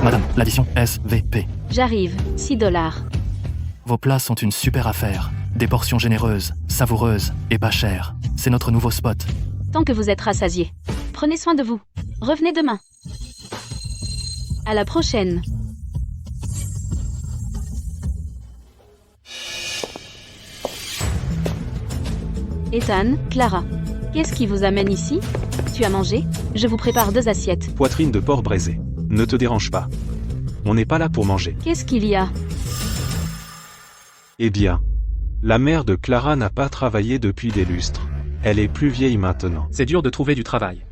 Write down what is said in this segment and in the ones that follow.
Madame, l'addition SVP. J'arrive, 6 $. Vos plats sont une super affaire. Des portions généreuses, savoureuses et pas chères. C'est notre nouveau spot. Tant que vous êtes rassasiés. Prenez soin de vous. Revenez demain. À la prochaine. Ethan, Clara. Qu'est-ce qui vous amène ici? Tu as mangé? Je vous prépare 2 assiettes. Poitrine de porc braisé. Ne te dérange pas. On n'est pas là pour manger. Qu'est-ce qu'il y a? Eh bien, la mère de Clara n'a pas travaillé depuis des lustres. Elle est plus vieille maintenant. C'est dur de trouver du travail.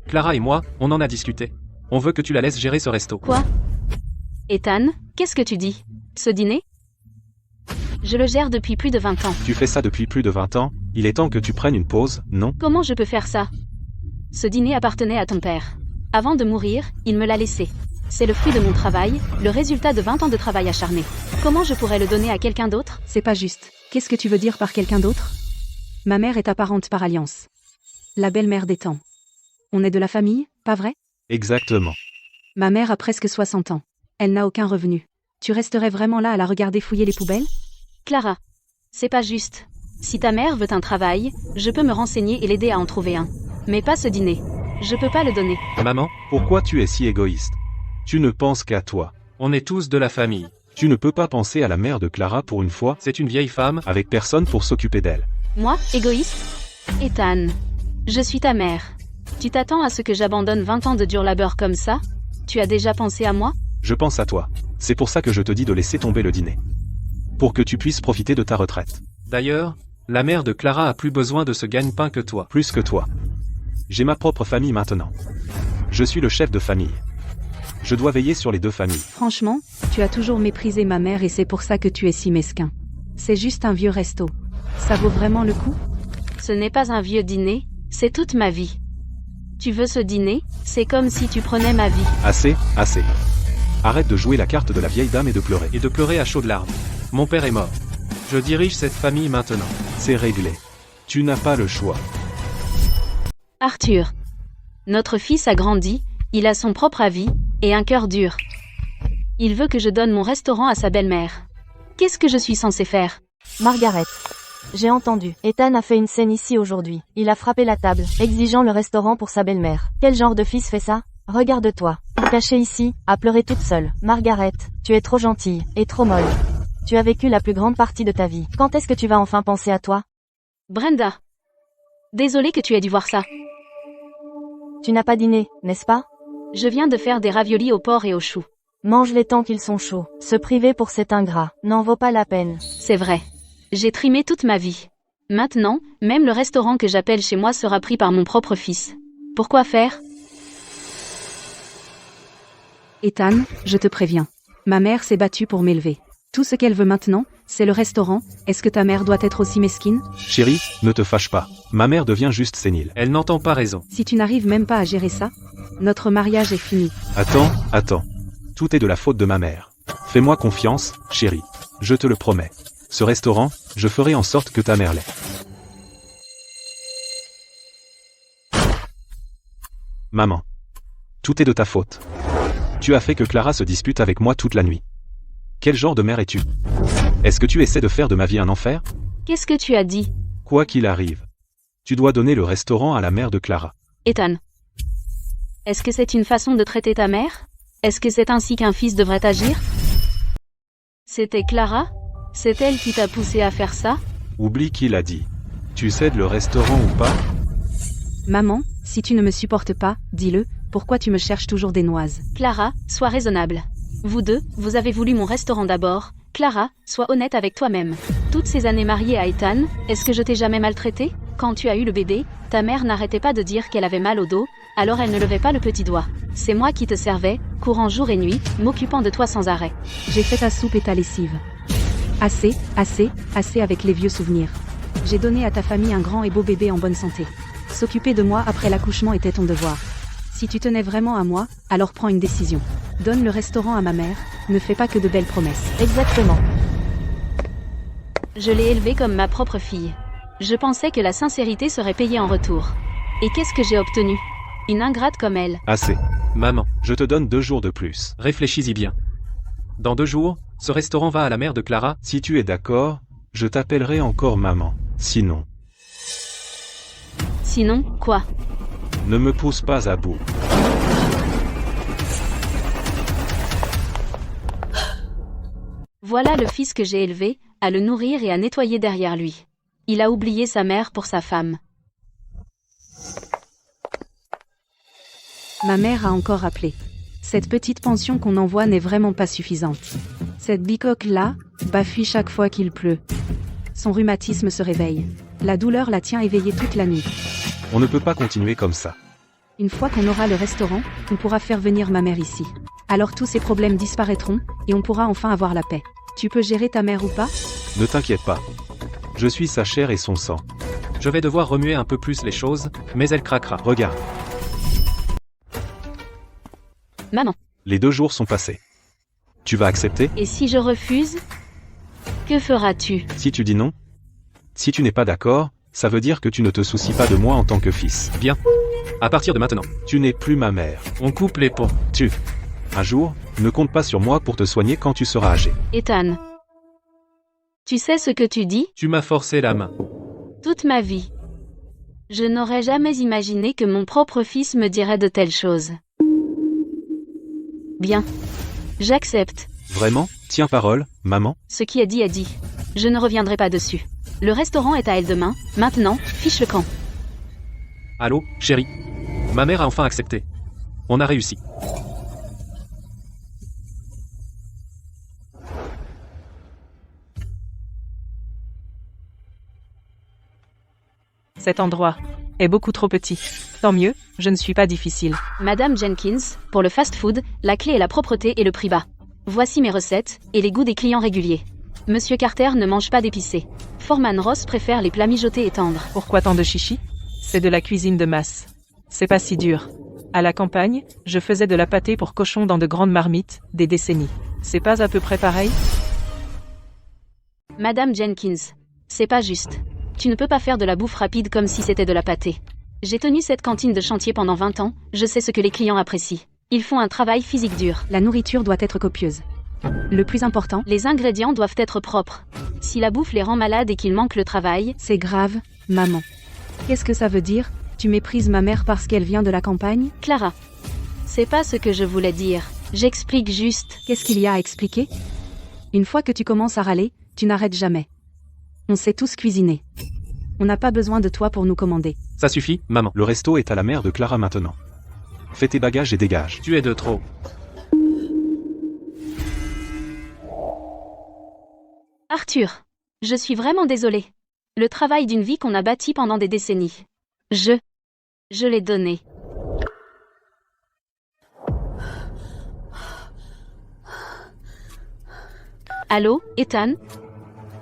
Clara et moi, on en a discuté. On veut que tu la laisses gérer ce resto. Quoi? Ethan, qu'est-ce que tu dis? Ce dîner? Je le gère depuis plus de 20 ans. Tu fais ça depuis plus de 20 ans, il est temps que tu prennes une pause, non? Comment je peux faire ça? Ce dîner appartenait à ton père. Avant de mourir, il me l'a laissé. C'est le fruit de mon travail, le résultat de 20 ans de travail acharné. Comment je pourrais le donner à quelqu'un d'autre? C'est pas juste. Qu'est-ce que tu veux dire par quelqu'un d'autre? Ma mère est ta parente par alliance. La belle-mère d'Ethan. On est de la famille, pas vrai? Exactement. Ma mère a presque 60 ans. Elle n'a aucun revenu. Tu resterais vraiment là à la regarder fouiller les poubelles? Clara, c'est pas juste. Si ta mère veut un travail, je peux me renseigner et l'aider à en trouver un. Mais pas ce dîner. Je peux pas le donner. Maman, Pourquoi tu es si égoïste? Tu ne penses qu'à toi. on est tous de la famille. Tu ne peux pas penser à la mère de Clara pour une fois, C'est une vieille femme. avec personne pour s'occuper d'elle. Moi, égoïste? Ethan, je suis ta mère. Tu t'attends à ce que j'abandonne 20 ans de dur labeur comme ça? Tu as déjà pensé à moi? Je pense à toi. C'est pour ça que je te dis de laisser tomber le dîner. Pour que tu puisses profiter de ta retraite. D'ailleurs, la mère de Clara a plus besoin de ce gagne-pain que toi. Plus que toi. J'ai ma propre famille maintenant. Je suis le chef de famille. Je dois veiller sur les 2 familles. Franchement, tu as toujours méprisé ma mère et c'est pour ça que tu es si mesquin. C'est juste un vieux resto. Ça vaut vraiment le coup? Ce n'est pas un vieux dîner, c'est toute ma vie. Tu veux ce dîner? C'est comme si tu prenais ma vie. Assez, assez. Arrête de jouer la carte de la vieille dame et de pleurer. Et de pleurer à chaudes larmes. Mon père est mort. Je dirige cette famille maintenant. C'est réglé. Tu n'as pas le choix. Arthur. Notre fils a grandi, il a son propre avis, et un cœur dur. Il veut que je donne mon restaurant à sa belle-mère. Qu'est-ce que je suis censée faire? Margaret. J'ai entendu. Ethan a fait une scène ici aujourd'hui. Il a frappé la table, exigeant le restaurant pour sa belle-mère. Quel genre de fils fait ça? Regarde-toi. Cachée ici, à pleurer toute seule. Margaret, tu es trop gentille, et trop molle. Tu as vécu la plus grande partie de ta vie. Quand est-ce que tu vas enfin penser à toi? Brenda. Désolée que tu aies dû voir ça. Tu n'as pas dîné, n'est-ce pas? Je viens de faire des raviolis au porc et aux choux. Mange-les tant qu'ils sont chauds. Se priver pour cet ingrat n'en vaut pas la peine. C'est vrai. J'ai trimé toute ma vie. Maintenant, même le restaurant que j'appelle chez moi sera pris par mon propre fils. Pourquoi faire? Ethan, je te préviens. Ma mère s'est battue pour m'élever. Tout ce qu'elle veut maintenant, c'est le restaurant. Est-ce que ta mère doit être aussi mesquine? Chérie, ne te fâche pas. Ma mère devient juste sénile. Elle n'entend pas raison. Si tu n'arrives même pas à gérer ça, notre mariage est fini. Attends. Tout est de la faute de ma mère. Fais-moi confiance, chérie. Je te le promets. Ce restaurant, je ferai en sorte que ta mère l'ait. Maman. Tout est de ta faute. Tu as fait que Clara se dispute avec moi toute la nuit. Quel genre de mère es-tu? Est-ce que tu essaies de faire de ma vie un enfer? Qu'est-ce que tu as dit? Quoi qu'il arrive, tu dois donner le restaurant à la mère de Clara. Ethan. Est-ce que c'est une façon de traiter ta mère? Est-ce que c'est ainsi qu'un fils devrait agir? C'était Clara? C'est elle qui t'a poussé à faire ça? Oublie qui l'a dit. Tu cèdes le restaurant ou pas? Maman, si tu ne me supportes pas, dis-le, pourquoi tu me cherches toujours des noises? Clara, sois raisonnable. Vous deux, vous avez voulu mon restaurant d'abord. Clara, sois honnête avec toi-même. Toutes ces années mariée à Ethan, est-ce que je t'ai jamais maltraité? Quand tu as eu le bébé, ta mère n'arrêtait pas de dire qu'elle avait mal au dos, alors elle ne levait pas le petit doigt. C'est moi qui te servais, courant jour et nuit, m'occupant de toi sans arrêt. J'ai fait ta soupe et ta lessive. Assez avec les vieux souvenirs. J'ai donné à ta famille un grand et beau bébé en bonne santé. S'occuper de moi après l'accouchement était ton devoir. Si tu tenais vraiment à moi, alors prends une décision. Donne le restaurant à ma mère, ne fais pas que de belles promesses. Exactement. Je l'ai élevée comme ma propre fille. Je pensais que la sincérité serait payée en retour. Et qu'est-ce que j'ai obtenu? Une ingrate comme elle. Assez. Maman, Je te donne 2 jours de plus. réfléchis-y bien. Dans 2 jours, ce restaurant va à la mère de Clara. Si tu es d'accord, je t'appellerai encore maman. Sinon, Sinon, quoi? ne me pousse pas à bout. Voilà le fils que j'ai élevé, à le nourrir et à nettoyer derrière lui. Il a oublié sa mère pour sa femme. Ma mère a encore appelé. Cette petite pension qu'on envoie n'est vraiment pas suffisante. Cette bicoque-là bafouille chaque fois qu'il pleut. Son rhumatisme se réveille. La douleur la tient éveillée toute la nuit. On ne peut pas continuer comme ça. Une fois qu'on aura le restaurant, on pourra faire venir ma mère ici. Alors tous ces problèmes disparaîtront, et on pourra enfin avoir la paix. Tu peux gérer ta mère ou pas? Ne t'inquiète pas. Je suis sa chair et son sang. Je vais devoir remuer un peu plus les choses, mais elle craquera. Regarde, Maman, les 2 jours sont passés. Tu vas accepter? et si je refuse? Que feras-tu? Si tu dis non? Si tu n'es pas d'accord, ça veut dire que tu ne te soucies pas de moi en tant que fils. Bien. À partir de maintenant, Tu n'es plus ma mère. on coupe les ponts. Un jour, ne compte pas sur moi pour te soigner quand tu seras âgé. Ethan. Tu sais ce que tu dis? Tu m'as forcé la main. Toute ma vie. Je n'aurais jamais imaginé que mon propre fils me dirait de telles choses. Bien. J'accepte. Vraiment? Tiens parole, maman? Ce qui est dit est dit. Je ne reviendrai pas dessus. Le restaurant est à elle demain. Maintenant, fiche le camp. Allô, chérie. Ma mère a enfin accepté. On a réussi. Cet endroit est beaucoup trop petit. Tant mieux, je ne suis pas difficile. Madame Jenkins, pour le fast-food, la clé est la propreté et le prix bas. Voici mes recettes, et les goûts des clients réguliers. Monsieur Carter ne mange pas d'épicé. Foreman Ross préfère les plats mijotés et tendres. Pourquoi tant de chichi? C'est de la cuisine de masse. C'est pas si dur. À la campagne, je faisais de la pâtée pour cochons dans de grandes marmites, des décennies. C'est pas à peu près pareil? Madame Jenkins, c'est pas juste. Tu ne peux pas faire de la bouffe rapide comme si c'était de la pâtée. J'ai tenu cette cantine de chantier pendant 20 ans, je sais ce que les clients apprécient. Ils font un travail physique dur. La nourriture doit être copieuse. Le plus important, Les ingrédients doivent être propres. Si la bouffe les rend malades et qu'ils manquent le travail, c'est grave, maman. Qu'est-ce que ça veut dire? Tu méprises ma mère parce qu'elle vient de la campagne? Clara. C'est pas ce que je voulais dire. J'explique juste. Qu'est-ce qu'il y a à expliquer? Une fois que tu commences à râler, tu n'arrêtes jamais. On sait tous cuisiner. On n'a pas besoin de toi pour nous commander. Ça suffit, maman. Le resto est à la mère de Clara maintenant. Fais tes bagages et dégage. Tu es de trop. Arthur. Je suis vraiment désolée. Le travail d'une vie qu'on a bâti pendant des décennies. Je l'ai donné. Allô, Ethan?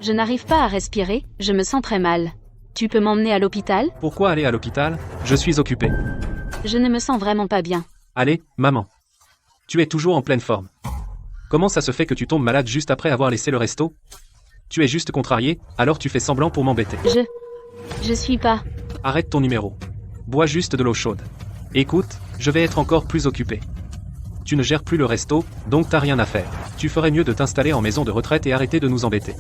Je n'arrive pas à respirer, je me sens très mal. Tu peux m'emmener à l'hôpital? Pourquoi aller à l'hôpital? Je suis occupé. Je ne me sens vraiment pas bien. Allez, maman. Tu es toujours en pleine forme. Comment ça se fait que tu tombes malade juste après avoir laissé le resto? Tu es juste contrarié, alors tu fais semblant pour m'embêter. Je suis pas. Arrête ton numéro. Bois juste de l'eau chaude. Écoute, je vais être encore plus occupé. Tu ne gères plus le resto, donc t'as rien à faire. Tu ferais mieux de t'installer en maison de retraite et arrêter de nous embêter.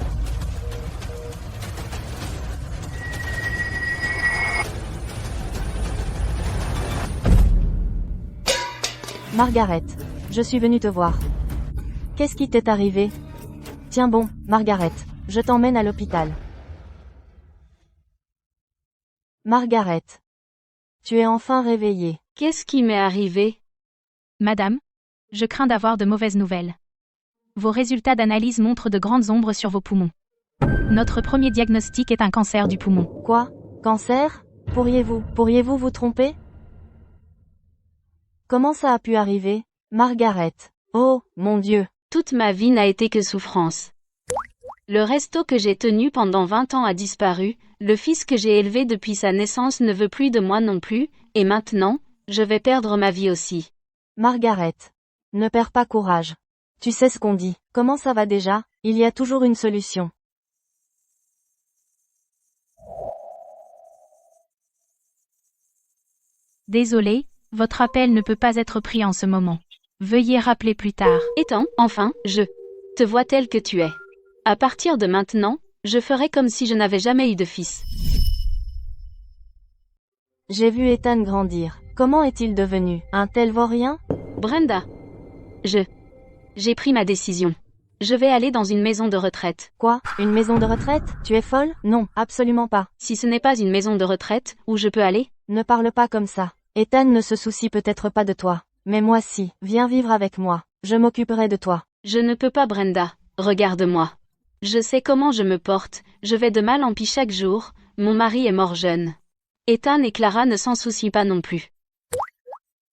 Margaret, je suis venue te voir. Qu'est-ce qui t'est arrivé? Tiens bon, Margaret, je t'emmène à l'hôpital. Margaret. Tu es enfin réveillée. Qu'est-ce qui m'est arrivé? Madame, je crains d'avoir de mauvaises nouvelles. Vos résultats d'analyse montrent de grandes ombres sur vos poumons. Notre premier diagnostic est un cancer du poumon. Quoi? Cancer? Pourriez-vous vous tromper? Comment ça a pu arriver? Margaret. Oh, mon Dieu. Toute ma vie n'a été que souffrance. Le resto que j'ai tenu pendant 20 ans a disparu, le fils que j'ai élevé depuis sa naissance ne veut plus de moi non plus, et maintenant, je vais perdre ma vie aussi. Margaret. Ne perds pas courage. Tu sais ce qu'on dit. Comment ça va déjà? Il y a toujours une solution. Désolée, Votre appel ne peut pas être pris en ce moment. Veuillez rappeler plus tard. Ethan, enfin, je te vois tel que tu es. À partir de maintenant, je ferai comme si je n'avais jamais eu de fils. J'ai vu Ethan grandir. Comment est-il devenu un tel vaurien? Brenda. J'ai pris ma décision. Je vais aller dans une maison de retraite. Quoi? Une maison de retraite? Tu es folle? Non, absolument pas. Si ce n'est pas une maison de retraite, où je peux aller? Ne parle pas comme ça. Ethan ne se soucie peut-être pas de toi. Mais moi si. Viens vivre avec moi. Je m'occuperai de toi. Je ne peux pas, Brenda. Regarde-moi. Je sais comment je me porte, je vais de mal en pis chaque jour, mon mari est mort jeune. Ethan et Clara ne s'en soucient pas non plus.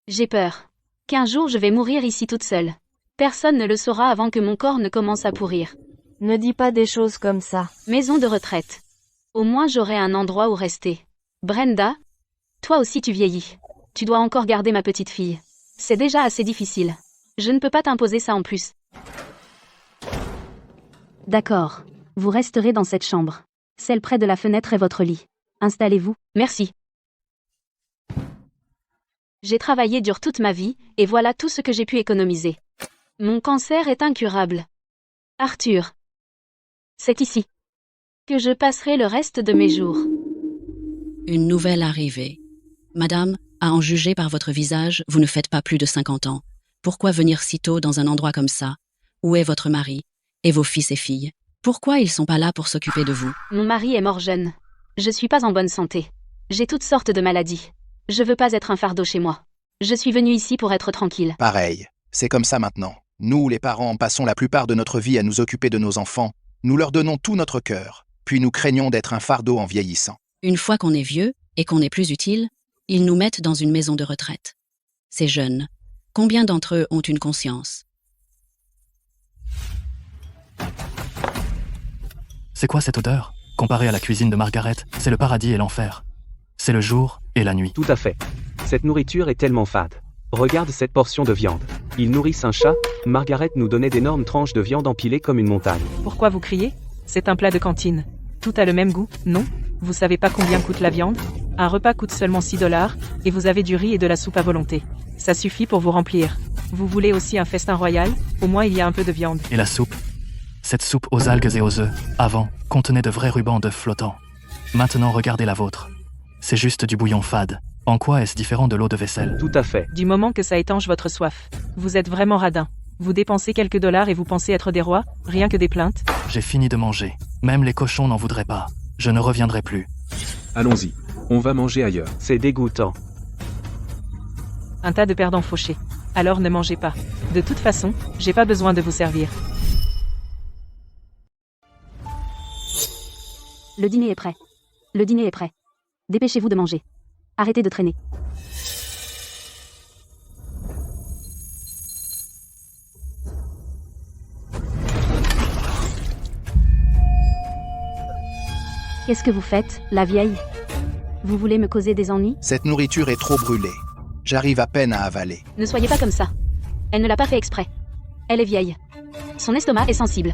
J'ai peur. Qu'un jour je vais mourir ici toute seule. Personne ne le saura avant que mon corps ne commence à pourrir. Ne dis pas des choses comme ça. Maison de retraite. Au moins j'aurai un endroit où rester. Brenda, toi aussi tu vieillis. Tu dois encore garder ma petite fille. C'est déjà assez difficile. Je ne peux pas t'imposer ça en plus. D'accord. Vous resterez dans cette chambre. Celle près de la fenêtre est votre lit. Installez-vous. Merci. J'ai travaillé dur toute ma vie, et voilà tout ce que j'ai pu économiser. Mon cancer est incurable. Arthur. C'est ici que je passerai le reste de mes jours. Une nouvelle arrivée. Madame, à en juger par votre visage, vous ne faites pas plus de 50 ans. Pourquoi venir si tôt dans un endroit comme ça? Où est votre mari? Et vos fils et filles? Pourquoi ils sont pas là pour s'occuper de vous? Mon mari est mort jeune. Je suis pas en bonne santé. J'ai toutes sortes de maladies. Je veux pas être un fardeau chez moi. Je suis venue ici pour être tranquille. Pareil. C'est comme ça maintenant. Nous, les parents, passons la plupart de notre vie à nous occuper de nos enfants. Nous leur donnons tout notre cœur. Puis nous craignons d'être un fardeau en vieillissant. Une fois qu'on est vieux et qu'on n'est plus utile, ils nous mettent dans une maison de retraite. Ces jeunes, combien d'entre eux ont une conscience? C'est quoi cette odeur? Comparé à la cuisine de Margaret, c'est le paradis et l'enfer. C'est le jour et la nuit. Tout à fait. Cette nourriture est tellement fade. Regarde cette portion de viande. Ils nourrissent un chat. Margaret nous donnait d'énormes tranches de viande empilées comme une montagne. Pourquoi vous criez? C'est un plat de cantine. Tout a le même goût, non? Vous savez pas combien coûte la viande? Un repas coûte seulement 6 $, et vous avez du riz et de la soupe à volonté. Ça suffit pour vous remplir. Vous voulez aussi un festin royal? Au moins il y a un peu de viande. Et la soupe? Cette soupe aux algues et aux œufs, avant, contenait de vrais rubans d'œufs flottants. Maintenant, regardez la vôtre. C'est juste du bouillon fade. En quoi est-ce différent de l'eau de vaisselle? Tout à fait. Du moment que ça étanche votre soif. Vous êtes vraiment radin. Vous dépensez quelques dollars et vous pensez être des rois, rien que des plaintes? J'ai fini de manger. Même les cochons n'en voudraient pas. Je ne reviendrai plus. Allons-y. On va manger ailleurs. C'est dégoûtant. Un tas de perdants fauchés. Alors ne mangez pas. De toute façon, j'ai pas besoin de vous servir. Le dîner est prêt. Le dîner est prêt. Dépêchez-vous de manger. Arrêtez de traîner. Qu'est-ce que vous faites, la vieille? Vous voulez me causer des ennuis? Cette nourriture est trop brûlée. J'arrive à peine à avaler. Ne soyez pas comme ça. Elle ne l'a pas fait exprès. Elle est vieille. Son estomac est sensible.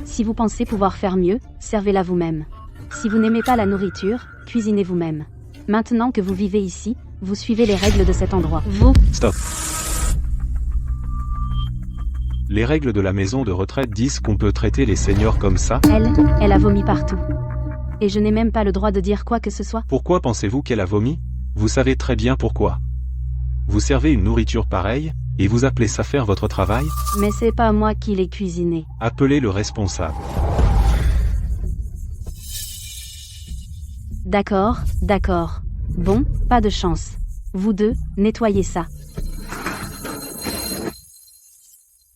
Si vous pensez pouvoir faire mieux, servez-la vous-même. Si vous n'aimez pas la nourriture, cuisinez vous-même. Maintenant que vous vivez ici, vous suivez les règles de cet endroit. Vous, Stop. Les règles de la maison de retraite disent qu'on peut traiter les seniors comme ça? Elle a vomi partout. Et je n'ai même pas le droit de dire quoi que ce soit. Pourquoi pensez-vous qu'elle a vomi? Vous savez très bien pourquoi. Vous servez une nourriture pareille, et vous appelez ça faire votre travail? Mais c'est pas moi qui l'ai cuisiné. Appelez le responsable. D'accord, d'accord. Bon, pas de chance. Vous deux, nettoyez ça.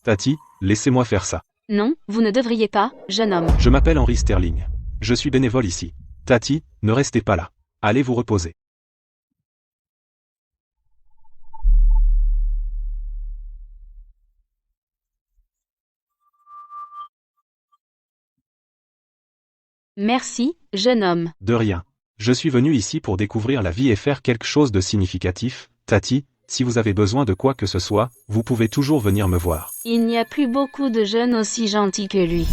Tati, laissez-moi faire ça. non, vous ne devriez pas, jeune homme. Je m'appelle Henry Sterling. Je suis bénévole ici. Tati, ne restez pas là. Allez vous reposer. Merci, jeune homme. De rien. Je suis venu ici pour découvrir la vie et faire quelque chose de significatif. Tati, si vous avez besoin de quoi que ce soit, vous pouvez toujours venir me voir. Il n'y a plus beaucoup de jeunes aussi gentils que lui.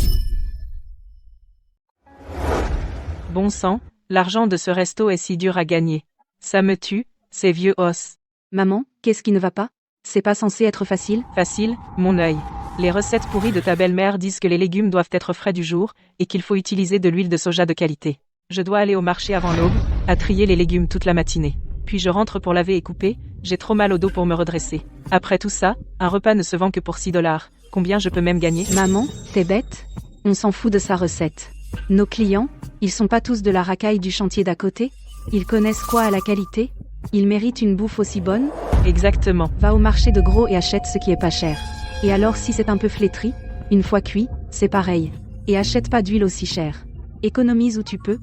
Bon sang, l'argent de ce resto est si dur à gagner. Ça me tue, ces vieux os. Maman, qu'est-ce qui ne va pas? C'est pas censé être facile? Facile, mon œil. Les recettes pourries de ta belle-mère disent que les légumes doivent être frais du jour, et qu'il faut utiliser de l'huile de soja de qualité. Je dois aller au marché avant l'aube, à trier les légumes toute la matinée. Puis je rentre pour laver et couper, j'ai trop mal au dos pour me redresser. Après tout ça, un repas ne se vend que pour 6 $. Combien je peux même gagner? Maman, t'es bête? On s'en fout de sa recette. Nos clients, ils sont pas tous de la racaille du chantier d'à côté? Ils connaissent quoi à la qualité? Ils méritent une bouffe aussi bonne? Exactement. Va au marché de gros et achète ce qui est pas cher. Et alors si c'est un peu flétri, une fois cuit, c'est pareil. Et achète pas d'huile aussi chère. Économise où tu peux.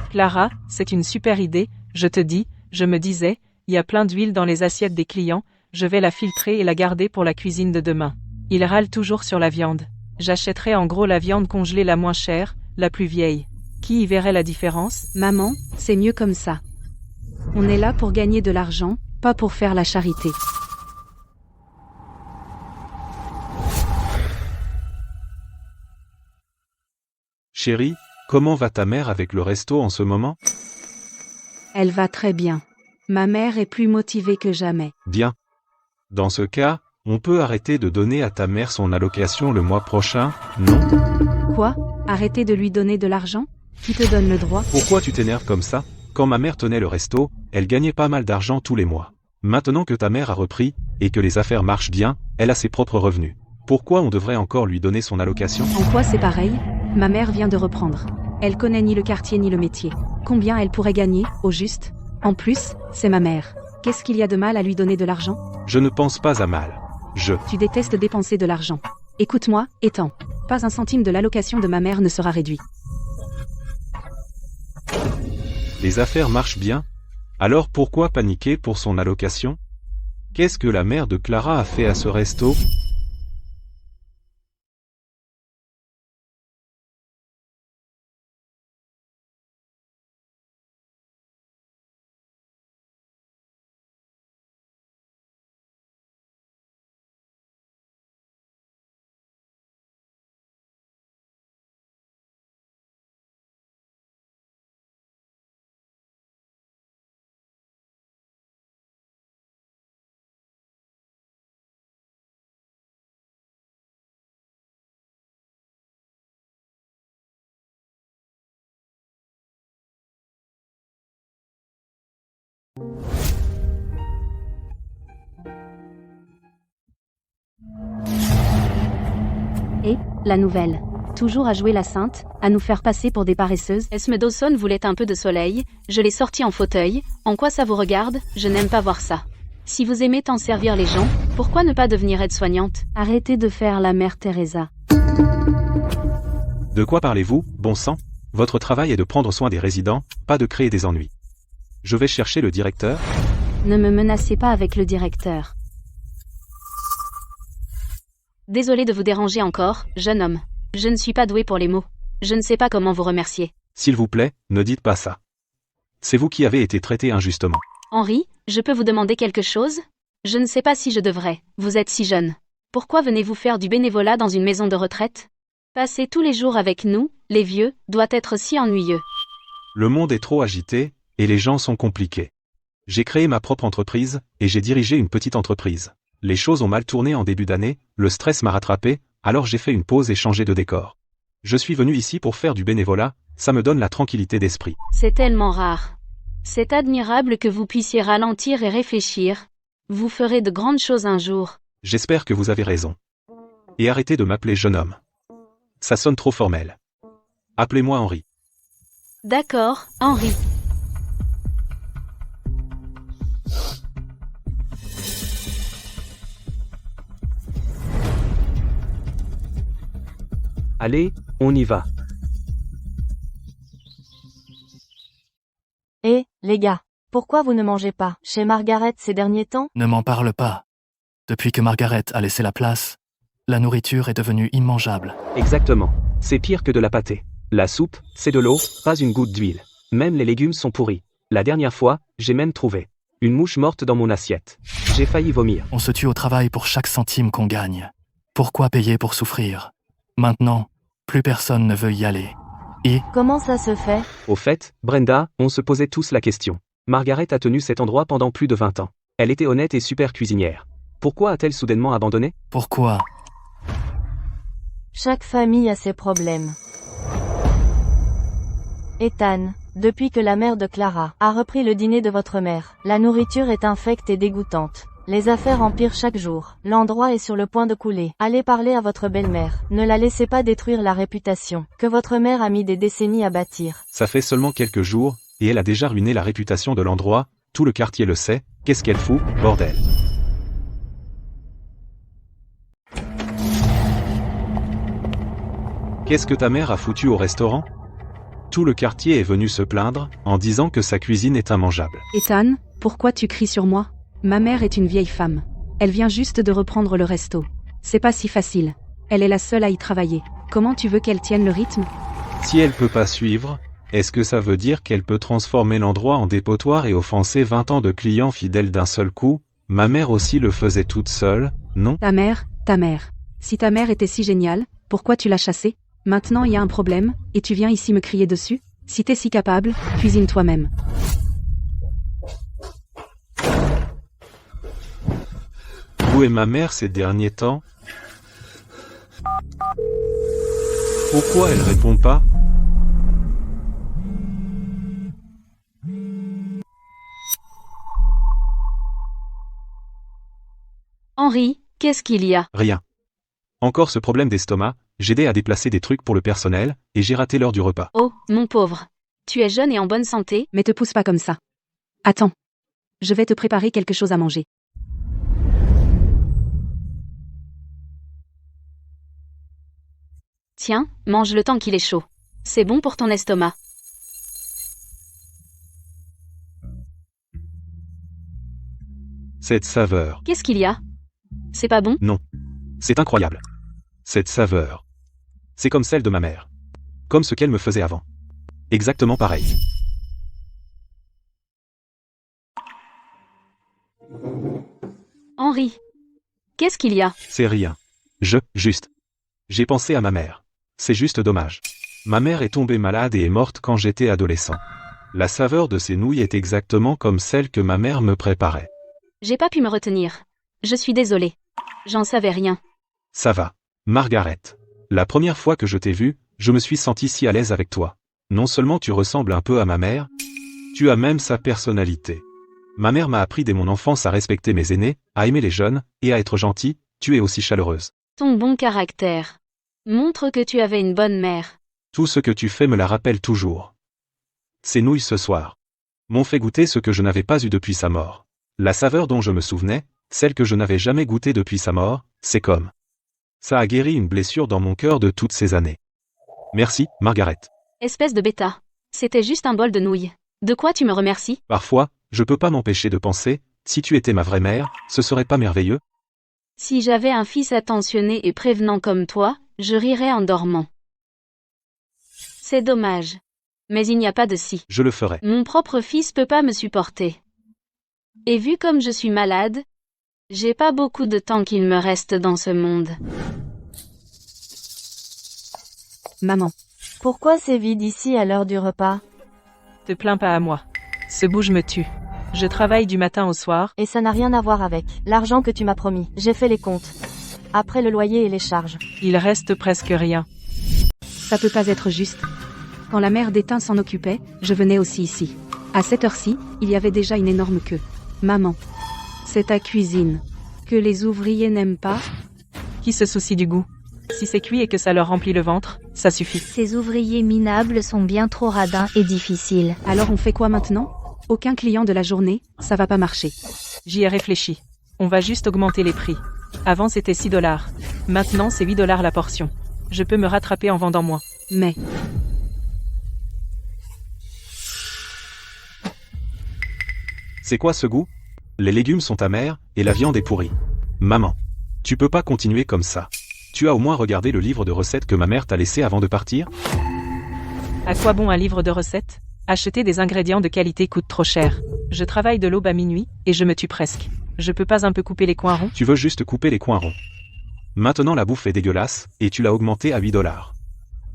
Clara, c'est une super idée, je te dis, je me disais, il y a plein d'huile dans les assiettes des clients, je vais la filtrer et la garder pour la cuisine de demain. Ils râlent toujours sur la viande. J'achèterai en gros la viande congelée la moins chère, la plus vieille. Qui y verrait la différence? Maman, c'est mieux comme ça. On est là pour gagner de l'argent, pas pour faire la charité. Chérie, comment va ta mère avec le resto en ce moment? Elle va très bien. Ma mère est plus motivée que jamais. Bien. Dans ce cas, on peut arrêter de donner à ta mère son allocation le mois prochain, non? Quoi? Arrêter de lui donner de l'argent? Qui te donne le droit? Pourquoi tu t'énerves comme ça? Quand ma mère tenait le resto, elle gagnait pas mal d'argent tous les mois. Maintenant que ta mère a repris, et que les affaires marchent bien, elle a ses propres revenus. Pourquoi on devrait encore lui donner son allocation? En quoi c'est pareil? Ma mère vient de reprendre. Elle connaît ni le quartier ni le métier. Combien elle pourrait gagner, au juste? En plus, c'est ma mère. Qu'est-ce qu'il y a de mal à lui donner de l'argent? Je ne pense pas à mal. Tu détestes dépenser de l'argent. Écoute-moi, Ethan. Pas un centime de l'allocation de ma mère ne sera réduit. Les affaires marchent bien? Alors pourquoi paniquer pour son allocation? Qu'est-ce que la mère de Clara a fait à ce resto? Et, la nouvelle. Toujours à jouer la sainte, à nous faire passer pour des paresseuses. Esme Dawson voulait un peu de soleil, je l'ai sorti en fauteuil, en quoi ça vous regarde? Je n'aime pas voir ça. Si vous aimez tant servir les gens, pourquoi ne pas devenir aide-soignante? Arrêtez de faire la mère Teresa. De quoi parlez-vous, bon sang? Votre travail est de prendre soin des résidents, pas de créer des ennuis. Je vais chercher le directeur. Ne me menacez pas avec le directeur. Désolé de vous déranger encore, jeune homme. Je ne suis pas doué pour les mots. Je ne sais pas comment vous remercier. S'il vous plaît, ne dites pas ça. C'est vous qui avez été traité injustement. Henri, je peux vous demander quelque chose? Je ne sais pas si je devrais, vous êtes si jeune. Pourquoi venez-vous faire du bénévolat dans une maison de retraite? Passer tous les jours avec nous, les vieux, doit être si ennuyeux. Le monde est trop agité, et les gens sont compliqués. J'ai créé ma propre entreprise, et j'ai dirigé une petite entreprise. Les choses ont mal tourné en début d'année, le stress m'a rattrapé, alors j'ai fait une pause et changé de décor. Je suis venu ici pour faire du bénévolat, ça me donne la tranquillité d'esprit. C'est tellement rare. C'est admirable que vous puissiez ralentir et réfléchir. Vous ferez de grandes choses un jour. J'espère que vous avez raison. Et arrêtez de m'appeler jeune homme. Ça sonne trop formel. Appelez-moi Henri. D'accord, Henri. Allez, on y va. Eh, les gars, pourquoi vous ne mangez pas chez Margaret ces derniers temps? Ne m'en parle pas. Depuis que Margaret a laissé la place, la nourriture est devenue immangeable. Exactement. C'est pire que de la pâtée. La soupe, c'est de l'eau, pas une goutte d'huile. Même les légumes sont pourris. La dernière fois, j'ai même trouvé une mouche morte dans mon assiette. J'ai failli vomir. On se tue au travail pour chaque centime qu'on gagne. Pourquoi payer pour souffrir? Maintenant, plus personne ne veut y aller. Et Comment ça se fait? Au fait, Brenda, on se posait tous la question. Margaret a tenu cet endroit pendant plus de 20 ans. Elle était honnête et super cuisinière. Pourquoi a-t-elle soudainement abandonné? Pourquoi? Chaque famille a ses problèmes. Ethan, depuis que la mère de Clara a repris le dîner de votre mère, la nourriture est infecte et dégoûtante. Les affaires empirent chaque jour. L'endroit est sur le point de couler. Allez parler à votre belle-mère. Ne la laissez pas détruire la réputation que votre mère a mis des décennies à bâtir. Ça fait seulement quelques jours, et elle a déjà ruiné la réputation de l'endroit, tout le quartier le sait, qu'est-ce qu'elle fout, bordel. Qu'est-ce que ta mère a foutu au restaurant? Tout le quartier est venu se plaindre, en disant que sa cuisine est immangeable. Ethan, pourquoi tu cries sur moi? Ma mère est une vieille femme. Elle vient juste de reprendre le resto. C'est pas si facile. Elle est la seule à y travailler. Comment tu veux qu'elle tienne le rythme? Si elle peut pas suivre, est-ce que ça veut dire qu'elle peut transformer l'endroit en dépotoir et offenser 20 ans de clients fidèles d'un seul coup? Ma mère aussi le faisait toute seule, non? Ta mère. Si ta mère était si géniale, pourquoi tu l'as chassée? Maintenant il y a un problème, et tu viens ici me crier dessus? Si t'es si capable, cuisine toi-même. Où est ma mère ces derniers temps? Pourquoi elle répond pas? Henri, qu'est-ce qu'il y a? Rien. Encore ce problème d'estomac, j'aidais à déplacer des trucs pour le personnel, et j'ai raté l'heure du repas. Oh, mon pauvre. Tu es jeune et en bonne santé? Mais te pousse pas comme ça. Attends. Je vais te préparer quelque chose à manger. Tiens, mange le temps qu'il est chaud. C'est bon pour ton estomac. Cette saveur. Qu'est-ce qu'il y a? C'est pas bon? Non. C'est incroyable. Cette saveur. C'est comme celle de ma mère. Comme ce qu'elle me faisait avant. Exactement pareil. Henri. Qu'est-ce qu'il y a? C'est rien. Juste. J'ai pensé à ma mère. C'est juste dommage. Ma mère est tombée malade et est morte quand j'étais adolescent. La saveur de ces nouilles est exactement comme celle que ma mère me préparait. J'ai pas pu me retenir. Je suis désolée. J'en savais rien. Ça va. Margaret. La première fois que je t'ai vue, je me suis senti si à l'aise avec toi. Non seulement tu ressembles un peu à ma mère, tu as même sa personnalité. Ma mère m'a appris dès mon enfance à respecter mes aînés, à aimer les jeunes, et à être gentil, tu es aussi chaleureuse. Ton bon caractère montre que tu avais une bonne mère. Tout ce que tu fais me la rappelle toujours. Ces nouilles ce soir m'ont fait goûter ce que je n'avais pas eu depuis sa mort. La saveur dont je me souvenais, celle que je n'avais jamais goûtée depuis sa mort, c'est comme. Ça a guéri une blessure dans mon cœur de toutes ces années. Merci, Margaret. Espèce de bêta. C'était juste un bol de nouilles. De quoi tu me remercies? Parfois, je peux pas m'empêcher de penser, si tu étais ma vraie mère, ce serait pas merveilleux? Si j'avais un fils attentionné et prévenant comme toi, je rirais en dormant. C'est dommage. Mais il n'y a pas de si. Je le ferai. Mon propre fils peut pas me supporter. Et vu comme je suis malade, j'ai pas beaucoup de temps qu'il me reste dans ce monde. Maman. Pourquoi c'est vide ici à l'heure du repas? Te plains pas à moi. Ce bouge me tue. Je travaille du matin au soir. Et ça n'a rien à voir avec l'argent que tu m'as promis. J'ai fait les comptes. Après le loyer et les charges. Il reste presque rien. Ça peut pas être juste. Quand la mère d'Ethan s'en occupait, je venais aussi ici. À cette heure-ci, il y avait déjà une énorme queue. Maman. C'est ta cuisine. Que les ouvriers n'aiment pas? Qui se soucie du goût? Si c'est cuit et que ça leur remplit le ventre, ça suffit. Ces ouvriers minables sont bien trop radins et difficiles. Alors on fait quoi maintenant? Aucun client de la journée, ça va pas marcher. J'y ai réfléchi. On va juste augmenter les prix. Avant c'était $6. Maintenant c'est $8 la portion. Je peux me rattraper en vendant moins. Mais... C'est quoi ce goût? Les légumes sont amers, et la viande est pourrie. Maman. Tu peux pas continuer comme ça. Tu as au moins regardé le livre de recettes que ma mère t'a laissé avant de partir? À quoi bon un livre de recettes? Acheter des ingrédients de qualité coûte trop cher. Je travaille de l'aube à minuit, et je me tue presque. Je peux pas un peu couper les coins ronds? Tu veux juste couper les coins ronds. Maintenant la bouffe est dégueulasse, et tu l'as augmentée à $8.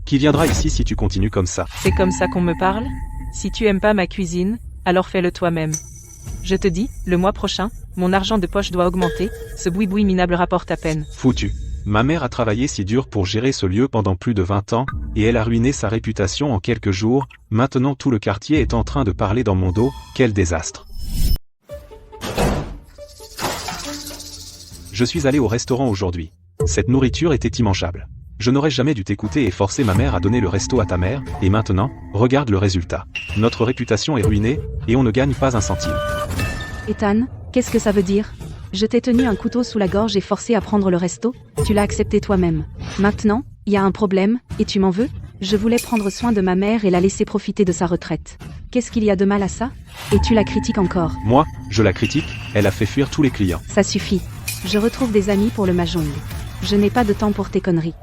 Qui viendra ici si tu continues comme ça? C'est comme ça qu'on me parle? Si tu aimes pas ma cuisine, Alors fais-le toi-même. Je te dis, le mois prochain, mon argent de poche doit augmenter, ce boui-boui minable rapporte à peine. Foutu. Ma mère a travaillé si dur pour gérer ce lieu pendant plus de 20 ans, et elle a ruiné sa réputation en quelques jours, maintenant tout le quartier est en train de parler dans mon dos, quel désastre. Je suis allé au restaurant aujourd'hui. Cette nourriture était immangeable. Je n'aurais jamais dû t'écouter et forcer ma mère à donner le resto à ta mère, et maintenant, regarde le résultat. Notre réputation est ruinée, et on ne gagne pas un centime. Ethan, qu'est-ce que ça veut dire? Je t'ai tenu un couteau sous la gorge et forcé à prendre le resto, tu l'as accepté toi-même. Maintenant, il y a un problème, et tu m'en veux? Je voulais prendre soin de ma mère et la laisser profiter de sa retraite. Qu'est-ce qu'il y a de mal à ça? Et tu la critiques encore. Moi, je la critique, elle a fait fuir tous les clients. Ça suffit. Je retrouve des amis pour le mahjong. Je n'ai pas de temps pour tes conneries.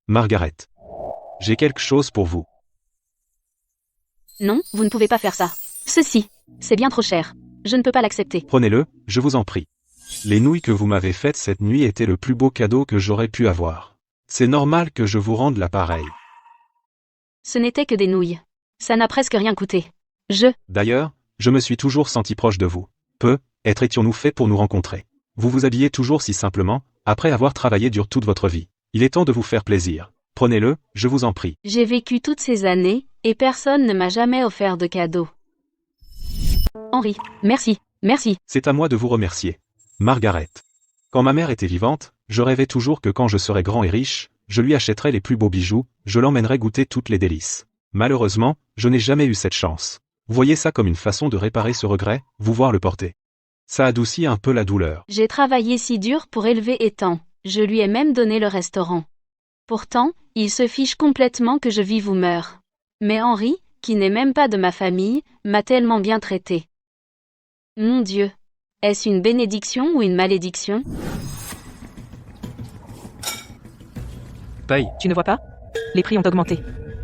Margaret. J'ai quelque chose pour vous. Non, vous ne pouvez pas faire ça. Ceci, c'est bien trop cher. Je ne peux pas l'accepter. Prenez-le, je vous en prie. Les nouilles que vous m'avez faites cette nuit étaient le plus beau cadeau que j'aurais pu avoir. C'est normal que je vous rende l'appareil. Ce n'était que des nouilles. Ça n'a presque rien coûté. D'ailleurs, je me suis toujours senti proche de vous. Peut-être étions-nous faits pour nous rencontrer. Vous vous habillez toujours si simplement, après avoir travaillé dur toute votre vie. Il est temps de vous faire plaisir. Prenez-le, je vous en prie. J'ai vécu toutes ces années, et personne ne m'a jamais offert de cadeau. Henri, merci, merci. C'est à moi de vous remercier. Margaret. Quand ma mère était vivante, je rêvais toujours que quand je serais grand et riche, je lui achèterais les plus beaux bijoux, je l'emmènerais goûter toutes les délices. Malheureusement, je n'ai jamais eu cette chance. Voyez ça comme une façon de réparer ce regret, vous voir le porter. Ça adoucit un peu la douleur. J'ai travaillé si dur pour élever Ethan. Je lui ai même donné le restaurant. Pourtant, il se fiche complètement que je vive ou meure. Mais Henri, qui n'est même pas de ma famille, m'a tellement bien traité. Mon Dieu. Est-ce une bénédiction ou une malédiction? Paye. Tu ne vois pas? Les prix ont augmenté.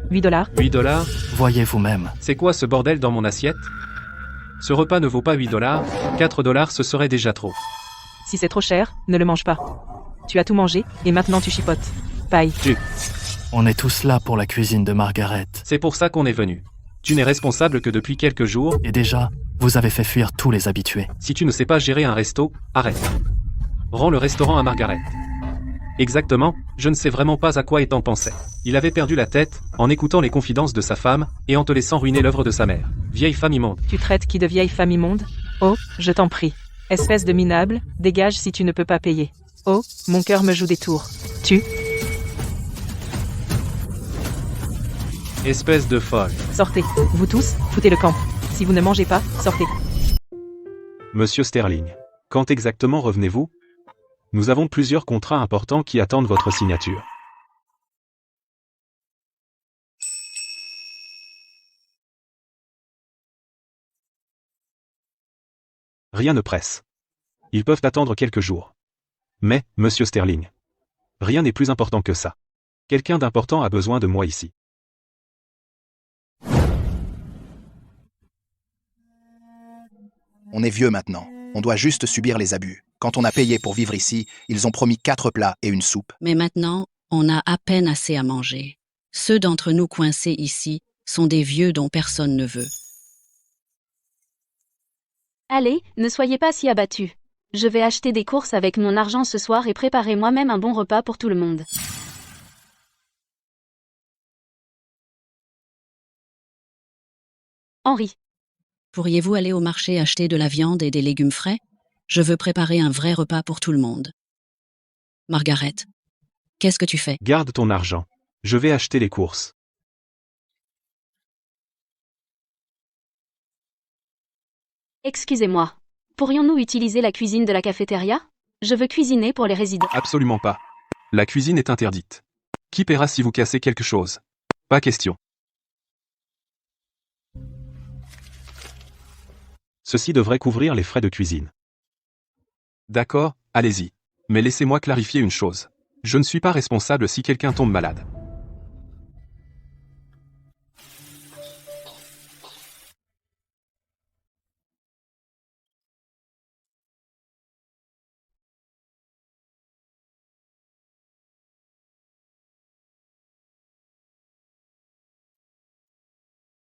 8 $. 8 $? Voyez vous-même. C'est quoi ce bordel dans mon assiette? Ce repas ne vaut pas 8 $, 4 $ ce serait déjà trop. Si c'est trop cher, ne le mange pas. Tu as tout mangé, et maintenant tu chipotes. Paille. On est tous là pour la cuisine de Margaret. C'est pour ça qu'on est venu. Tu n'es responsable que depuis quelques jours. Et déjà, vous avez fait fuir tous les habitués. Si tu ne sais pas gérer un resto, arrête. Rends le restaurant à Margaret. Exactement, je ne sais vraiment pas à quoi Ethan pensait. Il avait perdu la tête, en écoutant les confidences de sa femme, et en te laissant ruiner l'œuvre de sa mère. Vieille femme immonde. Tu traites qui de vieille femme immonde? Oh, je t'en prie. Espèce de minable, dégage si tu ne peux pas payer. Oh, mon cœur me joue des tours. Espèce de folle. Sortez. Vous tous, foutez le camp. Si vous ne mangez pas, sortez. Monsieur Sterling. Quand exactement revenez-vous? Nous avons plusieurs contrats importants qui attendent votre signature. Rien ne presse. Ils peuvent attendre quelques jours. Mais, monsieur Sterling, rien n'est plus important que ça. Quelqu'un d'important a besoin de moi ici. On est vieux maintenant. On doit juste subir les abus. Quand on a payé pour vivre ici, ils ont promis 4 plats et une soupe. Mais maintenant, on a à peine assez à manger. Ceux d'entre nous coincés ici sont des vieux dont personne ne veut. Allez, ne soyez pas si abattus. Je vais acheter des courses avec mon argent ce soir et préparer moi-même un bon repas pour tout le monde. Henri. Pourriez-vous aller au marché acheter de la viande et des légumes frais? Je veux préparer un vrai repas pour tout le monde. Margaret, qu'est-ce que tu fais? Garde ton argent. Je vais acheter les courses. Excusez-moi. Pourrions-nous utiliser la cuisine de la cafétéria? Je veux cuisiner pour les résidents. Absolument pas. La cuisine est interdite. Qui paiera si vous cassez quelque chose? Pas question. Ceci devrait couvrir les frais de cuisine. D'accord, allez-y. Mais laissez-moi clarifier une chose. Je ne suis pas responsable si quelqu'un tombe malade.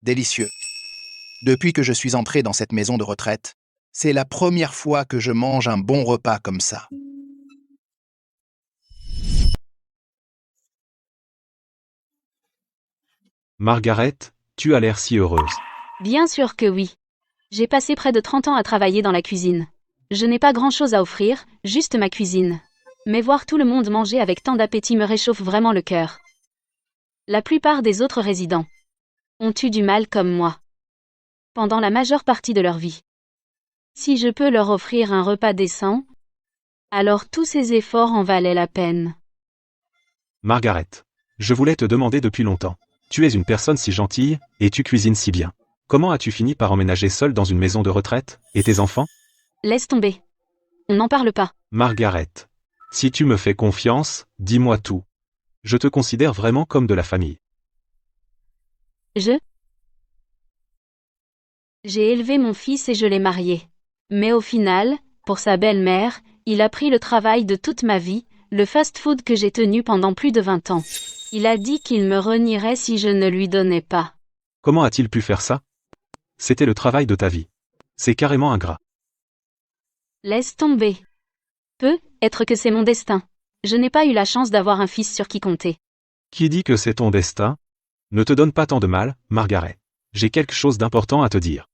Délicieux. Depuis que je suis entré dans cette maison de retraite, c'est la première fois que je mange un bon repas comme ça. Margaret, tu as l'air si heureuse. Bien sûr que oui. J'ai passé près de 30 ans à travailler dans la cuisine. Je n'ai pas grand-chose à offrir, juste ma cuisine. Mais voir tout le monde manger avec tant d'appétit me réchauffe vraiment le cœur. La plupart des autres résidents ont eu du mal comme moi pendant la majeure partie de leur vie. Si je peux leur offrir un repas décent, alors tous ces efforts en valaient la peine. Margaret, je voulais te demander depuis longtemps. Tu es une personne si gentille, et tu cuisines si bien. Comment as-tu fini par emménager seule dans une maison de retraite, et tes enfants? Laisse tomber. On n'en parle pas. Margaret, si tu me fais confiance, dis-moi tout. Je te considère vraiment comme de la famille. J'ai élevé mon fils et je l'ai marié. Mais au final, pour sa belle-mère, il a pris le travail de toute ma vie, le fast-food que j'ai tenu pendant plus de 20 ans. Il a dit qu'il me renierait si je ne lui donnais pas. Comment a-t-il pu faire ça? C'était le travail de ta vie. C'est carrément ingrat. Laisse tomber. Peut-être que c'est mon destin. Je n'ai pas eu la chance d'avoir un fils sur qui compter. Qui dit que c'est ton destin? Ne te donne pas tant de mal, Margaret. J'ai quelque chose d'important à te dire.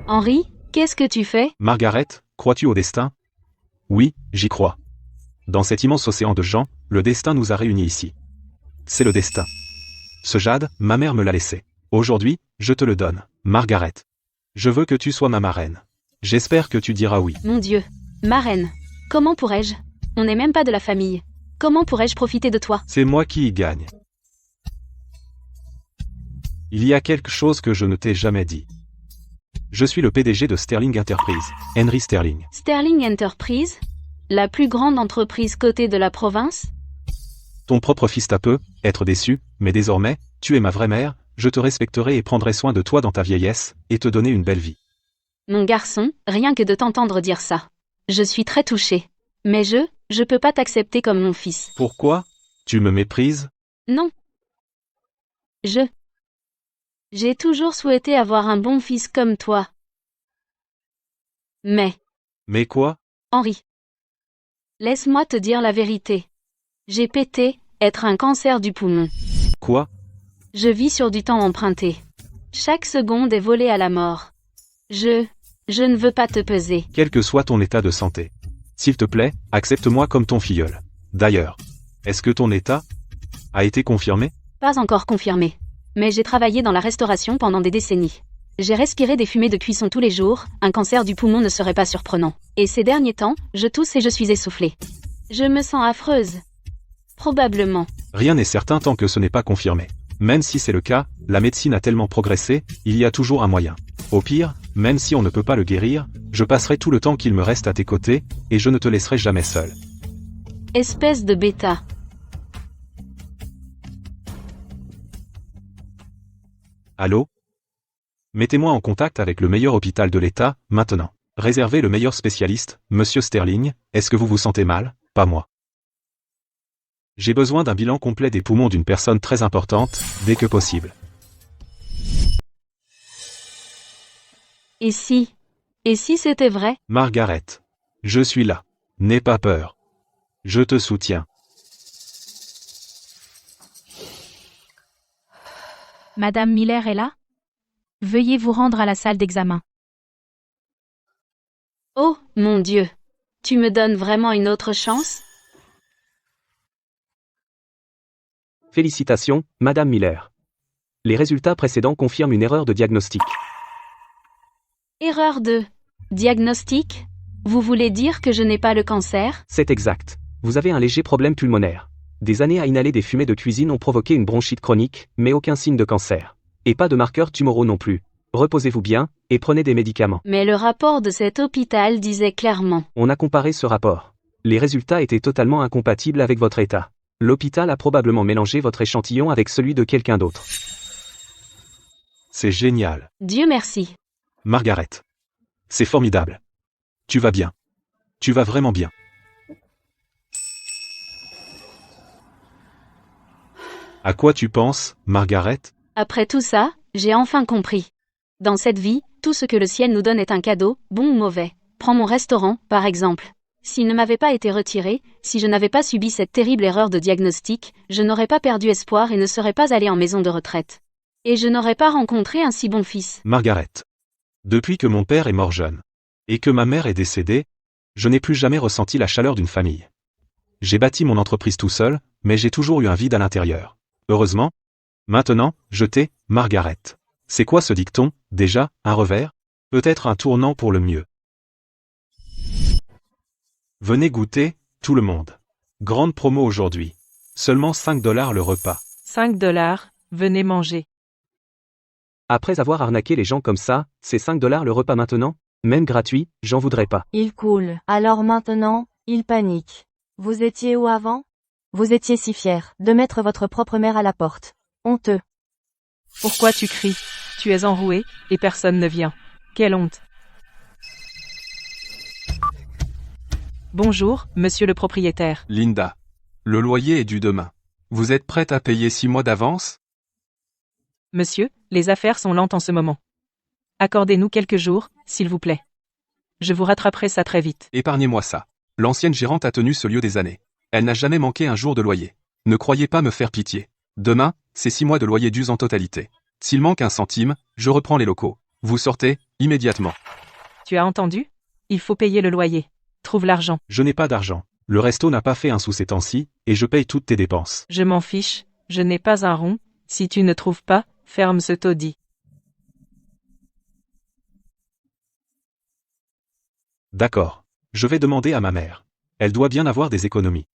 Henri, qu'est-ce que tu fais? Margaret, crois-tu au destin? Oui, j'y crois. Dans cet immense océan de gens, le destin nous a réunis ici. C'est le destin. Ce jade, ma mère me l'a laissé. Aujourd'hui, je te le donne, Margaret. Je veux que tu sois ma marraine. J'espère que tu diras oui. Mon Dieu. Marraine. Comment pourrais-je? On n'est même pas de la famille. Comment pourrais-je profiter de toi? C'est moi qui y gagne. Il y a quelque chose que je ne t'ai jamais dit. Je suis le PDG de Sterling Enterprise, Henry Sterling. Sterling Enterprise? La plus grande entreprise cotée de la province? Ton propre fils t'a peut être déçu, mais désormais, tu es ma vraie mère, je te respecterai et prendrai soin de toi dans ta vieillesse, et te donner une belle vie. Mon garçon, rien que de t'entendre dire ça. Je suis très touchée. Mais je peux pas t'accepter comme mon fils. Pourquoi? Tu me méprises? Non. J'ai toujours souhaité avoir un bon fils comme toi. Mais quoi? Henri. Laisse-moi te dire la vérité. J'ai pété, être un cancer du poumon. Quoi? Je vis sur du temps emprunté. Chaque seconde est volée à la mort. Je ne veux pas te peser. Quel que soit ton état de santé. S'il te plaît, accepte-moi comme ton filleul. D'ailleurs, est-ce que ton état a été confirmé? Pas encore confirmé. Mais j'ai travaillé dans la restauration pendant des décennies. J'ai respiré des fumées de cuisson tous les jours, un cancer du poumon ne serait pas surprenant. Et ces derniers temps, je tousse et je suis essoufflée. Je me sens affreuse. Probablement. Rien n'est certain tant que ce n'est pas confirmé. Même si c'est le cas, la médecine a tellement progressé, il y a toujours un moyen. Au pire, même si on ne peut pas le guérir, je passerai tout le temps qu'il me reste à tes côtés, et je ne te laisserai jamais seul. Espèce de bêta. Allô? Mettez-moi en contact avec le meilleur hôpital de l'État, maintenant. Réservez le meilleur spécialiste, Monsieur Sterling, est-ce que vous vous sentez mal? Pas moi. J'ai besoin d'un bilan complet des poumons d'une personne très importante, dès que possible. Et si c'était vrai? Margaret. Je suis là. N'aie pas peur. Je te soutiens. Madame Miller est là? Veuillez vous rendre à la salle d'examen. Oh, mon Dieu. Tu me donnes vraiment une autre chance? Félicitations, Madame Miller. Les résultats précédents confirment une erreur de diagnostic. Erreur de diagnostic? Vous voulez dire que je n'ai pas le cancer? C'est exact. Vous avez un léger problème pulmonaire. Des années à inhaler des fumées de cuisine ont provoqué une bronchite chronique, mais aucun signe de cancer. Et pas de marqueurs tumoraux non plus. Reposez-vous bien, et prenez des médicaments. Mais le rapport de cet hôpital disait clairement. On a comparé ce rapport. Les résultats étaient totalement incompatibles avec votre état. L'hôpital a probablement mélangé votre échantillon avec celui de quelqu'un d'autre. C'est génial. Dieu merci. Margaret. C'est formidable. Tu vas bien. Tu vas vraiment bien. À quoi tu penses, Margaret? Après tout ça, j'ai enfin compris. Dans cette vie, tout ce que le ciel nous donne est un cadeau, bon ou mauvais. Prends mon restaurant, par exemple. S'il ne m'avait pas été retiré, si je n'avais pas subi cette terrible erreur de diagnostic, je n'aurais pas perdu espoir et ne serais pas allé en maison de retraite. Et je n'aurais pas rencontré un si bon fils. Margaret. Depuis que mon père est mort jeune, et que ma mère est décédée, je n'ai plus jamais ressenti la chaleur d'une famille. J'ai bâti mon entreprise tout seul, mais j'ai toujours eu un vide à l'intérieur. Heureusement. Maintenant, je t'ai, Margaret. C'est quoi ce dicton, déjà, un revers? Peut-être un tournant pour le mieux. Venez goûter, tout le monde. Grande promo aujourd'hui. Seulement 5 $ le repas. 5 $, venez manger. Après avoir arnaqué les gens comme ça, c'est 5 $ le repas maintenant? Même gratuit, j'en voudrais pas. Il coule. Alors maintenant, il panique. Vous étiez où avant? Vous étiez si fier de mettre votre propre mère à la porte. Honteux. Pourquoi tu cries? Tu es enroué, et personne ne vient. Quelle honte. Bonjour, monsieur le propriétaire. Linda. Le loyer est dû demain. Vous êtes prête à payer 6 mois d'avance? Monsieur, les affaires sont lentes en ce moment. Accordez-nous quelques jours, s'il vous plaît. Je vous rattraperai ça très vite. Épargnez-moi ça. L'ancienne gérante a tenu ce lieu des années. Elle n'a jamais manqué un jour de loyer. Ne croyez pas me faire pitié. Demain, c'est 6 mois de loyer dus en totalité. S'il manque un centime, je reprends les locaux. Vous sortez, immédiatement. Tu as entendu? Il faut payer le loyer. Trouve l'argent. Je n'ai pas d'argent. Le resto n'a pas fait un sou ces temps-ci, et je paye toutes tes dépenses. Je m'en fiche, je n'ai pas un rond. Si tu ne trouves pas, ferme ce taudis. D'accord. Je vais demander à ma mère. Elle doit bien avoir des économies.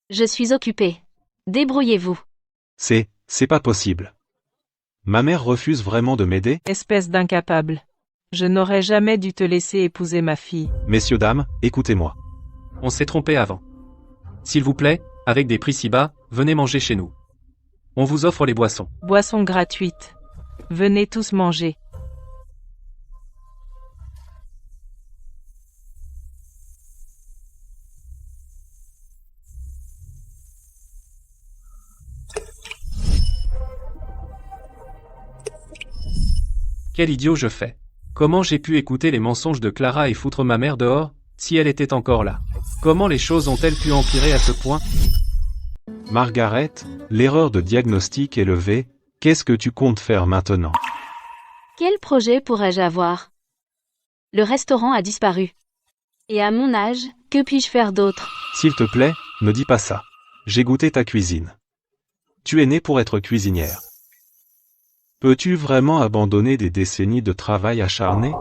Je suis occupée. Débrouillez-vous. C'est pas possible. Ma mère refuse vraiment de m'aider? Espèce d'incapable. Je n'aurais jamais dû te laisser épouser ma fille. Messieurs, dames, écoutez-moi. On s'est trompé avant. S'il vous plaît, avec des prix si bas, venez manger chez nous. On vous offre les boissons. Boissons gratuites. Venez tous manger. Quel idiot je fais. Comment j'ai pu écouter les mensonges de Clara et foutre ma mère dehors, si elle était encore là? Comment les choses ont-elles pu empirer à ce point? Margaret, l'erreur de diagnostic est levée, qu'est-ce que tu comptes faire maintenant? Quel projet pourrais-je avoir? Le restaurant a disparu. Et à mon âge, que puis-je faire d'autre? S'il te plaît, ne dis pas ça. J'ai goûté ta cuisine. Tu es née pour être cuisinière. Peux-tu vraiment abandonner des décennies de travail acharné?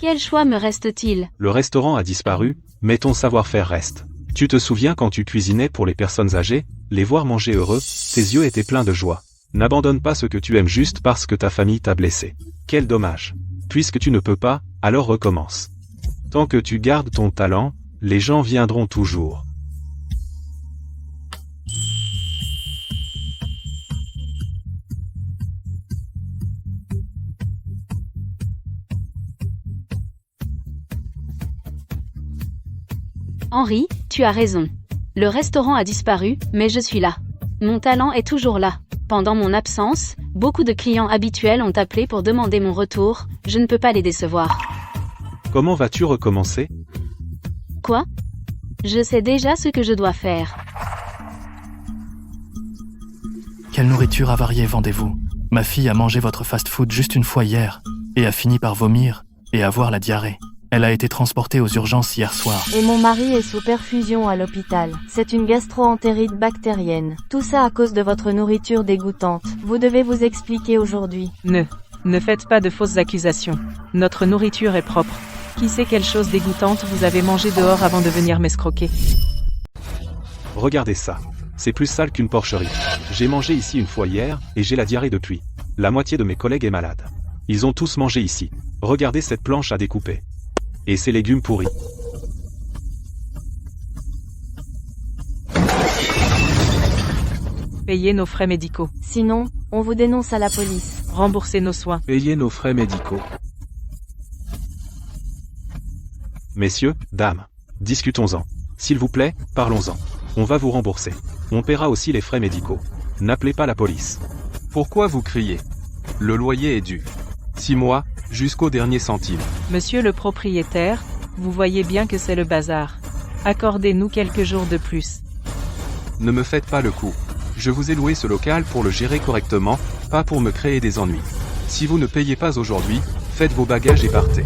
Quel choix me reste-t-il? Le restaurant a disparu, mais ton savoir-faire reste. Tu te souviens quand tu cuisinais pour les personnes âgées, les voir manger heureux, tes yeux étaient pleins de joie. N'abandonne pas ce que tu aimes juste parce que ta famille t'a blessé. Quel dommage. Puisque tu ne peux pas, alors recommence. Tant que tu gardes ton talent, les gens viendront toujours. Henri, tu as raison. Le restaurant a disparu, mais je suis là. Mon talent est toujours là. Pendant mon absence, beaucoup de clients habituels ont appelé pour demander mon retour, je ne peux pas les décevoir. Comment vas-tu recommencer? Quoi? Je sais déjà ce que je dois faire. Quelle nourriture avariée vendez-vous? Ma fille a mangé votre fast-food juste une fois hier, et a fini par vomir, et avoir la diarrhée. Elle a été transportée aux urgences hier soir. Et mon mari est sous perfusion à l'hôpital. C'est une gastro-entérite bactérienne. Tout ça à cause de votre nourriture dégoûtante. Vous devez vous expliquer aujourd'hui. Ne faites pas de fausses accusations. Notre nourriture est propre. Qui sait quelle chose dégoûtante vous avez mangé dehors avant de venir m'escroquer? Regardez ça. C'est plus sale qu'une porcherie. J'ai mangé ici une fois hier, et j'ai la diarrhée depuis. La moitié de mes collègues est malade. Ils ont tous mangé ici. Regardez cette planche à découper. Et ces légumes pourris. Payez nos frais médicaux. Sinon, on vous dénonce à la police. Remboursez nos soins. Payez nos frais médicaux. Messieurs, dames, Discutons-en. S'il vous plaît, parlons-en. On va vous rembourser. On paiera aussi les frais médicaux. N'appelez pas la police. Pourquoi vous criez? Le loyer est dû. 6 mois, jusqu'au dernier centime. Monsieur le propriétaire, vous voyez bien que c'est le bazar. Accordez-nous quelques jours de plus. Ne me faites pas le coup. Je vous ai loué ce local pour le gérer correctement, pas pour me créer des ennuis. Si vous ne payez pas aujourd'hui, faites vos bagages et partez.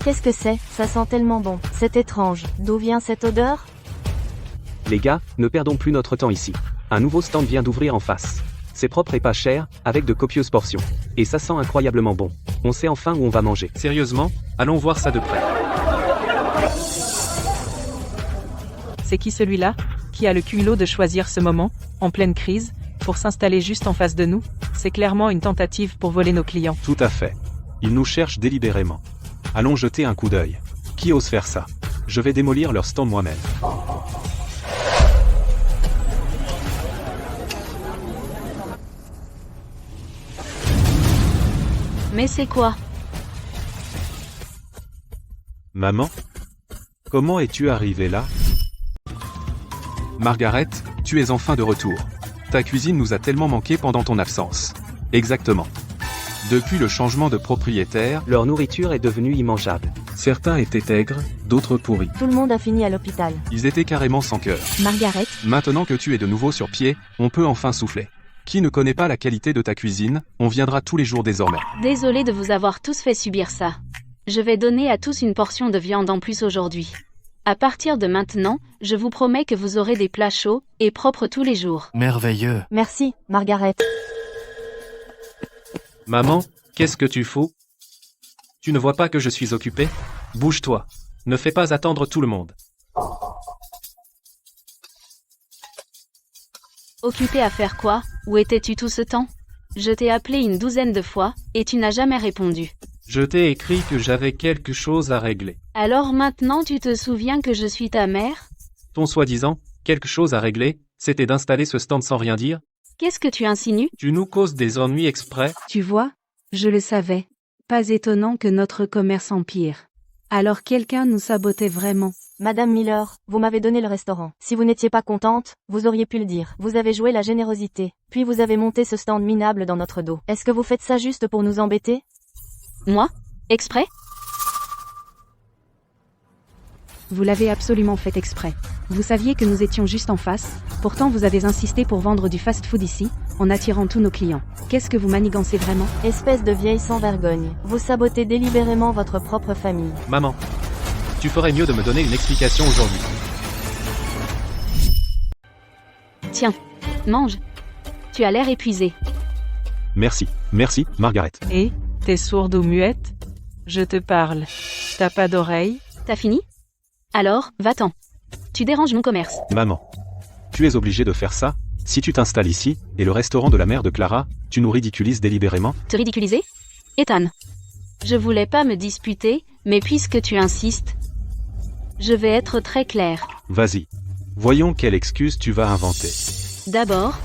Qu'est-ce que c'est? Ça sent tellement bon. C'est étrange. D'où vient cette odeur? Les gars, ne perdons plus notre temps ici. Un nouveau stand vient d'ouvrir en face. C'est propre et pas cher, avec de copieuses portions. Et ça sent incroyablement bon. On sait enfin où on va manger. Sérieusement, allons voir ça de près. C'est qui celui-là, qui a le culot de choisir ce moment, en pleine crise, pour s'installer juste en face de nous? C'est clairement une tentative pour voler nos clients. Tout à fait. Ils nous cherchent délibérément. Allons jeter un coup d'œil. Qui ose faire ça? Je vais démolir leur stand moi-même. Mais c'est quoi? Maman? Comment es-tu arrivée là? Margaret, tu es enfin de retour. Ta cuisine nous a tellement manqué pendant ton absence. Exactement. Depuis le changement de propriétaire, Leur nourriture est devenue immangeable. Certains étaient aigres, d'autres pourris. Tout le monde a fini à l'hôpital. ils étaient carrément sans cœur. Margaret, Maintenant que tu es de nouveau sur pied, on peut enfin souffler. Qui ne connaît pas la qualité de ta cuisine, on viendra tous les jours désormais. Désolée de vous avoir tous fait subir ça. Je vais donner à tous une portion de viande en plus aujourd'hui. À partir de maintenant, je vous promets que vous aurez des plats chauds et propres tous les jours. Merveilleux. Merci, Margaret. Maman, qu'est-ce que tu fous? Tu ne vois pas que je suis occupé? Bouge-toi. Ne fais pas attendre tout le monde. Occupé à faire quoi? Où étais-tu tout ce temps? Je t'ai appelé une douzaine de fois, et tu n'as jamais répondu. Je t'ai écrit que j'avais quelque chose à régler. Alors maintenant tu te souviens que je suis ta mère? Ton soi-disant, quelque chose à régler, c'était d'installer ce stand sans rien dire? Qu'est-ce que tu insinues? Tu nous causes des ennuis exprès? Tu vois, je le savais. Pas étonnant que notre commerce empire. Alors quelqu'un nous sabotait vraiment. Madame Miller, vous m'avez donné le restaurant. Si vous n'étiez pas contente, vous auriez pu le dire. Vous avez joué la générosité. Puis vous avez monté ce stand minable dans notre dos. Est-ce que vous faites ça juste pour nous embêter? Moi? Exprès? Vous l'avez absolument fait exprès. Vous saviez que nous étions juste en face, pourtant vous avez insisté pour vendre du fast-food ici, en attirant tous nos clients. Qu'est-ce que vous manigancez vraiment? Espèce de vieille sans vergogne. Vous sabotez délibérément votre propre famille. Maman, tu ferais mieux de me donner une explication aujourd'hui. Tiens, mange. Tu as l'air épuisé. Merci, Margaret. Et, t'es sourde ou muette? Je te parle. T'as pas d'oreille? T'as fini? Alors, va-t'en. Tu déranges mon commerce. Maman. Tu es obligée de faire ça? Si tu t'installes ici, et le restaurant de la mère de Clara, tu nous ridiculises délibérément? Te ridiculiser? Ethan. Je voulais pas me disputer, mais puisque tu insistes, je vais être très clair. Vas-y. Voyons quelle excuse tu vas inventer. D'abord,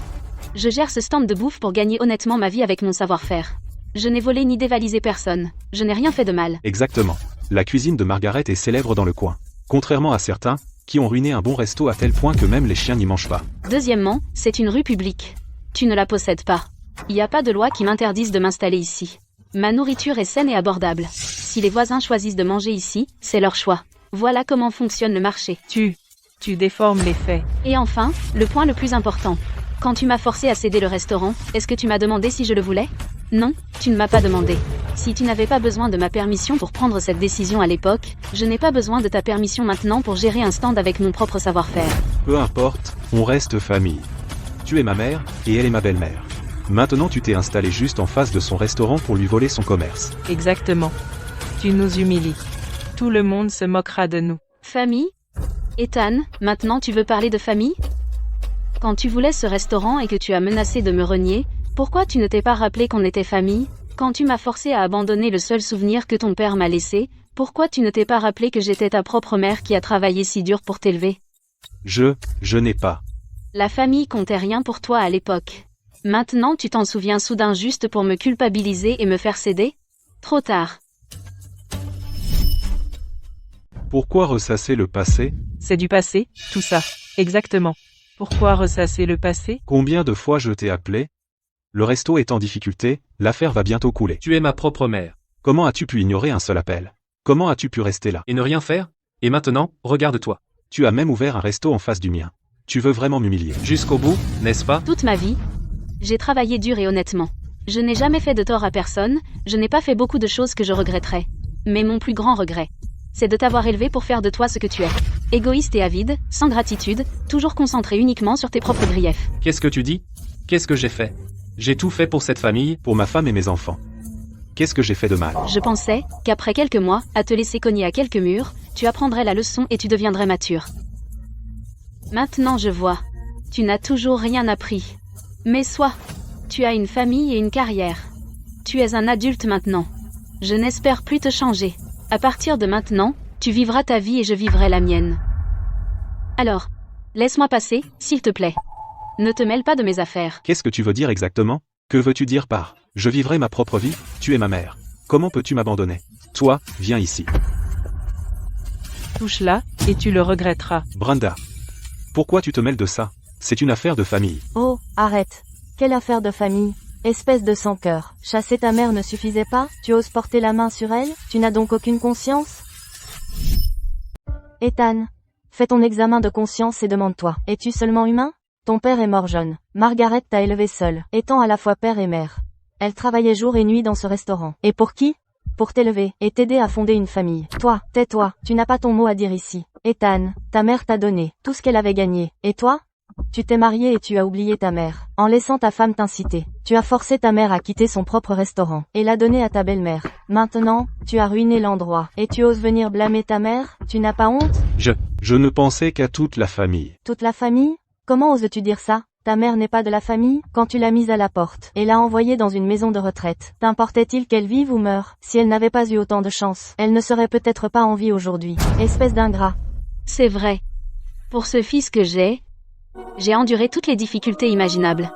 je gère ce stand de bouffe pour gagner honnêtement ma vie avec mon savoir-faire. Je n'ai volé ni dévalisé personne. Je n'ai rien fait de mal. Exactement. La cuisine de Margaret est célèbre dans le coin. Contrairement à certains, qui ont ruiné un bon resto à tel point que même les chiens n'y mangent pas. Deuxièmement, c'est une rue publique. Tu ne la possèdes pas. Il n'y a pas de loi qui m'interdise de m'installer ici. Ma nourriture est saine et abordable. Si les voisins choisissent de manger ici, c'est leur choix. Voilà comment fonctionne le marché. Tu déformes les faits. Et enfin, le point le plus important. Quand tu m'as forcé à céder le restaurant, est-ce que tu m'as demandé si je le voulais? Non, tu ne m'as pas demandé. Si tu n'avais pas besoin de ma permission pour prendre cette décision à l'époque, je n'ai pas besoin de ta permission maintenant pour gérer un stand avec mon propre savoir-faire. Peu importe, on reste famille. Tu es ma mère, et elle est ma belle-mère. Maintenant tu t'es installé juste en face de son restaurant pour lui voler son commerce. Exactement. Tu nous humilies. Tout le monde se moquera de nous. Famille? Ethan, maintenant tu veux parler de famille? Quand tu voulais ce restaurant et que tu as menacé de me renier, pourquoi tu ne t'es pas rappelé qu'on était famille? Quand tu m'as forcé à abandonner le seul souvenir que ton père m'a laissé, pourquoi tu ne t'es pas rappelé que j'étais ta propre mère qui a travaillé si dur pour t'élever? Je n'ai pas. La famille comptait rien pour toi à l'époque. Maintenant tu t'en souviens soudain juste pour me culpabiliser et me faire céder? Trop tard. Pourquoi ressasser le passé? C'est du passé, tout ça. Exactement. Pourquoi ressasser le passé? Combien de fois je t'ai appelé? Le resto est en difficulté, l'affaire va bientôt couler. Tu es ma propre mère. Comment as-tu pu ignorer un seul appel? Comment as-tu pu rester là? Et ne rien faire? Et maintenant, regarde-toi. Tu as même ouvert un resto en face du mien. Tu veux vraiment m'humilier? Jusqu'au bout, n'est-ce pas? Toute ma vie, j'ai travaillé dur et honnêtement. Je n'ai jamais fait de tort à personne, je n'ai pas fait beaucoup de choses que je regretterais. Mais mon plus grand regret, c'est de t'avoir élevé pour faire de toi ce que tu es. Égoïste et avide, sans gratitude, toujours concentré uniquement sur tes propres griefs. Qu'est-ce que tu dis? Qu'est-ce que j'ai fait? J'ai tout fait pour cette famille, Pour ma femme et mes enfants. Qu'est-ce que j'ai fait de mal? Je pensais qu'après quelques mois, à te laisser cogner à quelques murs, tu apprendrais la leçon et tu deviendrais mature. Maintenant je vois. Tu n'as toujours rien appris. Mais sois. Tu as une famille et une carrière. Tu es un adulte maintenant. Je n'espère plus te changer. À partir de maintenant, tu vivras ta vie et je vivrai la mienne. Alors, laisse-moi passer, s'il te plaît. Ne te mêle pas de mes affaires. Qu'est-ce que tu veux dire exactement? Que veux-tu dire par « je vivrai ma propre vie, tu es ma mère ». Comment peux-tu m'abandonner? Toi, viens ici. Touche-la, et tu le regretteras. Brenda. Pourquoi tu te mêles de ça? C'est une affaire de famille. Oh, arrête. Quelle affaire de famille? Espèce de sans-cœur. Chasser ta mère ne suffisait pas? Tu oses porter la main sur elle? Tu n'as donc aucune conscience? Ethan, fais ton examen de conscience et demande-toi. Es-tu seulement humain? Ton père est mort jeune. Margaret t'a élevé seule, étant à la fois père et mère. Elle travaillait jour et nuit dans ce restaurant. Et pour qui? Pour t'élever, et t'aider à fonder une famille. Toi, tais-toi, tu n'as pas ton mot à dire ici. Ethan, ta mère t'a donné tout ce qu'elle avait gagné. Et toi? Tu t'es marié et tu as oublié ta mère, en laissant ta femme t'inciter. Tu as forcé ta mère à quitter son propre restaurant, et l'a donné à ta belle-mère. Maintenant, tu as ruiné l'endroit, et tu oses venir blâmer ta mère? Tu n'as pas honte? Je ne pensais qu'à toute la famille. Toute la famille? Comment oses-tu dire ça? Ta mère n'est pas de la famille? Quand tu l'as mise à la porte, et l'as envoyée dans une maison de retraite, t'importait-il qu'elle vive ou meure? Si elle n'avait pas eu autant de chance, elle ne serait peut-être pas en vie aujourd'hui. Espèce d'ingrat. C'est vrai. Pour ce fils que j'ai enduré toutes les difficultés imaginables.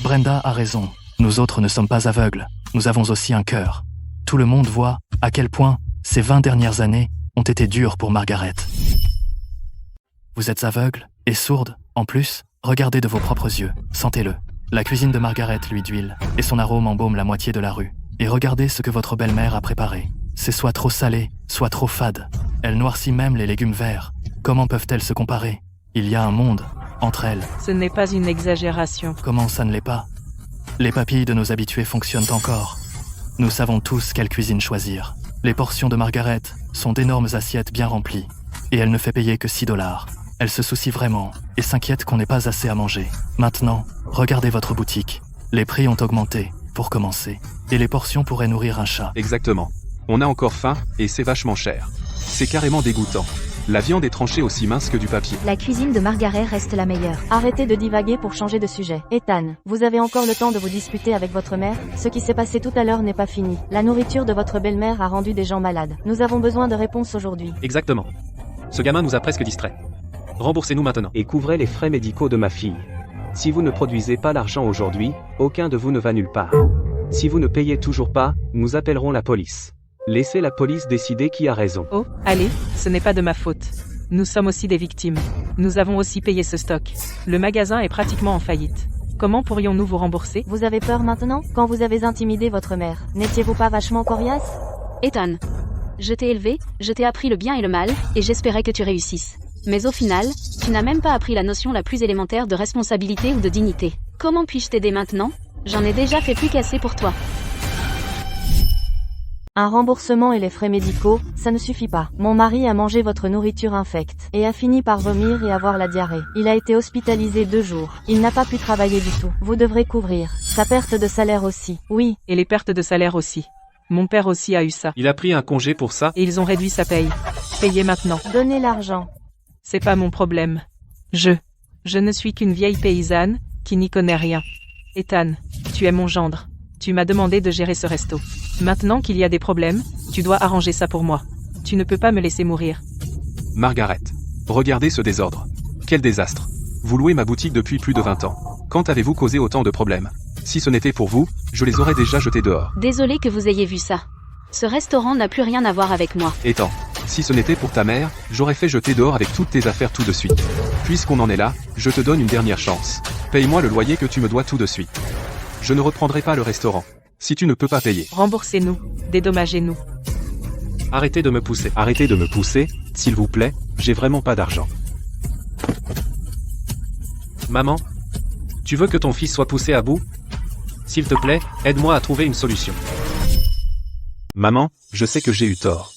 Brenda a raison. Nous autres ne sommes pas aveugles. Nous avons aussi un cœur. Tout le monde voit à quel point ces 20 dernières années ont été dures pour Margaret. Vous êtes aveugle et sourde, en plus, regardez de vos propres yeux, sentez-le. La cuisine de Margaret, l'huile d'huile, et son arôme embaume la moitié de la rue. Et regardez ce que votre belle-mère a préparé. C'est soit trop salé, soit trop fade. Elle noircit même les légumes verts. Comment peuvent-elles se comparer? Il y a un monde entre elles. Ce n'est pas une exagération. Comment ça ne l'est pas? Les papilles de nos habitués fonctionnent encore. Nous savons tous quelle cuisine choisir. Les portions de Margaret sont d'énormes assiettes bien remplies. Et elle ne fait payer que $6. Elle se soucie vraiment et s'inquiète qu'on n'ait pas assez à manger. Maintenant, regardez votre boutique. Les prix ont augmenté, pour commencer. Et les portions pourraient nourrir un chat. Exactement. On a encore faim, et c'est vachement cher. C'est carrément dégoûtant. La viande est tranchée aussi mince que du papier. La cuisine de Margaret reste la meilleure. Arrêtez de divaguer pour changer de sujet. Ethan, vous avez encore le temps de vous disputer avec votre mère? Ce qui s'est passé tout à l'heure n'est pas fini. La nourriture de votre belle-mère a rendu des gens malades. Nous avons besoin de réponses aujourd'hui. Exactement. Ce gamin nous a presque distraits. Remboursez-nous maintenant. Et couvrez les frais médicaux de ma fille. Si vous ne produisez pas l'argent aujourd'hui, aucun de vous ne va nulle part. Si vous ne payez toujours pas, nous appellerons la police. Laissez la police décider qui a raison. Oh, allez, ce n'est pas de ma faute. Nous sommes aussi des victimes. Nous avons aussi payé ce stock. Le magasin est pratiquement en faillite. Comment pourrions-nous vous rembourser? Vous avez peur maintenant? Quand vous avez intimidé votre mère, n'étiez-vous pas vachement coriace? Ethan, je t'ai élevé, je t'ai appris le bien et le mal, et j'espérais que tu réussisses. Mais au final, tu n'as même pas appris la notion la plus élémentaire de responsabilité ou de dignité. Comment puis-je t'aider maintenant? J'en ai déjà fait plus qu'assez pour toi. Un remboursement et les frais médicaux, ça ne suffit pas. Mon mari a mangé votre nourriture infecte, et a fini par vomir et avoir la diarrhée. Il a été hospitalisé 2 jours. Il n'a pas pu travailler du tout. Vous devrez couvrir sa perte de salaire aussi. Oui. Et les pertes de salaire aussi. Mon père aussi a eu ça. Il a pris un congé pour ça. Et ils ont réduit sa paye. Payez maintenant. Donnez l'argent. C'est pas mon problème. Je ne suis qu'une vieille paysanne, qui n'y connaît rien. Ethan, tu es mon gendre. Tu m'as demandé de gérer ce resto. Maintenant qu'il y a des problèmes, tu dois arranger ça pour moi. Tu ne peux pas me laisser mourir. Margaret. Regardez ce désordre. Quel désastre. Vous louez ma boutique depuis plus de 20 ans. Quand avez-vous causé autant de problèmes? Si ce n'était pour vous, je les aurais déjà jetés dehors. Désolé que vous ayez vu ça. Ce restaurant n'a plus rien à voir avec moi. Étant, si ce n'était pour ta mère, j'aurais fait jeter dehors avec toutes tes affaires tout de suite. Puisqu'on en est là, je te donne une dernière chance. Paye-moi le loyer que tu me dois tout de suite. Je ne reprendrai pas le restaurant. Si tu ne peux pas payer. Remboursez-nous, dédommagez-nous. Arrêtez de me pousser. Arrêtez de me pousser, s'il vous plaît, j'ai vraiment pas d'argent. Maman? Tu veux que ton fils soit poussé à bout? S'il te plaît, aide-moi à trouver une solution. Maman, je sais que j'ai eu tort.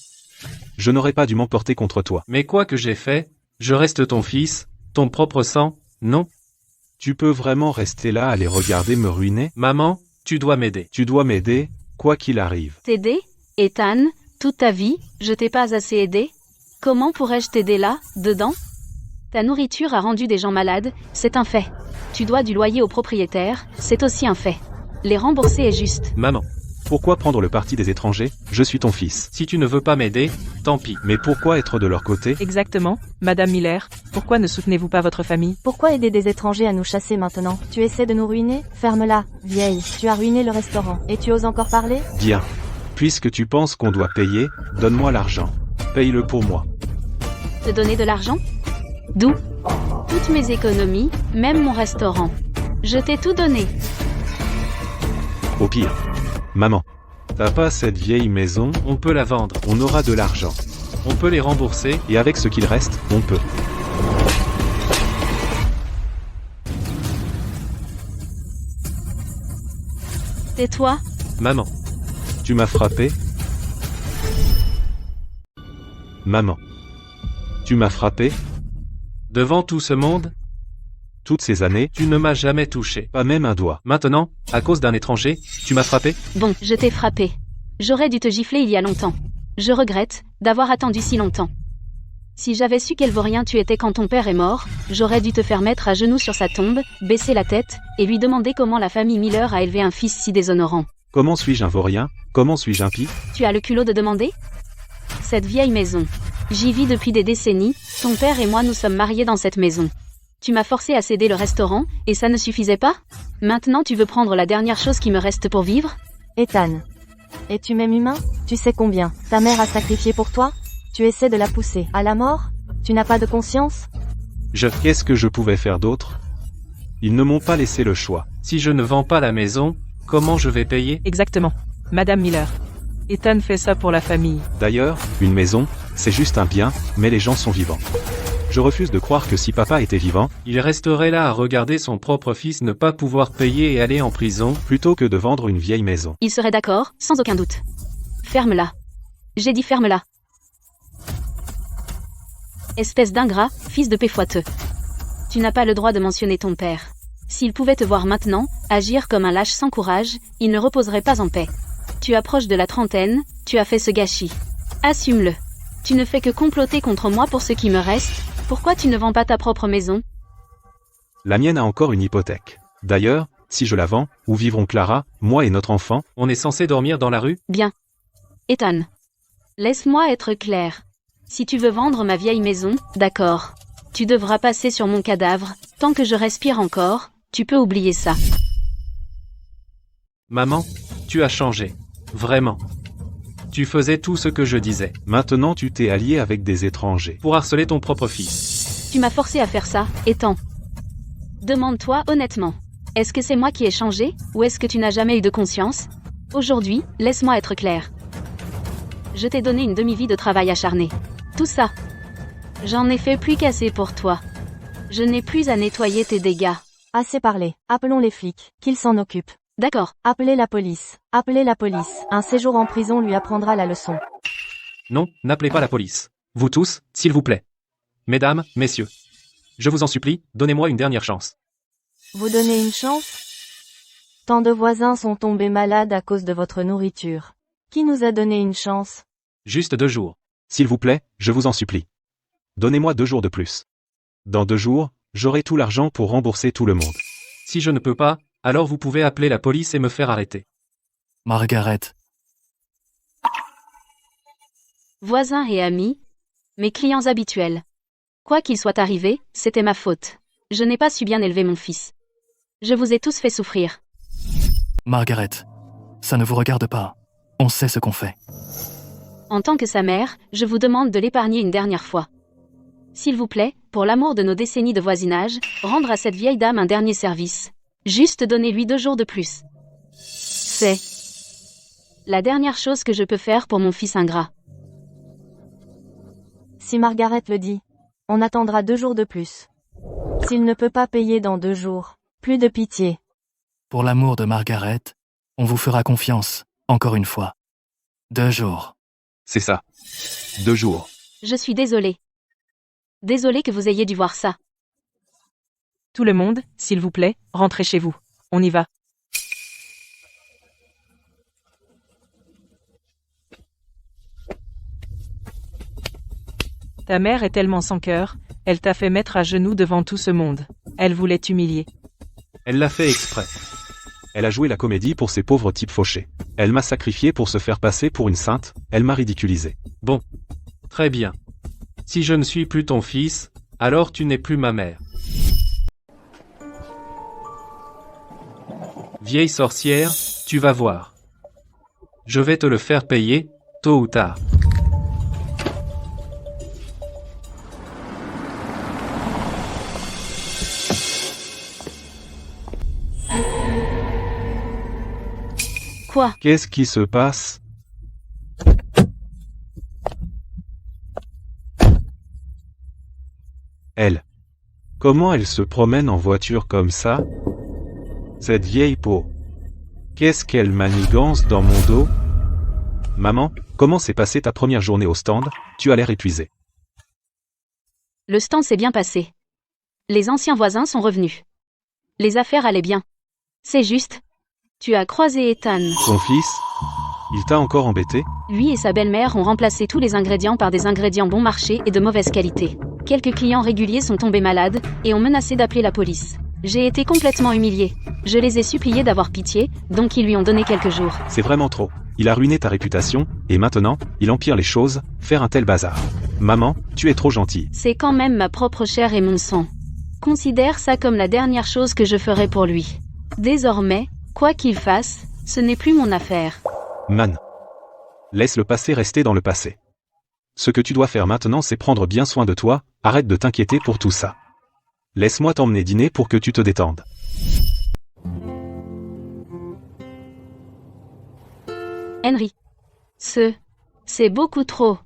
Je n'aurais pas dû m'emporter contre toi. Mais quoi que j'ai fait, je reste ton fils, ton propre sang, non? Tu peux vraiment rester là à les regarder me ruiner? Maman, tu dois m'aider. Tu dois m'aider, quoi qu'il arrive. T'aider? Ethan, toute ta vie, je t'ai pas assez aidé? Comment pourrais-je t'aider là, dedans? Ta nourriture a rendu des gens malades, c'est un fait. Tu dois du loyer au propriétaire, c'est aussi un fait. Les rembourser est juste. Maman, Pourquoi prendre le parti des étrangers? Je suis ton fils. si tu ne veux pas m'aider, tant pis. Mais pourquoi être de leur côté? Exactement, Madame Miller, pourquoi ne soutenez-vous pas votre famille? Pourquoi aider des étrangers à nous chasser maintenant? Tu essaies de nous ruiner? Ferme-la, vieille. Tu as ruiné le restaurant. Et tu oses encore parler? Bien. Puisque tu penses qu'on doit payer, donne-moi l'argent. Paye-le pour moi. Te donner de l'argent? D'où? Toutes mes économies, même mon restaurant. Je t'ai tout donné. Au pire. Maman. T'as pas cette vieille maison? On peut la vendre. On aura de l'argent. On peut les rembourser. Et avec ce qu'il reste, on peut. Tais-toi. Maman. Tu m'as frappé? Maman. Tu m'as frappé? Devant tout ce monde, Toutes ces années, tu ne m'as jamais touché. pas même un doigt. Maintenant, à cause d'un étranger, tu m'as frappé? Bon, je t'ai frappé. J'aurais dû te gifler il y a longtemps. Je regrette d'avoir attendu si longtemps. Si j'avais su quel vaurien tu étais quand ton père est mort, j'aurais dû te faire mettre à genoux sur sa tombe, baisser la tête, et lui demander comment la famille Miller a élevé un fils si déshonorant. Comment suis-je un vaurien? Comment suis-je impie? Tu as le culot de demander? Cette vieille maison. J'y vis depuis des décennies, ton père et moi nous sommes mariés dans cette maison. Tu m'as forcé à céder le restaurant, et ça ne suffisait pas? Maintenant tu veux prendre la dernière chose qui me reste pour vivre? Ethan. Es-tu même humain? Tu sais combien ta mère a sacrifié pour toi? Tu essaies de la pousser à la mort? Tu n'as pas de conscience? Qu'est-ce que je pouvais faire d'autre? Ils ne m'ont pas laissé le choix. Si je ne vends pas la maison, comment je vais payer? Exactement, Madame Miller. Ethan fait ça pour la famille. D'ailleurs, une maison, c'est juste un bien, mais les gens sont vivants. Je refuse de croire que si papa était vivant, Il resterait là à regarder son propre fils ne pas pouvoir payer et aller en prison. plutôt que de vendre une vieille maison. Il serait d'accord, sans aucun doute. Ferme-la. J'ai dit ferme-la. Espèce d'ingrat, fils de péfoiteux. Tu n'as pas le droit de mentionner ton père. S'il pouvait te voir maintenant, agir comme un lâche sans courage, il ne reposerait pas en paix. Tu approches de la trentaine, tu as fait ce gâchis. Assume-le. Tu ne fais que comploter contre moi pour ce qui me reste. Pourquoi tu ne vends pas ta propre maison? La mienne a encore une hypothèque. D'ailleurs, si je la vends, où vivront Clara, moi et notre enfant? On est censé dormir dans la rue? Bien. Ethan. Laisse-moi être clair. Si tu veux vendre ma vieille maison, d'accord. Tu devras passer sur mon cadavre. Tant que je respire encore, tu peux oublier ça. Maman, tu as changé. Vraiment. Tu faisais tout ce que je disais. Maintenant tu t'es allié avec des étrangers. Pour harceler ton propre fils. Tu m'as forcé à faire ça, Ethan. Demande-toi honnêtement. Est-ce que c'est moi qui ai changé, ou est-ce que tu n'as jamais eu de conscience? Aujourd'hui, laisse-moi être clair. Je t'ai donné une demi-vie de travail acharné. Tout ça. J'en ai fait plus qu'assez pour toi. Je n'ai plus à nettoyer tes dégâts. Assez parlé. Appelons les flics. Qu'ils s'en occupent. D'accord. Appelez la police. Appelez la police. Un séjour en prison lui apprendra la leçon. Non, n'appelez pas la police. Vous tous, s'il vous plaît. Mesdames, messieurs. Je vous en supplie, donnez-moi une dernière chance. Vous donnez une chance? Tant de voisins sont tombés malades à cause de votre nourriture. Qui nous a donné une chance? Juste 2 jours. S'il vous plaît, je vous en supplie. Donnez-moi 2 jours de plus. Dans 2 jours, j'aurai tout l'argent pour rembourser tout le monde. Si je ne peux pas, alors vous pouvez appeler la police et me faire arrêter. Margaret. voisins et amis, mes clients habituels. Quoi qu'il soit arrivé, c'était ma faute. Je n'ai pas su bien élever mon fils. Je vous ai tous fait souffrir. Margaret, ça ne vous regarde pas. On sait ce qu'on fait. En tant que sa mère, je vous demande de l'épargner une dernière fois. S'il vous plaît, pour l'amour de nos décennies de voisinage, rendre à cette vieille dame un dernier service. Juste donnez-lui 2 jours de plus. C'est la dernière chose que je peux faire pour mon fils ingrat. Si Margaret le dit, on attendra 2 jours de plus. S'il ne peut pas payer dans 2 jours, plus de pitié. Pour l'amour de Margaret, on vous fera confiance, encore une fois. 2 jours. C'est ça. 2 jours. Je suis désolée. Désolée que vous ayez dû voir ça. Tout le monde, s'il vous plaît, rentrez chez vous. On y va. Ta mère est tellement sans cœur, elle t'a fait mettre à genoux devant tout ce monde. Elle voulait t'humilier. Elle l'a fait exprès. Elle a joué la comédie pour ces pauvres types fauchés. Elle m'a sacrifié pour se faire passer pour une sainte, elle m'a ridiculisé. Bon. Très bien. Si je ne suis plus ton fils, alors tu n'es plus ma mère. Vieille sorcière, tu vas voir. Je vais te le faire payer, tôt ou tard. Quoi? Qu'est-ce qui se passe? Elle. Comment elle se promène en voiture comme ça? Cette vieille peau. Qu'est-ce qu'elle manigance dans mon dos? Maman, comment s'est passée ta première journée au stand? Tu as l'air épuisée. Le stand s'est bien passé. Les anciens voisins sont revenus. Les affaires allaient bien. C'est juste. Tu as croisé Ethan. Ton fils? Il t'a encore embêté? Lui et sa belle-mère ont remplacé tous les ingrédients par des ingrédients bon marché et de mauvaise qualité. Quelques clients réguliers sont tombés malades et ont menacé d'appeler la police. J'ai été complètement humiliée. Je les ai suppliés d'avoir pitié, donc ils lui ont donné quelques jours. C'est vraiment trop. Il a ruiné ta réputation, et maintenant, il empire les choses, faire un tel bazar. Maman, tu es trop gentille. C'est quand même ma propre chair et mon sang. Considère ça comme la dernière chose que je ferai pour lui. Désormais, quoi qu'il fasse, ce n'est plus mon affaire. Man. Laisse le passé rester dans le passé. Ce que tu dois faire maintenant, c'est prendre bien soin de toi, arrête de t'inquiéter pour tout ça. Laisse-moi t'emmener dîner pour que tu te détendes. Henry. C'est beaucoup trop.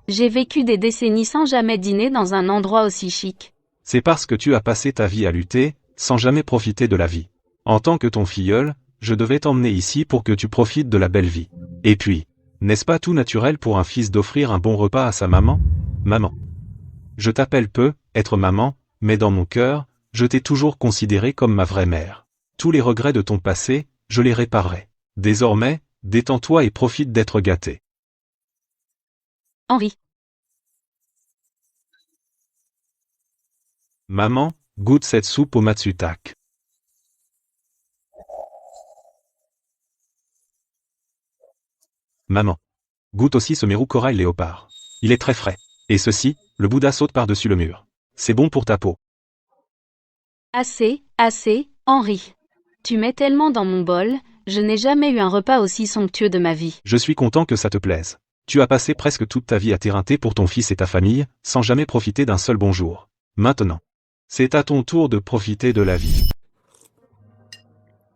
J'ai vécu des décennies sans jamais dîner dans un endroit aussi chic. C'est parce que tu as passé ta vie à lutter, sans jamais profiter de la vie. En tant que ton filleul, je devais t'emmener ici pour que tu profites de la belle vie. Et puis, n'est-ce pas tout naturel pour un fils d'offrir un bon repas à sa maman? Maman. Je t'appelle peu, être maman, mais dans mon cœur, je t'ai toujours considéré comme ma vraie mère. Tous les regrets de ton passé, je les réparerai. Désormais, détends-toi et profite d'être gâté. Henry. Maman, goûte cette soupe au matsutake. Maman. Goûte aussi ce mérou corail léopard. Il est très frais. Et ceci, le Bouddha saute par-dessus le mur. C'est bon pour ta peau. Assez, Henry. Tu mets tellement dans mon bol, je n'ai jamais eu un repas aussi somptueux de ma vie. Je suis content que ça te plaise. Tu as passé presque toute ta vie à t'éreinter pour ton fils et ta famille, sans jamais profiter d'un seul bon jour. Maintenant, c'est à ton tour de profiter de la vie.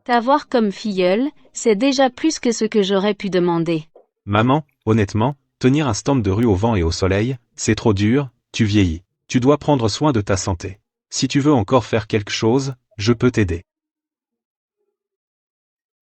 T'avoir comme filleule, c'est déjà plus que ce que j'aurais pu demander. Maman, honnêtement, tenir un stand de rue au vent et au soleil, c'est trop dur, tu vieillis. Tu dois prendre soin de ta santé. Si tu veux encore faire quelque chose, je peux t'aider.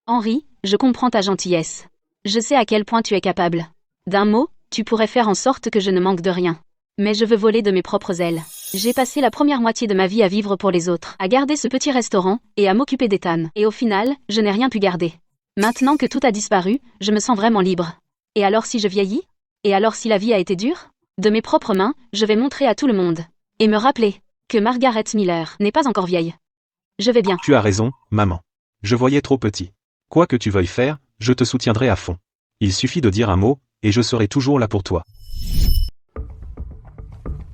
Henry, je comprends ta gentillesse. Je sais à quel point tu es capable. D'un mot, tu pourrais faire en sorte que je ne manque de rien. Mais je veux voler de mes propres ailes. J'ai passé la première moitié de ma vie à vivre pour les autres, à garder ce petit restaurant, et à m'occuper d'Ethan. Et au final, je n'ai rien pu garder. Maintenant que tout a disparu, je me sens vraiment libre. Et alors si je vieillis? Et alors si la vie a été dure? De mes propres mains, je vais montrer à tout le monde. Et me rappeler que Margaret Miller n'est pas encore vieille. Je vais bien. Tu as raison, maman. Je voyais trop petit. Quoi que tu veuilles faire, je te soutiendrai à fond. Il suffit de dire un mot, et je serai toujours là pour toi.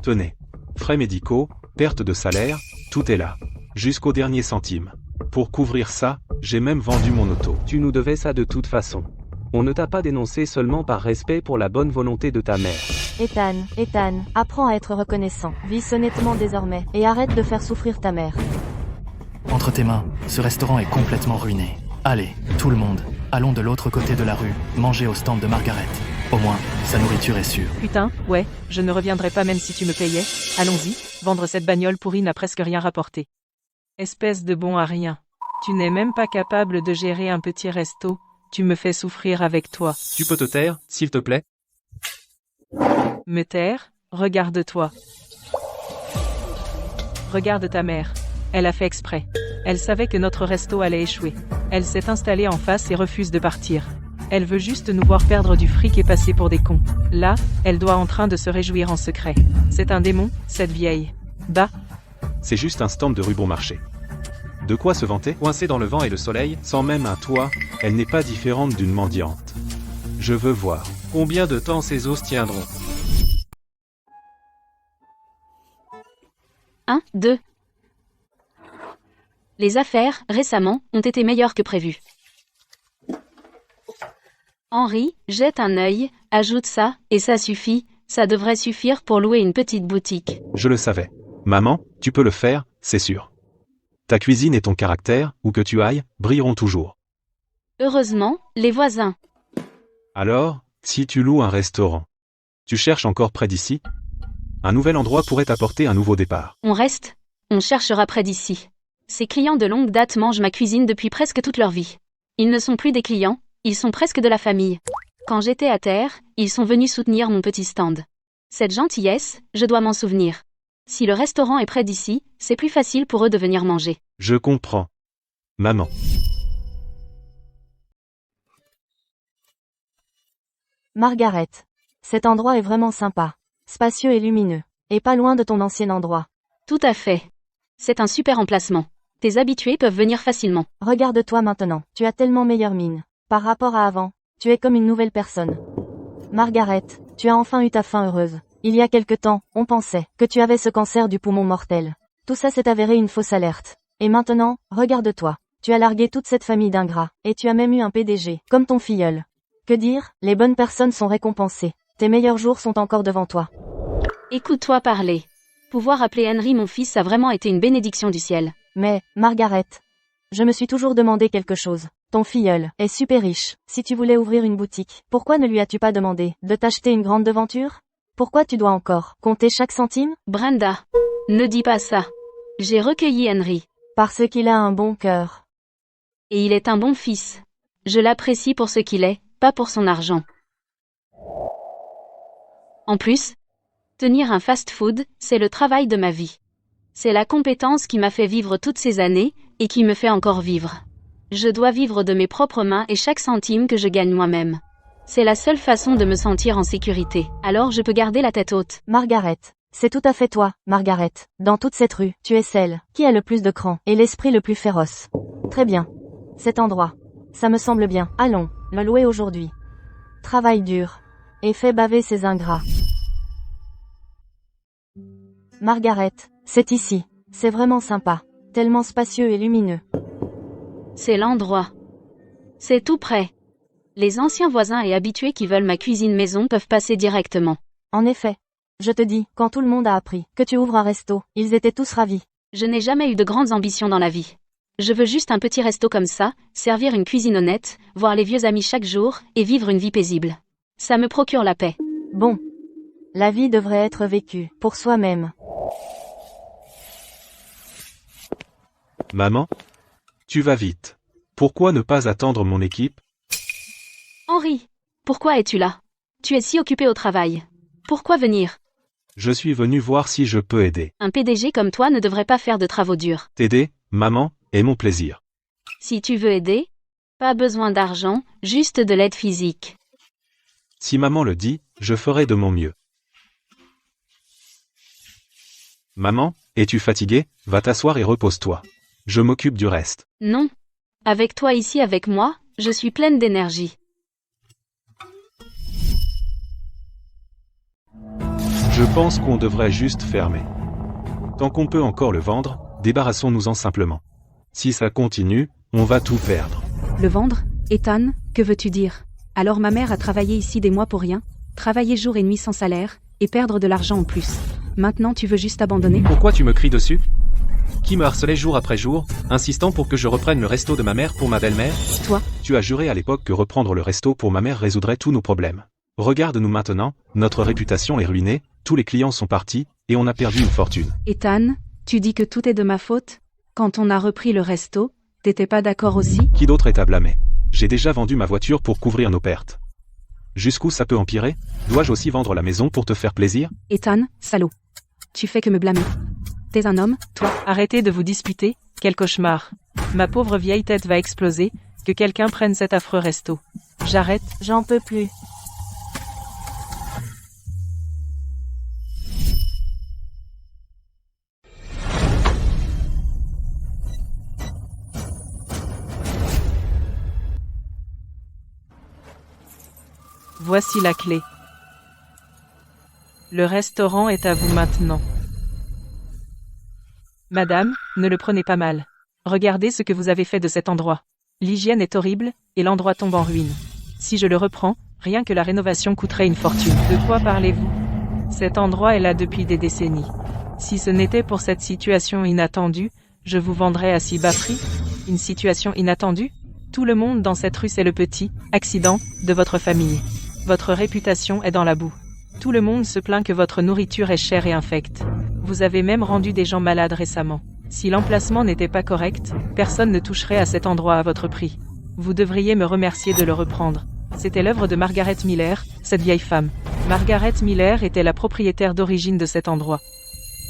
Tenez. Frais médicaux, perte de salaire, tout est là. Jusqu'au dernier centime. Pour couvrir ça, j'ai même vendu mon auto. Tu nous devais ça de toute façon. On ne t'a pas dénoncé seulement par respect pour la bonne volonté de ta mère. Ethan, apprends à être reconnaissant. Vis honnêtement désormais, et arrête de faire souffrir ta mère. Entre tes mains, ce restaurant est complètement ruiné. Allez, tout le monde, allons de l'autre côté de la rue, manger au stand de Margaret. Au moins, sa nourriture est sûre. Putain, ouais, je ne reviendrai pas même si tu me payais. Allons-y, vendre cette bagnole pourrie n'a presque rien rapporté. Espèce de bon à rien. Tu n'es même pas capable de gérer un petit resto. Tu me fais souffrir avec toi. Tu peux te taire, s'il te plaît? Me taire? Regarde-toi. Regarde ta mère. Elle a fait exprès. Elle savait que notre resto allait échouer. Elle s'est installée en face et refuse de partir. Elle veut juste nous voir perdre du fric et passer pour des cons. Là, elle doit en train de se réjouir en secret. C'est un démon, cette vieille. Bah. C'est juste un stand de rue bon marché. De quoi se vanter? Coincée dans le vent et le soleil, Sans même un toit, elle n'est pas différente d'une mendiante. Je veux voir. combien de temps ces os tiendront? 1, 2. Les affaires, récemment, ont été meilleures que prévu. Henri, jette un œil, ajoute ça, et ça suffit, ça devrait suffire pour louer une petite boutique. Je le savais. Maman, tu peux le faire, c'est sûr. Ta cuisine et ton caractère, où que tu ailles, brilleront toujours. Heureusement, les voisins. Alors, si tu loues un restaurant, tu cherches encore près d'ici? Un nouvel endroit pourrait t'apporter un nouveau départ. On reste, on cherchera près d'ici. Ces clients de longue date mangent ma cuisine depuis presque toute leur vie. Ils ne sont plus des clients, ils sont presque de la famille. Quand j'étais à terre, ils sont venus soutenir mon petit stand. Cette gentillesse, je dois m'en souvenir. Si le restaurant est près d'ici, c'est plus facile pour eux de venir manger. Je comprends. Maman. Margaret. Cet endroit est vraiment sympa. Spacieux et lumineux. Et pas loin de ton ancien endroit. Tout à fait. C'est un super emplacement. Tes habitués peuvent venir facilement. Regarde-toi maintenant. Tu as tellement meilleure mine. Par rapport à avant, tu es comme une nouvelle personne. Margaret, tu as enfin eu ta fin heureuse. Il y a quelque temps, on pensait que tu avais ce cancer du poumon mortel. Tout ça s'est avéré une fausse alerte. Et maintenant, regarde-toi. Tu as largué toute cette famille d'ingrats. Et tu as même eu un PDG, comme ton filleul. Que dire, les bonnes personnes sont récompensées. Tes meilleurs jours sont encore devant toi. Écoute-toi parler. Pouvoir appeler Henry mon fils a vraiment été une bénédiction du ciel. Mais, Margaret, je me suis toujours demandé quelque chose. Ton filleul est super riche. Si tu voulais ouvrir une boutique, pourquoi ne lui as-tu pas demandé de t'acheter une grande devanture? Pourquoi tu dois encore compter chaque centime? Brenda, ne dis pas ça. J'ai recueilli Henry. Parce qu'il a un bon cœur. Et il est un bon fils. Je l'apprécie pour ce qu'il est, pas pour son argent. En plus, tenir un fast-food, c'est le travail de ma vie. C'est la compétence qui m'a fait vivre toutes ces années, et qui me fait encore vivre. Je dois vivre de mes propres mains et chaque centime que je gagne moi-même. C'est la seule façon de me sentir en sécurité, alors je peux garder la tête haute. Margaret, c'est tout à fait toi, Margaret. Dans toute cette rue, tu es celle qui a le plus de cran et l'esprit le plus féroce. Très bien. Cet endroit. Ça me semble bien. Allons, le louer aujourd'hui. Travaille dur. Et fais baver ces ingrats. Margaret, c'est ici. C'est vraiment sympa. Tellement spacieux et lumineux. C'est l'endroit. C'est tout près. Les anciens voisins et habitués qui veulent ma cuisine maison peuvent passer directement. En effet. Je te dis, quand tout le monde a appris que tu ouvres un resto, ils étaient tous ravis. Je n'ai jamais eu de grandes ambitions dans la vie. Je veux juste un petit resto comme ça, servir une cuisine honnête, voir les vieux amis chaque jour, et vivre une vie paisible. Ça me procure la paix. Bon. La vie devrait être vécue, pour soi-même. Maman? Tu vas vite. Pourquoi ne pas attendre mon équipe? Henri, pourquoi es-tu là? Tu es si occupé au travail. Pourquoi venir? Je suis venu voir si je peux aider. Un PDG comme toi ne devrait pas faire de travaux durs. T'aider, maman, est mon plaisir. Si tu veux aider, pas besoin d'argent, juste de l'aide physique. Si maman le dit, je ferai de mon mieux. Maman, es-tu fatiguée? Va t'asseoir et repose-toi. Je m'occupe du reste. Non. Avec toi ici avec moi, je suis pleine d'énergie. Je pense qu'on devrait juste fermer. Tant qu'on peut encore le vendre, débarrassons-nous-en simplement. Si ça continue, on va tout perdre. Le vendre? Ethan, que veux-tu dire? Alors ma mère a travaillé ici des mois pour rien, travailler jour et nuit sans salaire, et perdre de l'argent en plus. Maintenant tu veux juste abandonner? Pourquoi tu me cries dessus? Qui me harcelait jour après jour, insistant pour que je reprenne le resto de ma mère pour ma belle-mère? Toi? Tu as juré à l'époque que reprendre le resto pour ma mère résoudrait tous nos problèmes. Regarde-nous maintenant, notre réputation est ruinée, tous les clients sont partis, et on a perdu une fortune. Ethan, tu dis que tout est de ma faute? Quand on a repris le resto, t'étais pas d'accord aussi? Qui d'autre est à blâmer? J'ai déjà vendu ma voiture pour couvrir nos pertes. Jusqu'où ça peut empirer? Dois-je aussi vendre la maison pour te faire plaisir? Ethan, salaud. Tu fais que me blâmer. T'es un homme, toi? Arrêtez de vous disputer, quel cauchemar. Ma pauvre vieille tête va exploser, que quelqu'un prenne cet affreux resto. J'arrête. J'en peux plus. Voici la clé. Le restaurant est à vous maintenant. Madame, ne le prenez pas mal. Regardez ce que vous avez fait de cet endroit. L'hygiène est horrible, et l'endroit tombe en ruine. Si je le reprends, rien que la rénovation coûterait une fortune. De quoi parlez-vous? Cet endroit est là depuis des décennies. Si ce n'était pour cette situation inattendue, je vous vendrais à si bas prix. Une situation inattendue? Tout le monde dans cette rue sait le petit accident de votre famille. Votre réputation est dans la boue. Tout le monde se plaint que votre nourriture est chère et infecte. Vous avez même rendu des gens malades récemment. Si l'emplacement n'était pas correct, personne ne toucherait à cet endroit à votre prix. Vous devriez me remercier de le reprendre. C'était l'œuvre de Margaret Miller, cette vieille femme. Margaret Miller était la propriétaire d'origine de cet endroit.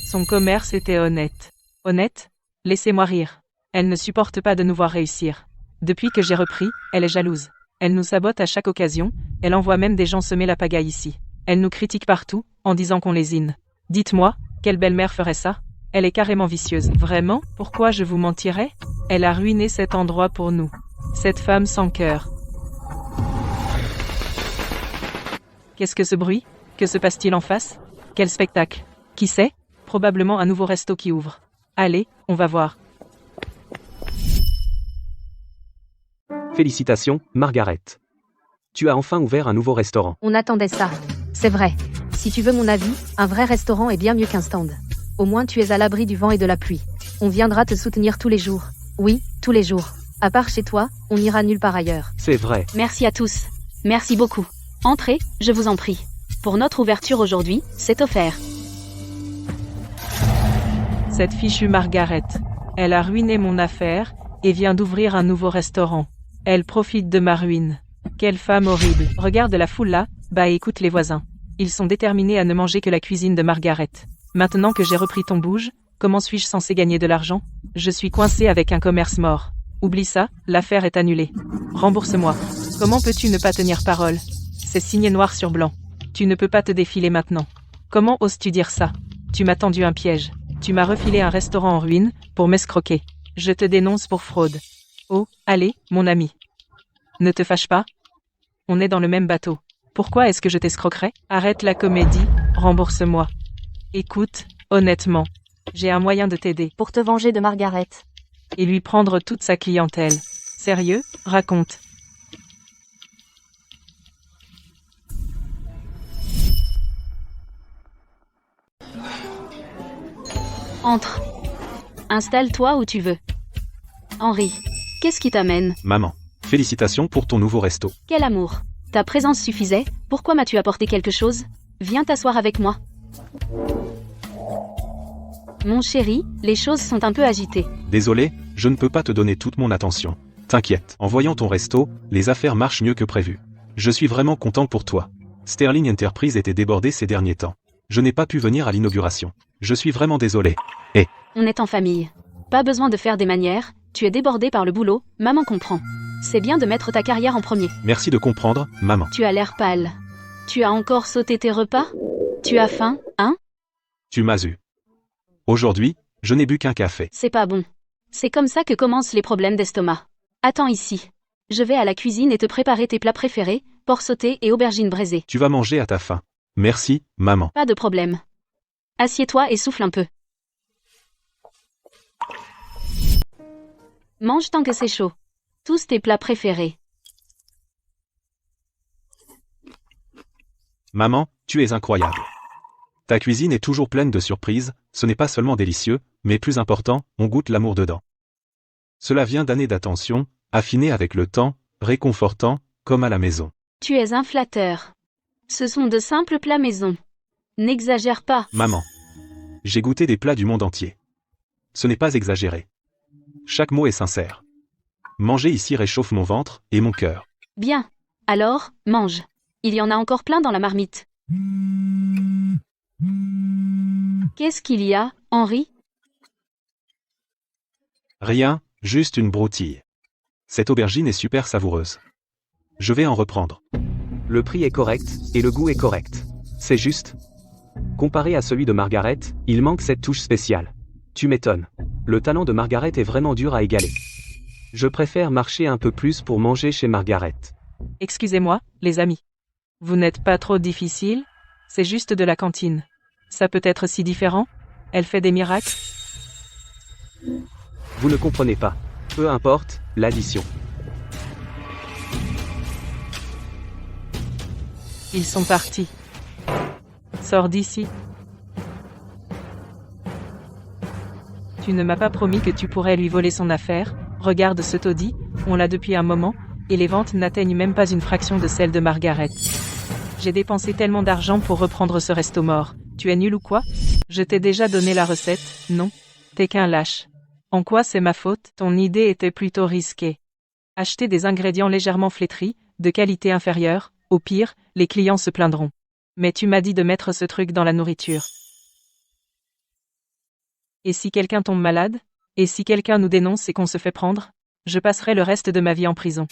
Son commerce était honnête. Honnête? Laissez-moi rire. Elle ne supporte pas de nous voir réussir. Depuis que j'ai repris, elle est jalouse. Elle nous sabote à chaque occasion, elle envoie même des gens semer la pagaille ici. Elle nous critique partout, en disant qu'on lésine. Dites-moi, quelle belle-mère ferait ça? Elle est carrément vicieuse. Vraiment? Pourquoi je vous mentirais? Elle a ruiné cet endroit pour nous. Cette femme sans cœur. Qu'est-ce que ce bruit? Que se passe-t-il en face? Quel spectacle? Qui sait? Probablement un nouveau resto qui ouvre. Allez, on va voir. Félicitations, Margaret. Tu as enfin ouvert un nouveau restaurant. On attendait ça. C'est vrai. Si tu veux mon avis, un vrai restaurant est bien mieux qu'un stand. Au moins tu es à l'abri du vent et de la pluie. On viendra te soutenir tous les jours. Oui, tous les jours. À part chez toi, on n'ira nulle part ailleurs. C'est vrai. Merci à tous. Merci beaucoup. Entrez, je vous en prie. Pour notre ouverture aujourd'hui, c'est offert. Cette fichue Margaret. Elle a ruiné mon affaire, et vient d'ouvrir un nouveau restaurant. Elle profite de ma ruine. Quelle femme horrible. Regarde la foule là, bah écoute les voisins. Ils sont déterminés à ne manger que la cuisine de Margaret. Maintenant que j'ai repris ton bouge, comment suis-je censé gagner de l'argent? Je suis coincé avec un commerce mort. Oublie ça, l'affaire est annulée. Rembourse-moi. Comment peux-tu ne pas tenir parole? C'est signé noir sur blanc. Tu ne peux pas te défiler maintenant. Comment oses-tu dire ça? Tu m'as tendu un piège. Tu m'as refilé un restaurant en ruine, pour m'escroquer. Je te dénonce pour fraude. Oh, allez, mon ami. Ne te fâche pas. On est dans le même bateau. Pourquoi est-ce que je t'escroquerais? Arrête la comédie, rembourse-moi. Écoute, honnêtement, j'ai un moyen de t'aider. Pour te venger de Margaret. Et lui prendre toute sa clientèle. Sérieux? Raconte. Entre. Installe-toi où tu veux. Henri, qu'est-ce qui t'amène? Maman, félicitations pour ton nouveau resto. Quel amour. Ta présence suffisait, pourquoi m'as-tu apporté quelque chose? Viens t'asseoir avec moi. Mon chéri, les choses sont un peu agitées. Désolé, je ne peux pas te donner toute mon attention. T'inquiète, en voyant ton resto, les affaires marchent mieux que prévu. Je suis vraiment content pour toi. Sterling Enterprise était débordé ces derniers temps. Je n'ai pas pu venir à l'inauguration. Je suis vraiment désolé. On est en famille. Pas besoin de faire des manières, tu es débordé par le boulot, maman comprend. C'est bien de mettre ta carrière en premier. Merci de comprendre, maman. Tu as l'air pâle. Tu as encore sauté tes repas? Tu as faim, hein? Tu m'as eu. Aujourd'hui, je n'ai bu qu'un café. C'est pas bon. C'est comme ça que commencent les problèmes d'estomac. Attends ici. Je vais à la cuisine et te préparer tes plats préférés, porc sauté et aubergines braisées. Tu vas manger à ta faim. Merci, maman. Pas de problème. Assieds-toi et souffle un peu. Mange tant que c'est chaud. Tous tes plats préférés. Maman, tu es incroyable. Ta cuisine est toujours pleine de surprises, ce n'est pas seulement délicieux, mais plus important, on goûte l'amour dedans. Cela vient d'années d'attention, affinées avec le temps, réconfortant, comme à la maison. Tu es un flatteur. Ce sont de simples plats maison. N'exagère pas. Maman. J'ai goûté des plats du monde entier. Ce n'est pas exagéré. Chaque mot est sincère. Manger ici réchauffe mon ventre et mon cœur. Bien. Alors, mange. Il y en a encore plein dans la marmite. Qu'est-ce qu'il y a, Henri? Rien, juste une broutille. Cette aubergine est super savoureuse. Je vais en reprendre. Le prix est correct, et le goût est correct. C'est juste. Comparé à celui de Margaret, il manque cette touche spéciale. Tu m'étonnes. Le talent de Margaret est vraiment dur à égaler. Je préfère marcher un peu plus pour manger chez Margaret. Excusez-moi, les amis. Vous n'êtes pas trop difficile? C'est juste de la cantine. Ça peut être si différent? Elle fait des miracles? Vous ne comprenez pas. Peu importe, l'addition. Ils sont partis. Sors d'ici. Tu ne m'as pas promis que tu pourrais lui voler son affaire. Regarde ce taudis, on l'a depuis un moment, et les ventes n'atteignent même pas une fraction de celle de Margaret. J'ai dépensé tellement d'argent pour reprendre ce resto mort. Tu es nul ou quoi? Je t'ai déjà donné la recette, non? T'es qu'un lâche. En quoi c'est ma faute? Ton idée était plutôt risquée. Acheter des ingrédients légèrement flétris, de qualité inférieure, au pire, les clients se plaindront. Mais tu m'as dit de mettre ce truc dans la nourriture. Et si quelqu'un tombe malade? Et si quelqu'un nous dénonce et qu'on se fait prendre? Je passerai le reste de ma vie en prison.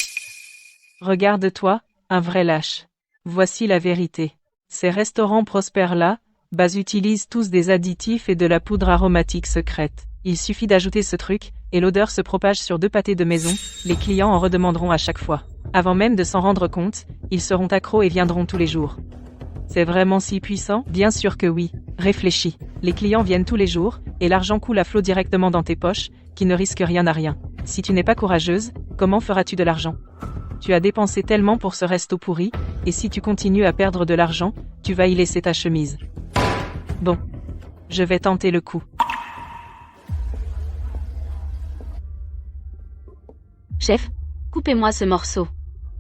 Regarde-toi, un vrai lâche. Voici la vérité. Ces restaurants prospèrent là, utilisent tous des additifs et de la poudre aromatique secrète. Il suffit d'ajouter ce truc, et l'odeur se propage sur 2 pâtés de maison, les clients en redemanderont à chaque fois. Avant même de s'en rendre compte, ils seront accros et viendront tous les jours. C'est vraiment si puissant? Bien sûr que oui. Réfléchis. Les clients viennent tous les jours, et l'argent coule à flot directement dans tes poches, qui ne risquent rien à rien. Si tu n'es pas courageuse, comment feras-tu de l'argent? Tu as dépensé tellement pour ce resto pourri, et si tu continues à perdre de l'argent, tu vas y laisser ta chemise. Bon. Je vais tenter le coup. Chef, coupez-moi ce morceau.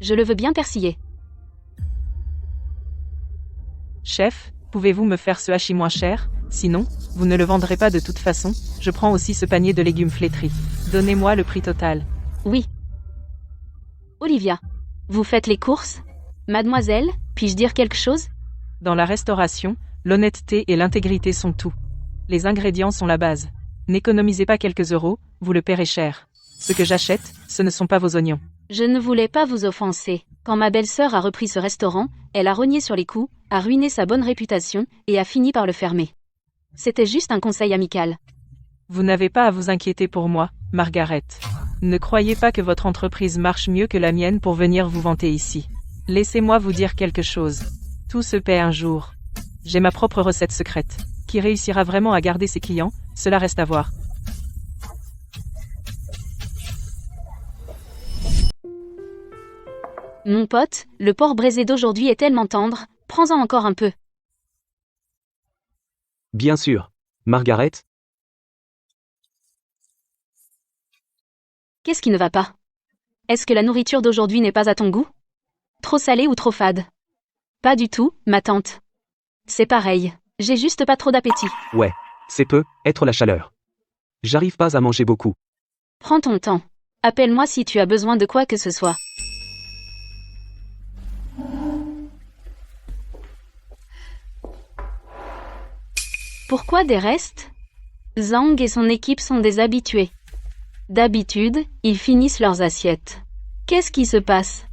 Je le veux bien persillé. Chef, pouvez-vous me faire ce hachis moins cher? Sinon, vous ne le vendrez pas de toute façon. Je prends aussi ce panier de légumes flétris. Donnez-moi le prix total. Oui. Olivia, vous faites les courses? Mademoiselle, puis-je dire quelque chose? Dans la restauration, l'honnêteté et l'intégrité sont tout. Les ingrédients sont la base. N'économisez pas quelques euros, vous le paierez cher. Ce que j'achète, ce ne sont pas vos oignons. Je ne voulais pas vous offenser. Quand ma belle-sœur a repris ce restaurant, elle a rogné sur les coups, a ruiné sa bonne réputation, et a fini par le fermer. C'était juste un conseil amical. Vous n'avez pas à vous inquiéter pour moi, Margaret. Ne croyez pas que votre entreprise marche mieux que la mienne pour venir vous vanter ici. Laissez-moi vous dire quelque chose. Tout se paie un jour. J'ai ma propre recette secrète. Qui réussira vraiment à garder ses clients, cela reste à voir. Mon pote, le porc braisé d'aujourd'hui est tellement tendre, prends-en encore un peu. Bien sûr. Margaret? Qu'est-ce qui ne va pas? Est-ce que la nourriture d'aujourd'hui n'est pas à ton goût? Trop salée ou trop fade? Pas du tout, ma tante. C'est pareil, j'ai juste pas trop d'appétit. Ouais, c'est peu, être la chaleur. J'arrive pas à manger beaucoup. Prends ton temps. Appelle-moi si tu as besoin de quoi que ce soit. Pourquoi des restes? Zhang et son équipe sont des habitués. D'habitude, ils finissent leurs assiettes. Qu'est-ce qui se passe?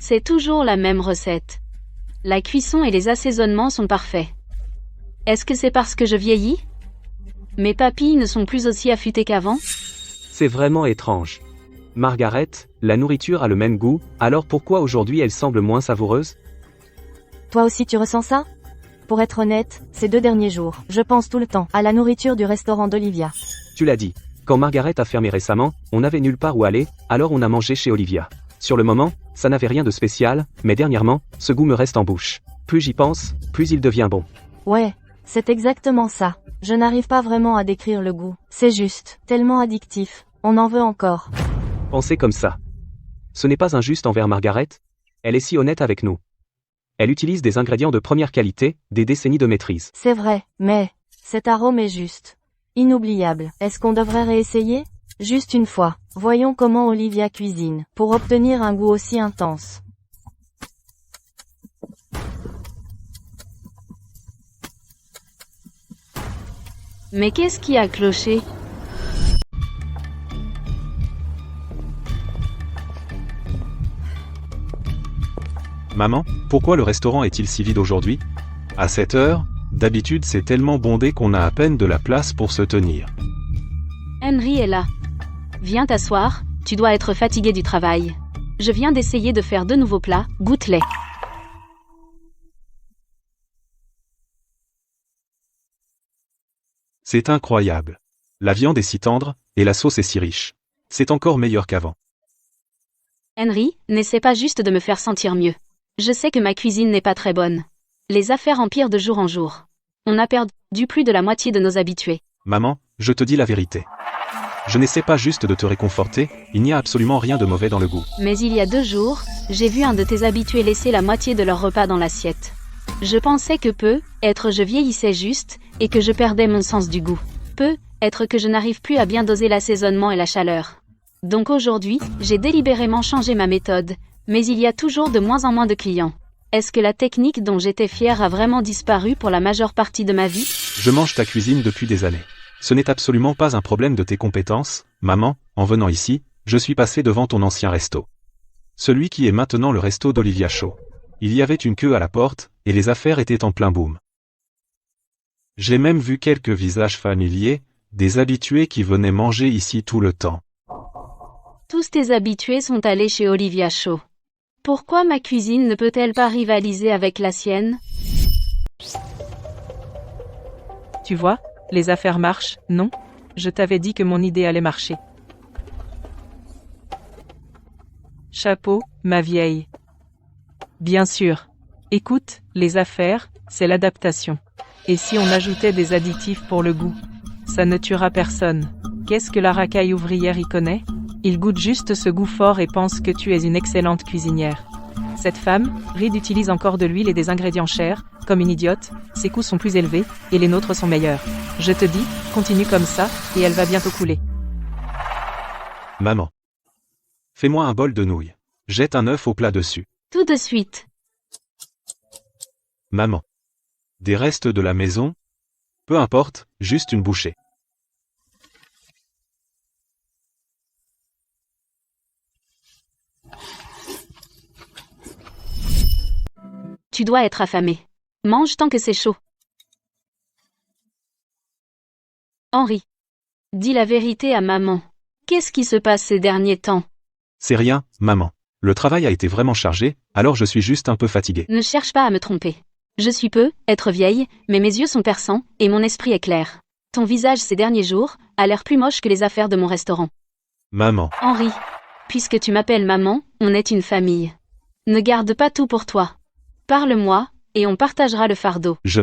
C'est toujours la même recette. La cuisson et les assaisonnements sont parfaits. Est-ce que c'est parce que je vieillis? Mes papilles ne sont plus aussi affûtées qu'avant? C'est vraiment étrange. Margaret, la nourriture a le même goût, alors pourquoi aujourd'hui elle semble moins savoureuse? Toi aussi tu ressens ça? Pour être honnête, ces 2 derniers jours, je pense tout le temps à la nourriture du restaurant d'Olivia. Tu l'as dit. Quand Margaret a fermé récemment, on n'avait nulle part où aller, alors on a mangé chez Olivia. Sur le moment, ça n'avait rien de spécial, mais dernièrement, ce goût me reste en bouche. Plus j'y pense, plus il devient bon. Ouais, c'est exactement ça. Je n'arrive pas vraiment à décrire le goût. C'est juste, tellement addictif. On en veut encore. Pensez comme ça. Ce n'est pas injuste envers Margaret. Elle est si honnête avec nous. Elle utilise des ingrédients de première qualité, des décennies de maîtrise. C'est vrai, mais cet arôme est juste inoubliable. Est-ce qu'on devrait réessayer? Juste une fois. Voyons comment Olivia cuisine, pour obtenir un goût aussi intense. Mais qu'est-ce qui a cloché? Maman, pourquoi le restaurant est-il si vide aujourd'hui? À cette heure, d'habitude c'est tellement bondé qu'on a à peine de la place pour se tenir. Henry est là. Viens t'asseoir, tu dois être fatigué du travail. Je viens d'essayer de faire de nouveaux plats, goûte-les. C'est incroyable. La viande est si tendre, et la sauce est si riche. C'est encore meilleur qu'avant. Henry, n'essaie pas juste de me faire sentir mieux. Je sais que ma cuisine n'est pas très bonne. Les affaires empirent de jour en jour. On a perdu plus de la moitié de nos habitués. Maman, je te dis la vérité. Je n'essaie pas juste de te réconforter, il n'y a absolument rien de mauvais dans le goût. Mais il y a 2 jours, j'ai vu un de tes habitués laisser la moitié de leur repas dans l'assiette. Je pensais que je vieillissais juste, et que je perdais mon sens du goût. Que je n'arrive plus à bien doser l'assaisonnement et la chaleur. Donc aujourd'hui, j'ai délibérément changé ma méthode, mais il y a toujours de moins en moins de clients. Est-ce que la technique dont j'étais fière a vraiment disparu pour la majeure partie de ma vie? Je mange ta cuisine depuis des années. Ce n'est absolument pas un problème de tes compétences, maman, en venant ici, je suis passé devant ton ancien resto. Celui qui est maintenant le resto d'Olivia Shaw. Il y avait une queue à la porte, et les affaires étaient en plein boom. J'ai même vu quelques visages familiers, des habitués qui venaient manger ici tout le temps. Tous tes habitués sont allés chez Olivia Shaw. Pourquoi ma cuisine ne peut-elle pas rivaliser avec la sienne? Tu vois, les affaires marchent, non? Je t'avais dit que mon idée allait marcher. Chapeau, ma vieille. Bien sûr. Écoute, les affaires, c'est l'adaptation. Et si on ajoutait des additifs pour le goût? Ça ne tuera personne. Qu'est-ce que la racaille ouvrière y connaît? Il goûte juste ce goût fort et pense que tu es une excellente cuisinière. Cette femme, Reed, utilise encore de l'huile et des ingrédients chers, comme une idiote, ses coûts sont plus élevés, et les nôtres sont meilleurs. Je te dis, continue comme ça, et elle va bientôt couler. Maman. Fais-moi un bol de nouilles. Jette un œuf au plat dessus. Tout de suite. Maman. Des restes de la maison? Peu importe, juste une bouchée. Tu dois être affamé. Mange tant que c'est chaud. Henry. Dis la vérité à maman. Qu'est-ce qui se passe ces derniers temps? C'est rien, maman. Le travail a été vraiment chargé, alors je suis juste un peu fatigué. Ne cherche pas à me tromper. Je suis être vieille, mais mes yeux sont perçants, et mon esprit est clair. Ton visage ces derniers jours a l'air plus moche que les affaires de mon restaurant. Maman. Henry. Puisque tu m'appelles maman, on est une famille. Ne garde pas tout pour toi. Parle-moi, et on partagera le fardeau. Je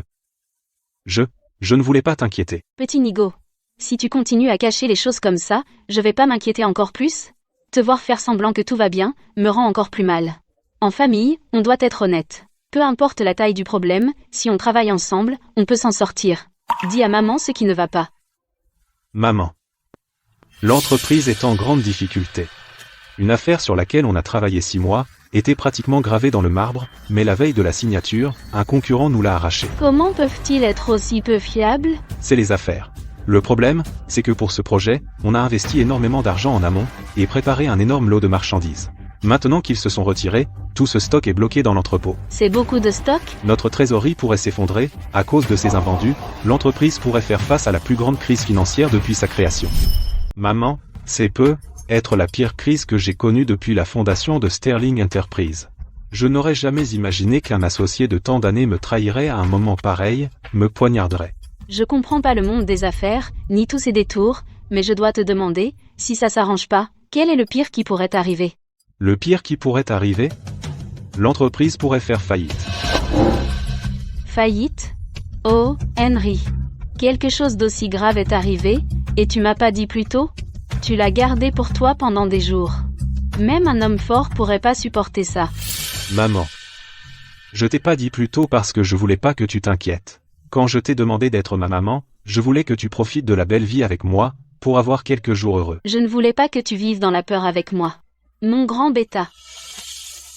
ne voulais pas t'inquiéter. Petit Nigo. Si tu continues à cacher les choses comme ça, je vais pas m'inquiéter encore plus. Te voir faire semblant que tout va bien, me rend encore plus mal. En famille, on doit être honnête. Peu importe la taille du problème, si on travaille ensemble, on peut s'en sortir. Dis à maman ce qui ne va pas. Maman. L'entreprise est en grande difficulté. Une affaire sur laquelle on a travaillé 6 mois, était pratiquement gravée dans le marbre, mais la veille de la signature, un concurrent nous l'a arraché. Comment peuvent-ils être aussi peu fiables? C'est les affaires. Le problème, c'est que pour ce projet, on a investi énormément d'argent en amont, et préparé un énorme lot de marchandises. Maintenant qu'ils se sont retirés, tout ce stock est bloqué dans l'entrepôt. C'est beaucoup de stock? Notre trésorerie pourrait s'effondrer, à cause de ces invendus, l'entreprise pourrait faire face à la plus grande crise financière depuis sa création. Maman, c'est être la pire crise que j'ai connue depuis la fondation de Sterling Enterprise. Je n'aurais jamais imaginé qu'un associé de tant d'années me trahirait à un moment pareil, me poignarderait. Je comprends pas le monde des affaires, ni tous ces détours, mais je dois te demander, si ça s'arrange pas, quel est le pire qui pourrait arriver? Le pire qui pourrait arriver? L'entreprise pourrait faire faillite. Faillite? Oh, Henry. Quelque chose d'aussi grave est arrivé, et tu m'as pas dit plus tôt? Tu l'as gardé pour toi pendant des jours. Même un homme fort pourrait pas supporter ça. Maman. Je t'ai pas dit plus tôt parce que je voulais pas que tu t'inquiètes. Quand je t'ai demandé d'être ma maman, je voulais que tu profites de la belle vie avec moi, pour avoir quelques jours heureux. Je ne voulais pas que tu vives dans la peur avec moi. Mon grand bêta.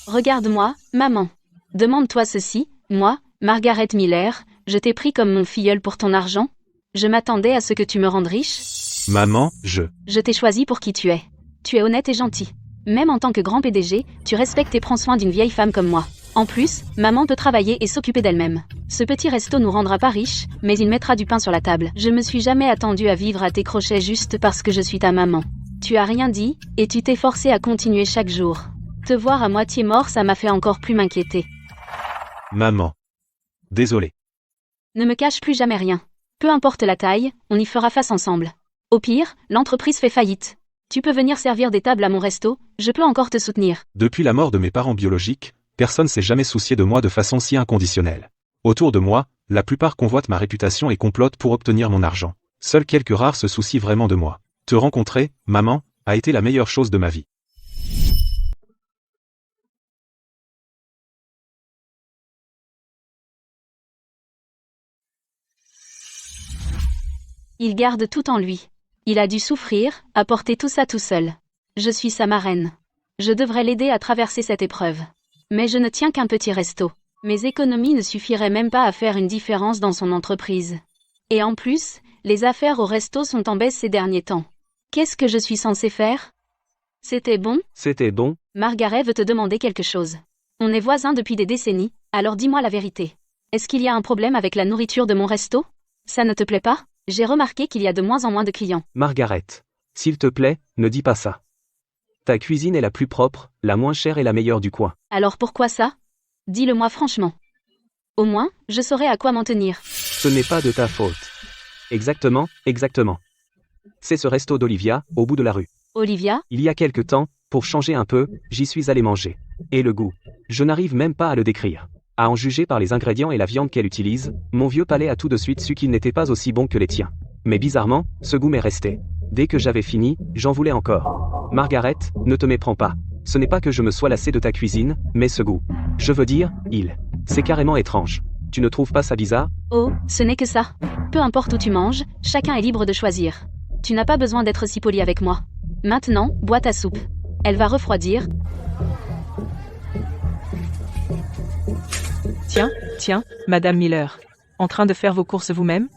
Regarde-moi, maman. Demande-toi ceci, moi, Margaret Miller, je t'ai pris comme mon filleul pour ton argent? Je m'attendais à ce que tu me rendes riche? Maman, Je t'ai choisi pour qui tu es. Tu es honnête et gentil. Même en tant que grand PDG, tu respectes et prends soin d'une vieille femme comme moi. En plus, maman peut travailler et s'occuper d'elle-même. Ce petit resto nous rendra pas riches, mais il mettra du pain sur la table. Je me suis jamais attendue à vivre à tes crochets juste parce que je suis ta maman. Tu as rien dit, et tu t'es forcé à continuer chaque jour. Te voir à moitié mort, ça m'a fait encore plus m'inquiéter. Maman. Désolé. Ne me cache plus jamais rien. Peu importe la taille, on y fera face ensemble. Au pire, l'entreprise fait faillite. Tu peux venir servir des tables à mon resto, je peux encore te soutenir. Depuis la mort de mes parents biologiques, personne s'est jamais soucié de moi de façon si inconditionnelle. Autour de moi, la plupart convoitent ma réputation et complotent pour obtenir mon argent. Seuls quelques rares se soucient vraiment de moi. Te rencontrer, maman, a été la meilleure chose de ma vie. Il garde tout en lui. Il a dû souffrir, apporter tout ça tout seul. Je suis sa marraine. Je devrais l'aider à traverser cette épreuve. Mais je ne tiens qu'un petit resto. Mes économies ne suffiraient même pas à faire une différence dans son entreprise. Et en plus, les affaires au resto sont en baisse ces derniers temps. Qu'est-ce que je suis censée faire? C'était bon? C'était bon. Margaret veut te demander quelque chose. On est voisins depuis des décennies, alors dis-moi la vérité. Est-ce qu'il y a un problème avec la nourriture de mon resto? Ça ne te plaît pas? J'ai remarqué qu'il y a de moins en moins de clients. Margaret. S'il te plaît, ne dis pas ça. Ta cuisine est la plus propre, la moins chère et la meilleure du coin. Alors pourquoi ça? Dis-le-moi franchement. Au moins, je saurai à quoi m'en tenir. Ce n'est pas de ta faute. Exactement. C'est ce resto d'Olivia, au bout de la rue. Olivia? Il y a quelque temps, pour changer un peu, j'y suis allé manger. Et le goût. Je n'arrive même pas à le décrire. À en juger par les ingrédients et la viande qu'elle utilise, mon vieux palais a tout de suite su qu'il n'était pas aussi bon que les tiens. Mais bizarrement, ce goût m'est resté. Dès que j'avais fini, j'en voulais encore. Margaret, ne te méprends pas. Ce n'est pas que je me sois lassé de ta cuisine, mais ce goût. Je veux dire, c'est carrément étrange. Tu ne trouves pas ça bizarre? Oh, ce n'est que ça. Peu importe où tu manges, chacun est libre de choisir. Tu n'as pas besoin d'être si poli avec moi. Maintenant, bois ta soupe. Elle va refroidir. Tiens, Madame Miller. En train de faire vos courses vous-même?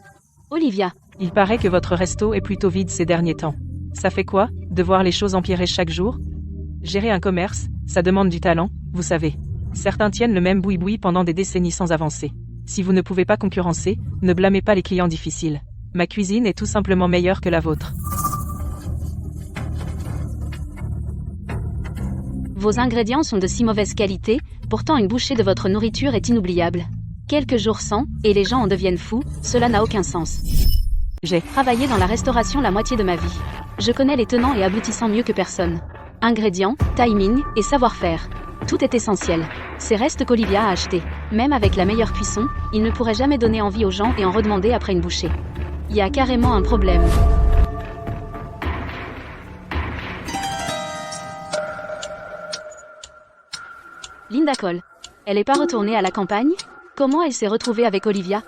Olivia. Il paraît que votre resto est plutôt vide ces derniers temps. Ça fait quoi, de voir les choses empirer chaque jour? Gérer un commerce, ça demande du talent, vous savez. Certains tiennent le même boui-boui pendant des décennies sans avancer. Si vous ne pouvez pas concurrencer, ne blâmez pas les clients difficiles. Ma cuisine est tout simplement meilleure que la vôtre. Vos ingrédients sont de si mauvaise qualité, pourtant une bouchée de votre nourriture est inoubliable. Quelques jours sans, et les gens en deviennent fous, cela n'a aucun sens. J'ai travaillé dans la restauration la moitié de ma vie. Je connais les tenants et aboutissants mieux que personne. Ingrédients, timing et savoir-faire. Tout est essentiel. C'est restes qu'Olivia a acheté. Même avec la meilleure cuisson, il ne pourrait jamais donner envie aux gens et en redemander après une bouchée. Il y a carrément un problème. Linda Cole. Elle n'est pas retournée à la campagne? Comment elle s'est retrouvée avec Olivia?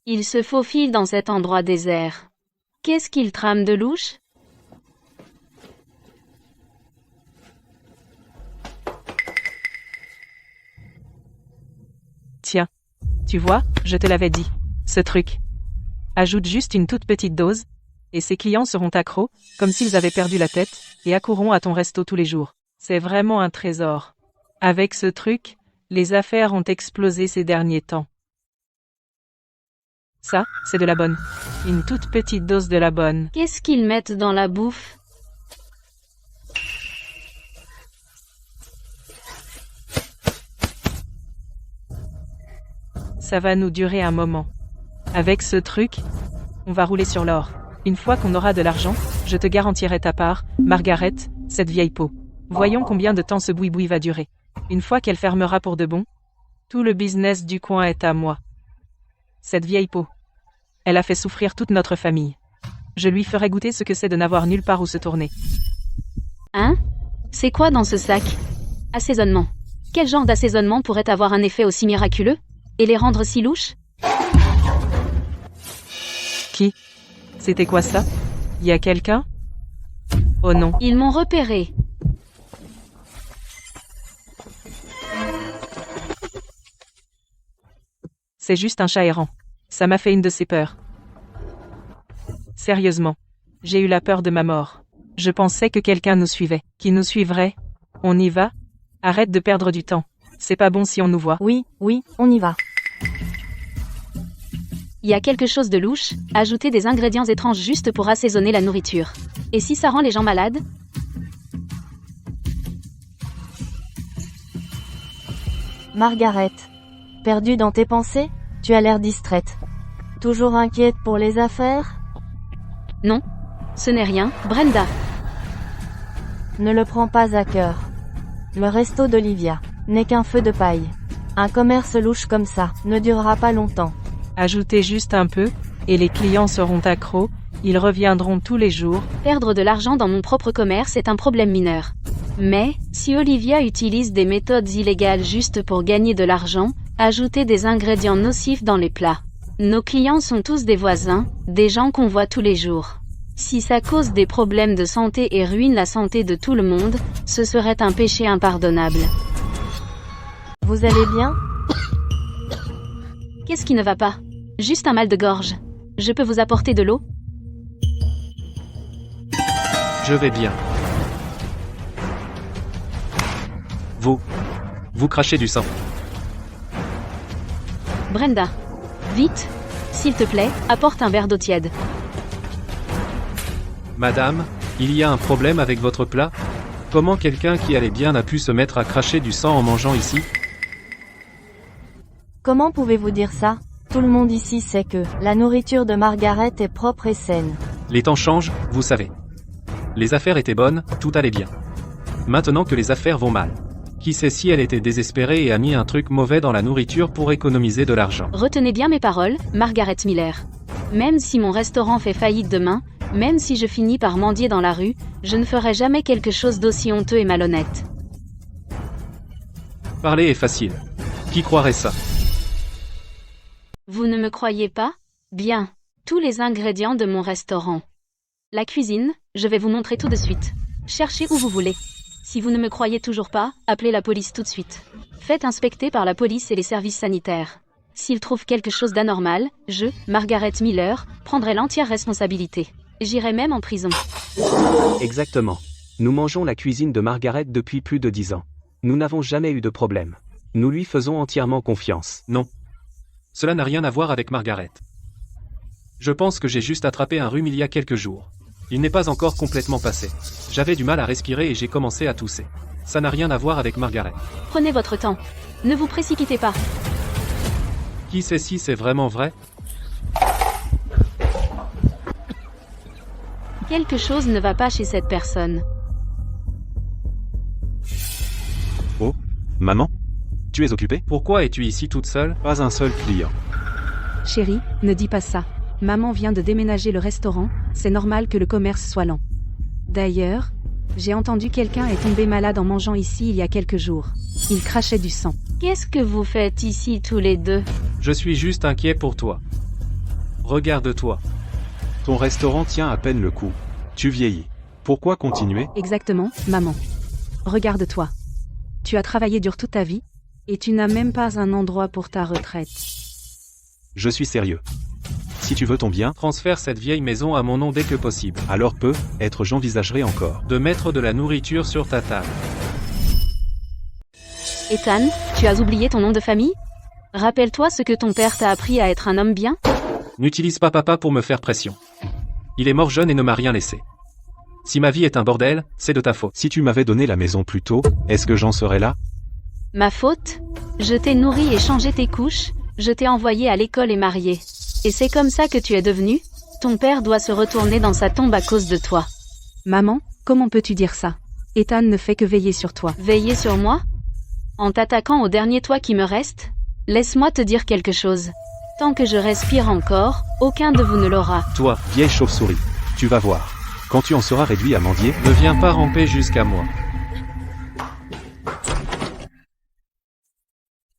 Il se faufile dans cet endroit désert. Qu'est-ce qu'il trame de louche? Tiens. Tu vois, je te l'avais dit. Ce truc. Ajoute juste une toute petite dose, et ses clients seront accros, comme s'ils avaient perdu la tête, et accourront à ton resto tous les jours. C'est vraiment un trésor. Avec ce truc, les affaires ont explosé ces derniers temps. Ça, c'est de la bonne. Une toute petite dose de la bonne. Qu'est-ce qu'ils mettent dans la bouffe? Ça va nous durer un moment. Avec ce truc, on va rouler sur l'or. Une fois qu'on aura de l'argent, je te garantirai ta part, Margaret, cette vieille peau. Voyons combien de temps ce boui-boui va durer. Une fois qu'elle fermera pour de bon, tout le business du coin est à moi. Cette vieille peau. Elle a fait souffrir toute notre famille. Je lui ferai goûter ce que c'est de n'avoir nulle part où se tourner. Hein? C'est quoi dans ce sac? Assaisonnement. Quel genre d'assaisonnement pourrait avoir un effet aussi miraculeux? Et les rendre si louches? Qui? C'était quoi ça? Y a quelqu'un? Oh non. Ils m'ont repéré. C'est juste un chat errant. Ça m'a fait une de ces peurs. Sérieusement. J'ai eu la peur de ma mort. Je pensais que quelqu'un nous suivait. Qui nous suivrait? On y va? Arrête de perdre du temps. C'est pas bon si on nous voit. Oui, on y va. Il y a quelque chose de louche, ajouter des ingrédients étranges juste pour assaisonner la nourriture. Et si ça rend les gens malades? Margaret. Perdue dans tes pensées? Tu as l'air distraite. Toujours inquiète pour les affaires? Non. Ce n'est rien, Brenda. Ne le prends pas à cœur. Le resto d'Olivia n'est qu'un feu de paille. Un commerce louche comme ça ne durera pas longtemps. Ajoutez juste un peu, et les clients seront accros, ils reviendront tous les jours. Perdre de l'argent dans mon propre commerce est un problème mineur. Mais, si Olivia utilise des méthodes illégales juste pour gagner de l'argent, ajouter des ingrédients nocifs dans les plats. Nos clients sont tous des voisins, des gens qu'on voit tous les jours. Si ça cause des problèmes de santé et ruine la santé de tout le monde, ce serait un péché impardonnable. Vous allez bien? Qu'est-ce qui ne va pas? Juste un mal de gorge. Je peux vous apporter de l'eau? Je vais bien. Vous crachez du sang. Brenda. Vite. S'il te plaît, apporte un verre d'eau tiède. Madame, il y a un problème avec votre plat? Comment quelqu'un qui allait bien a pu se mettre à cracher du sang en mangeant ici? Comment pouvez-vous dire ça? Tout le monde ici sait que la nourriture de Margaret est propre et saine. Les temps changent, vous savez. Les affaires étaient bonnes, tout allait bien. Maintenant que les affaires vont mal. Qui sait si elle était désespérée et a mis un truc mauvais dans la nourriture pour économiser de l'argent. Retenez bien mes paroles, Margaret Miller. Même si mon restaurant fait faillite demain, même si je finis par mendier dans la rue, je ne ferai jamais quelque chose d'aussi honteux et malhonnête. Parler est facile. Qui croirait ça? Vous ne me croyez pas? Bien. Tous les ingrédients de mon restaurant. La cuisine, je vais vous montrer tout de suite. Cherchez où vous voulez. Si vous ne me croyez toujours pas, appelez la police tout de suite. Faites inspecter par la police et les services sanitaires. S'ils trouvent quelque chose d'anormal, je, Margaret Miller, prendrai l'entière responsabilité. J'irai même en prison. Exactement. Nous mangeons la cuisine de Margaret depuis plus de 10 ans. Nous n'avons jamais eu de problème. Nous lui faisons entièrement confiance. Non. Cela n'a rien à voir avec Margaret. Je pense que j'ai juste attrapé un rhume il y a quelques jours. Il n'est pas encore complètement passé. J'avais du mal à respirer et j'ai commencé à tousser. Ça n'a rien à voir avec Margaret. Prenez votre temps. Ne vous précipitez pas. Qui sait si c'est vraiment vrai? Quelque chose ne va pas chez cette personne. Oh, maman? Tu es occupée? Pourquoi es-tu ici toute seule? Pas un seul client. Chérie, ne dis pas ça. Maman vient de déménager le restaurant, c'est normal que le commerce soit lent. D'ailleurs, j'ai entendu quelqu'un est tombé malade en mangeant ici il y a quelques jours. Il crachait du sang. Qu'est-ce que vous faites ici tous les deux? Je suis juste inquiet pour toi. Regarde-toi. Ton restaurant tient à peine le coup. Tu vieillis. Pourquoi continuer? Exactement, maman. Regarde-toi. Tu as travaillé dur toute ta vie, et tu n'as même pas un endroit pour ta retraite. Je suis sérieux. Si tu veux ton bien, Transfère cette vieille maison à mon nom dès que possible. alors j'envisagerai encore. De mettre de la nourriture sur ta table. Ethan, tu as oublié ton nom de famille? Rappelle-toi ce que ton père t'a appris à être un homme bien? N'utilise pas papa pour me faire pression. Il est mort jeune et ne m'a rien laissé. Si ma vie est un bordel, c'est de ta faute. Si tu m'avais donné la maison plus tôt, est-ce que j'en serais là? Ma faute? Je t'ai nourri et changé tes couches, je t'ai envoyé à l'école et marié. Et c'est comme ça que tu es devenu? Ton père doit se retourner dans sa tombe à cause de toi. Maman, comment peux-tu dire ça? Ethan ne fait que veiller sur toi. Veiller sur moi? En t'attaquant au dernier toit qui me reste? Laisse-moi te dire quelque chose. Tant que je respire encore, aucun de vous ne l'aura. Toi, vieille chauve-souris, tu vas voir. Quand tu en seras réduit à mendier, Ne viens pas ramper jusqu'à moi.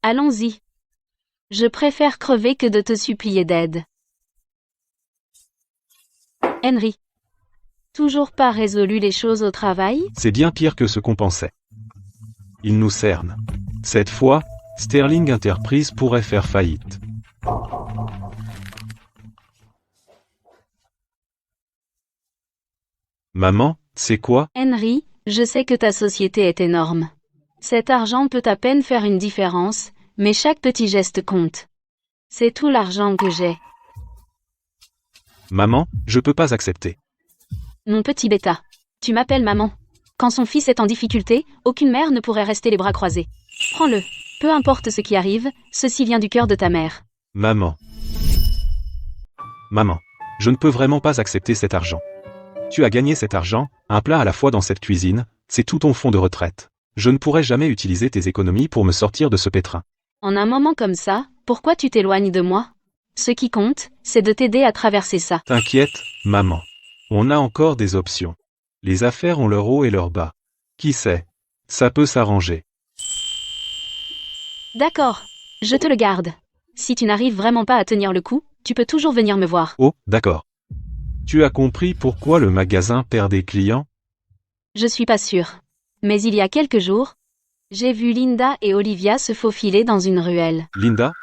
Allons-y. Je préfère crever que de te supplier d'aide. Henry. Toujours pas résolu les choses au travail? c'est bien pire que ce qu'on pensait. Ils nous cernent. Cette fois, Sterling Enterprise pourrait faire faillite. Maman, c'est quoi? Henry, je sais que ta société est énorme. Cet argent peut à peine faire une différence, mais chaque petit geste compte. C'est tout l'argent que j'ai. Maman, je peux pas accepter. Mon petit bêta. Tu m'appelles maman. Quand son fils est en difficulté, aucune mère ne pourrait rester les bras croisés. Prends-le. Peu importe ce qui arrive, ceci vient du cœur de ta mère. Maman. Maman, je ne peux vraiment pas accepter cet argent. Tu as gagné cet argent, un plat à la fois dans cette cuisine, c'est tout ton fonds de retraite. Je ne pourrai jamais utiliser tes économies pour me sortir de ce pétrin. En un moment comme ça, pourquoi tu t'éloignes de moi? Ce qui compte, c'est de t'aider à traverser ça. T'inquiète, maman. On a encore des options. Les affaires ont leur haut et leur bas. Qui sait? Ça peut s'arranger. D'accord. Je te le garde. Si tu n'arrives vraiment pas à tenir le coup, tu peux toujours venir me voir. Oh, d'accord. Tu as compris pourquoi le magasin perd des clients? Je suis pas sûre. Mais il y a quelques jours, j'ai vu Linda et Olivia se faufiler dans une ruelle. Linda?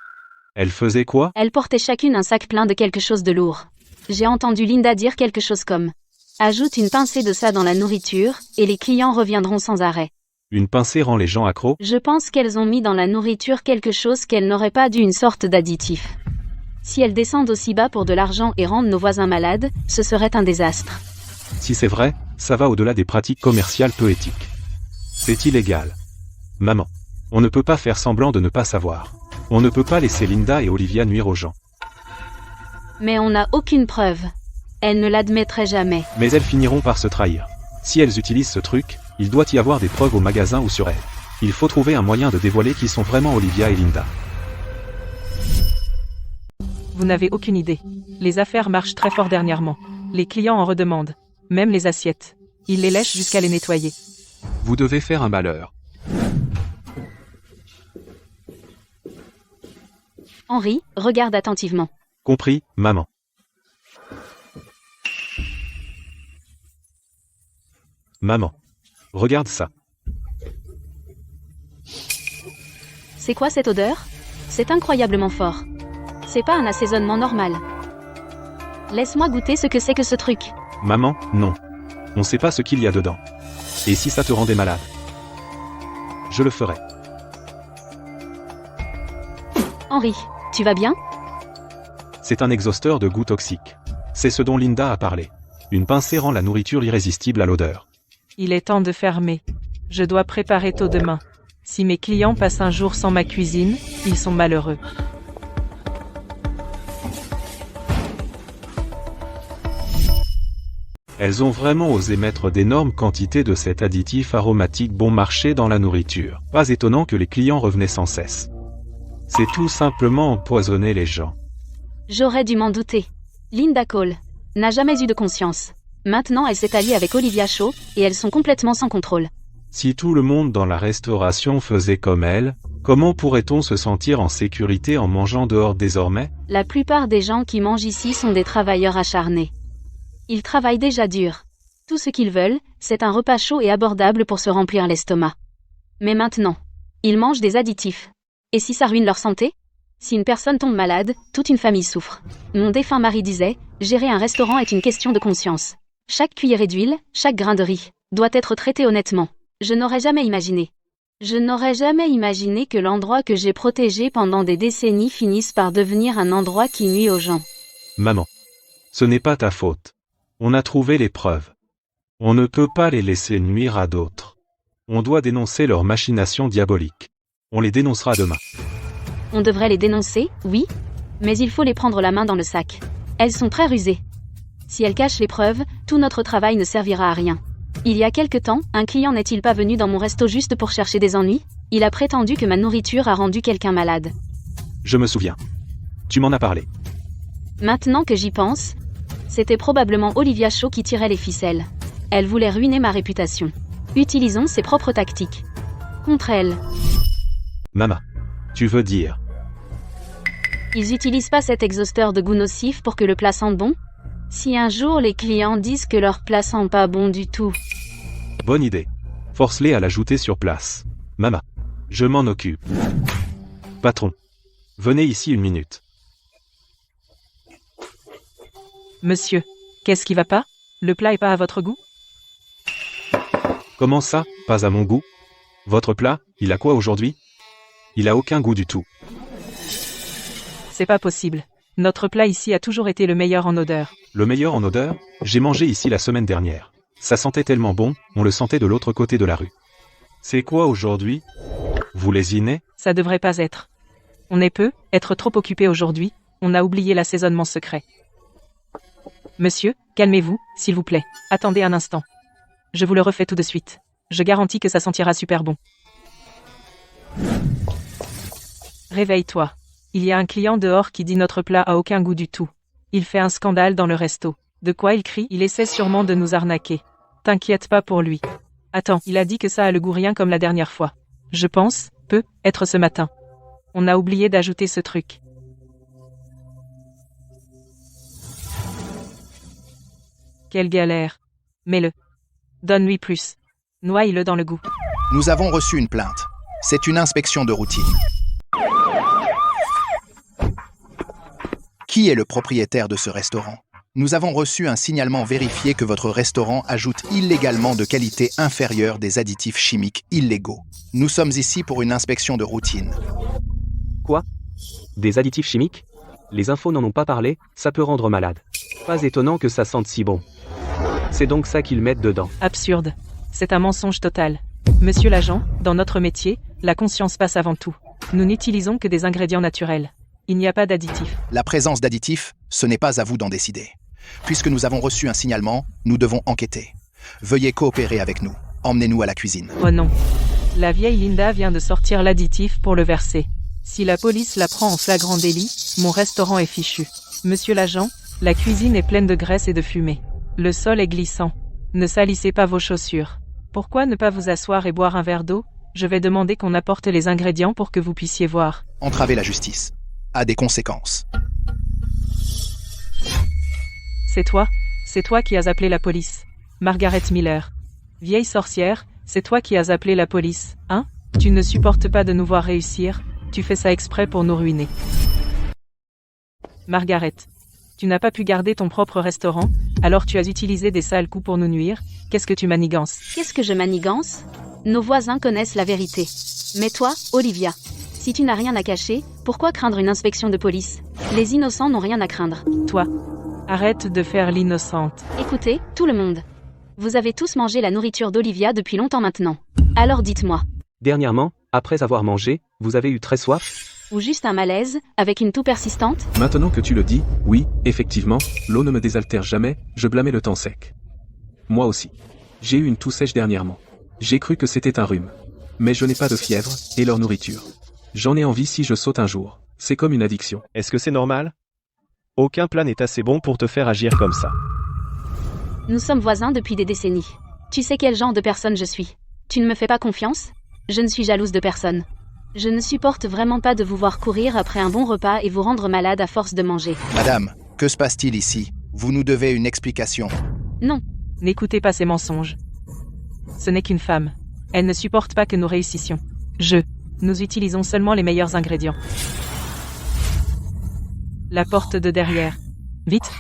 Elle faisait quoi? Elles portaient chacune un sac plein de quelque chose de lourd. J'ai entendu Linda dire quelque chose comme « Ajoute une pincée de ça dans la nourriture, et les clients reviendront sans arrêt. » Une pincée rend les gens accros? Je pense qu'elles ont mis dans la nourriture quelque chose qu'elles n'auraient pas dû, une sorte d'additif. Si elles descendent aussi bas pour de l'argent et rendent nos voisins malades, ce serait un désastre. Si c'est vrai, ça va au-delà des pratiques commerciales peu éthiques. C'est illégal. Maman, on ne peut pas faire semblant de ne pas savoir. On ne peut pas laisser Linda et Olivia nuire aux gens. Mais on n'a aucune preuve. Elles ne l'admettraient jamais. Mais elles finiront par se trahir. Si elles utilisent ce truc, il doit y avoir des preuves au magasin ou sur elles. Il faut trouver un moyen de dévoiler qui sont vraiment Olivia et Linda. Vous n'avez aucune idée. Les affaires marchent très fort dernièrement. Les clients en redemandent. Même les assiettes. Ils les lèchent jusqu'à les nettoyer. Vous devez faire un malheur. Henry, regarde attentivement. Compris, maman. Maman. Regarde ça. C'est quoi cette odeur? C'est incroyablement fort. C'est pas un assaisonnement normal. Laisse-moi goûter ce que c'est que ce truc. Maman, non. On sait pas ce qu'il y a dedans. Et si ça te rendait malade? Je le ferai. Henry, tu vas bien? C'est un exhausteur de goût toxique. C'est ce dont Linda a parlé. Une pincée rend la nourriture irrésistible à l'odeur. Il est temps de fermer. Je dois préparer tôt demain. Si mes clients passent un jour sans ma cuisine, ils sont malheureux. Elles ont vraiment osé mettre d'énormes quantités de cet additif aromatique bon marché dans la nourriture. Pas étonnant que les clients revenaient sans cesse. C'est tout simplement empoisonner les gens. J'aurais dû m'en douter. Linda Cole n'a jamais eu de conscience. Maintenant elle s'est alliée avec Olivia Shaw, et elles sont complètement sans contrôle. Si tout le monde dans la restauration faisait comme elle, comment pourrait-on se sentir en sécurité en mangeant dehors désormais? La plupart des gens qui mangent ici sont des travailleurs acharnés. Ils travaillent déjà dur. Tout ce qu'ils veulent, c'est un repas chaud et abordable pour se remplir l'estomac. Mais maintenant, ils mangent des additifs. Et si ça ruine leur santé? Si une personne tombe malade, toute une famille souffre. Mon défunt mari disait, gérer un restaurant est une question de conscience. Chaque cuillerée d'huile, chaque grain de riz, doit être traité honnêtement. Je n'aurais jamais imaginé. Je n'aurais jamais imaginé que l'endroit que j'ai protégé pendant des décennies finisse par devenir un endroit qui nuit aux gens. Maman. Ce n'est pas ta faute. On a trouvé les preuves. On ne peut pas les laisser nuire à d'autres. On doit dénoncer leurs machinations diaboliques. On les dénoncera demain. On devrait les dénoncer, oui, mais il faut les prendre la main dans le sac. Elles sont très rusées. Si elles cachent les preuves, tout notre travail ne servira à rien. Il y a quelque temps, un client n'est-il pas venu dans mon resto juste pour chercher des ennuis? Il a prétendu que ma nourriture a rendu quelqu'un malade. Je me souviens. Tu m'en as parlé. Maintenant que j'y pense, c'était probablement Olivia Shaw qui tirait les ficelles. Elle voulait ruiner ma réputation. Utilisons ses propres tactiques. Contre elle. Maman. Tu veux dire. Ils utilisent pas cet exhausteur de goût nocif pour que le plat sente bon? Si un jour les clients disent que leur plat sent pas bon du tout. Bonne idée. Force-les à l'ajouter sur place. Maman. Je m'en occupe. Patron. Venez ici une minute. Monsieur, qu'est-ce qui va pas? Le plat est pas à votre goût? Comment ça, pas à mon goût? Votre plat, il a quoi aujourd'hui? Il a aucun goût du tout. C'est pas possible. Notre plat ici a toujours été le meilleur en odeur. Le meilleur en odeur? J'ai mangé ici la semaine dernière. Ça sentait tellement bon, on le sentait de l'autre côté de la rue. C'est quoi aujourd'hui? Vous lésinez? Ça devrait pas être. On est peu, être trop occupé aujourd'hui, on a oublié l'assaisonnement secret. Monsieur, calmez-vous, s'il vous plaît. Attendez un instant. Je vous le refais tout de suite. Je garantis que ça sentira super bon. Réveille-toi. Il y a un client dehors qui dit notre plat a aucun goût du tout. Il fait un scandale dans le resto. De quoi il crie? Il essaie sûrement de nous arnaquer. T'inquiète pas pour lui. Attends, il a dit que ça a le goût rien comme la dernière fois. Je pense, peut être ce matin. On a oublié d'ajouter ce truc. Quelle galère. Mets-le. Donne-lui plus. Noie-le dans le goût. Nous avons reçu une plainte. C'est une inspection de routine. Qui est le propriétaire de ce restaurant? Nous avons reçu un signalement vérifié que votre restaurant ajoute illégalement de qualité inférieure des additifs chimiques illégaux. Nous sommes ici pour une inspection de routine. Quoi? Des additifs chimiques? Les infos n'en ont pas parlé, ça peut rendre malade. Pas étonnant que ça sente si bon. C'est donc ça qu'ils mettent dedans. Absurde. C'est un mensonge total. Monsieur l'agent, dans notre métier, la conscience passe avant tout. Nous n'utilisons que des ingrédients naturels. Il n'y a pas d'additifs. La présence d'additifs, ce n'est pas à vous d'en décider. Puisque nous avons reçu un signalement, nous devons enquêter. Veuillez coopérer avec nous. Emmenez-nous à la cuisine. Oh non. La vieille Linda vient de sortir l'additif pour le verser. Si la police la prend en flagrant délit, mon restaurant est fichu. Monsieur l'agent, la cuisine est pleine de graisse et de fumée. Le sol est glissant. Ne salissez pas vos chaussures. Pourquoi ne pas vous asseoir et boire un verre d'eau? Je vais demander qu'on apporte les ingrédients pour que vous puissiez voir. Entraver la justice a des conséquences. C'est toi qui as appelé la police. Margaret Miller. Vieille sorcière, c'est toi qui as appelé la police, hein? Tu ne supportes pas de nous voir réussir, tu fais ça exprès pour nous ruiner. Margaret. Tu n'as pas pu garder ton propre restaurant, alors tu as utilisé des sales coups pour nous nuire, qu'est-ce que tu manigances? Qu'est-ce que je manigance? Nos voisins connaissent la vérité. Mais toi, Olivia, si tu n'as rien à cacher, pourquoi craindre une inspection de police? Les innocents n'ont rien à craindre. Toi. Arrête de faire l'innocente. Écoutez, tout le monde. Vous avez tous mangé la nourriture d'Olivia depuis longtemps maintenant. Alors dites-moi. Dernièrement, après avoir mangé, vous avez eu très soif? Ou juste un malaise, avec une toux persistante? Maintenant que tu le dis, oui, effectivement, l'eau ne me désaltère jamais, je blâmais le temps sec. Moi aussi. J'ai eu une toux sèche dernièrement. J'ai cru que c'était un rhume. Mais je n'ai pas de fièvre, et leur nourriture. J'en ai envie si je saute un jour. C'est comme une addiction. Est-ce que c'est normal? Aucun plat n'est assez bon pour te faire agir comme ça. Nous sommes voisins depuis des décennies. Tu sais quel genre de personne je suis. Tu ne me fais pas confiance? Je ne suis jalouse de personne. Je ne supporte vraiment pas de vous voir courir après un bon repas et vous rendre malade à force de manger. Madame, que se passe-t-il ici? Vous nous devez une explication. Non. N'écoutez pas ces mensonges. Ce n'est qu'une femme. Elle ne supporte pas que nous réussissions. Nous utilisons seulement les meilleurs ingrédients. La porte de derrière. Vite.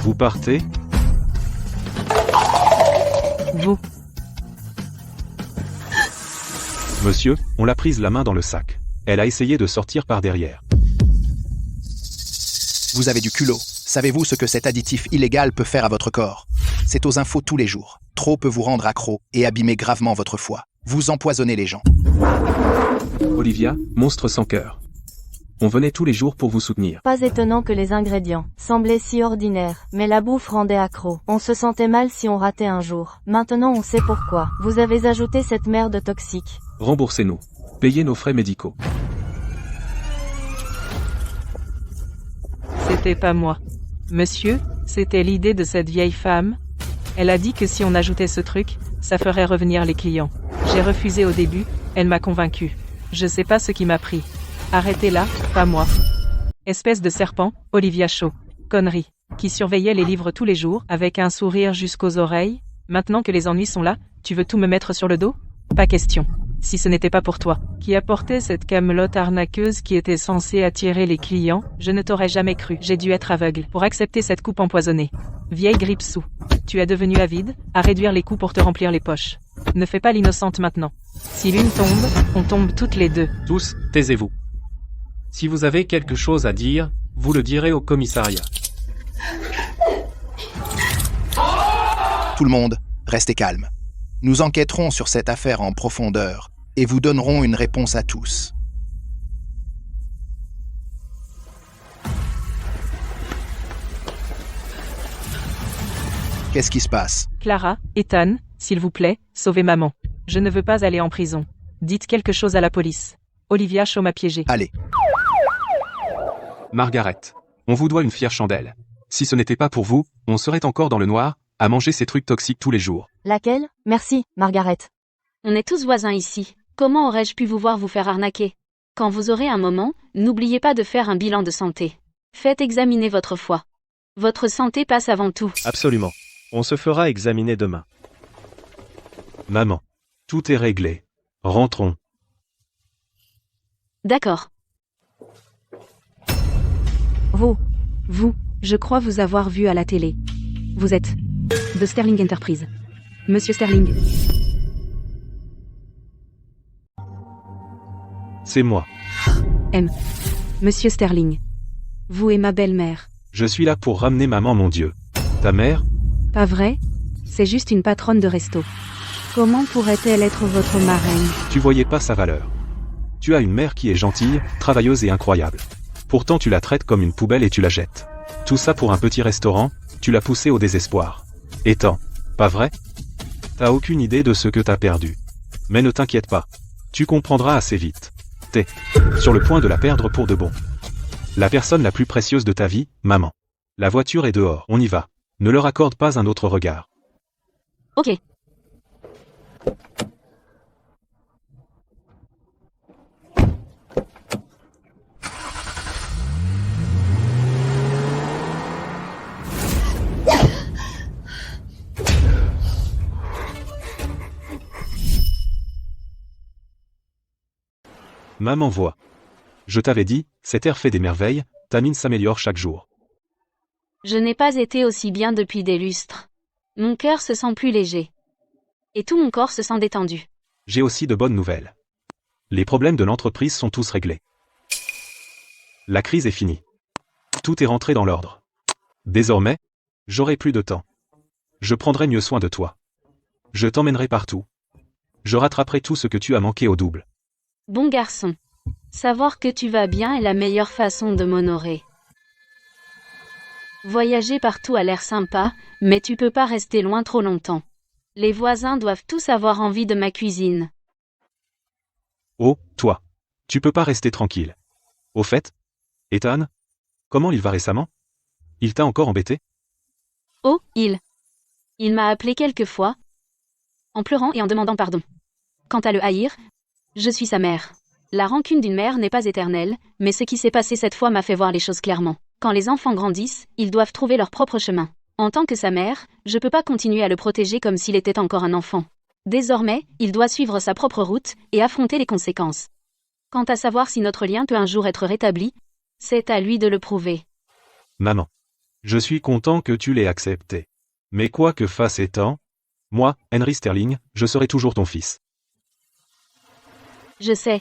Vous partez? Vous. Monsieur, on l'a prise la main dans le sac. Elle a essayé de sortir par derrière. Vous avez du culot. Savez-vous ce que cet additif illégal peut faire à votre corps? C'est aux infos tous les jours. Trop peut vous rendre accro et abîmer gravement votre foie. Vous empoisonnez les gens. Olivia, monstre sans cœur. On venait tous les jours pour vous soutenir. Pas étonnant que les ingrédients semblaient si ordinaires, mais la bouffe rendait accro. On se sentait mal si on ratait un jour. Maintenant on sait pourquoi. Vous avez ajouté cette merde toxique. Remboursez-nous. Payez nos frais médicaux. C'était pas moi. Monsieur, c'était l'idée de cette vieille femme. Elle a dit que si on ajoutait ce truc, ça ferait revenir les clients. J'ai refusé au début, elle m'a convaincu. Je sais pas ce qui m'a pris. Arrêtez-la, pas moi. Espèce de serpent, Olivia Shaw. Connerie. Qui surveillait les livres tous les jours, avec un sourire jusqu'aux oreilles. Maintenant que les ennuis sont là, tu veux tout me mettre sur le dos? Pas question. Si ce n'était pas pour toi, qui apportait cette camelote arnaqueuse qui était censée attirer les clients, je ne t'aurais jamais cru. J'ai dû être aveugle pour accepter cette coupe empoisonnée. Vieille grippe sous. Tu es devenu avide, à réduire les coûts pour te remplir les poches. Ne fais pas l'innocente maintenant. Si l'une tombe, on tombe toutes les deux. Tous, taisez-vous. Si vous avez quelque chose à dire, vous le direz au commissariat. Tout le monde, restez calme. Nous enquêterons sur cette affaire en profondeur et vous donnerons une réponse à tous. Qu'est-ce qui se passe? Clara, Ethan, s'il vous plaît, sauvez maman. Je ne veux pas aller en prison. Dites quelque chose à la police. Olivia Shaw m'a piégé. Allez. Margaret, on vous doit une fière chandelle. Si ce n'était pas pour vous, on serait encore dans le noir, à manger ces trucs toxiques tous les jours. Laquelle? Merci, Margaret. On est tous voisins ici. Comment aurais-je pu vous voir vous faire arnaquer? Quand vous aurez un moment, n'oubliez pas de faire un bilan de santé. Faites examiner votre foie. Votre santé passe avant tout. Absolument. On se fera examiner demain. Maman. Tout est réglé. Rentrons. D'accord. Vous, je crois vous avoir vu à la télé. Vous êtes de Sterling Enterprise. Monsieur Sterling. C'est moi. Monsieur Sterling. Vous et ma belle-mère. Je suis là pour ramener maman, mon Dieu. Ta mère? Pas vrai? C'est juste une patronne de resto. Comment pourrait-elle être votre marraine? Tu voyais pas sa valeur. Tu as une mère qui est gentille, travailleuse et incroyable. Pourtant tu la traites comme une poubelle et tu la jettes. Tout ça pour un petit restaurant, tu l'as poussée au désespoir. Ethan, pas vrai? T'as aucune idée de ce que t'as perdu. Mais ne t'inquiète pas. Tu comprendras assez vite. T'es sur le point de la perdre pour de bon. La personne la plus précieuse de ta vie, maman. La voiture est dehors, on y va. Ne leur accorde pas un autre regard. Ok. Maman voit. Je t'avais dit, cet air fait des merveilles, ta mine s'améliore chaque jour. Je n'ai pas été aussi bien depuis des lustres. Mon cœur se sent plus léger. Et tout mon corps se sent détendu. J'ai aussi de bonnes nouvelles. Les problèmes de l'entreprise sont tous réglés. La crise est finie. Tout est rentré dans l'ordre. Désormais, j'aurai plus de temps. Je prendrai mieux soin de toi. Je t'emmènerai partout. Je rattraperai tout ce que tu as manqué au double. Bon garçon. Savoir que tu vas bien est la meilleure façon de m'honorer. Voyager partout a l'air sympa, mais tu peux pas rester loin trop longtemps. Les voisins doivent tous avoir envie de ma cuisine. Oh, toi. Tu peux pas rester tranquille. Au fait, Ethan, comment il va récemment? Il t'a encore embêté? Oh, il m'a appelé quelques fois, en pleurant et en demandant pardon. Quant à le haïr, je suis sa mère. La rancune d'une mère n'est pas éternelle, mais ce qui s'est passé cette fois m'a fait voir les choses clairement. Quand les enfants grandissent, ils doivent trouver leur propre chemin. En tant que sa mère, je peux pas continuer à le protéger comme s'il était encore un enfant. Désormais, il doit suivre sa propre route et affronter les conséquences. Quant à savoir si notre lien peut un jour être rétabli, c'est à lui de le prouver. Maman. Je suis content que tu l'aies accepté. Mais quoi que fasse Ethan, moi, Henry Sterling, je serai toujours ton fils. Je sais,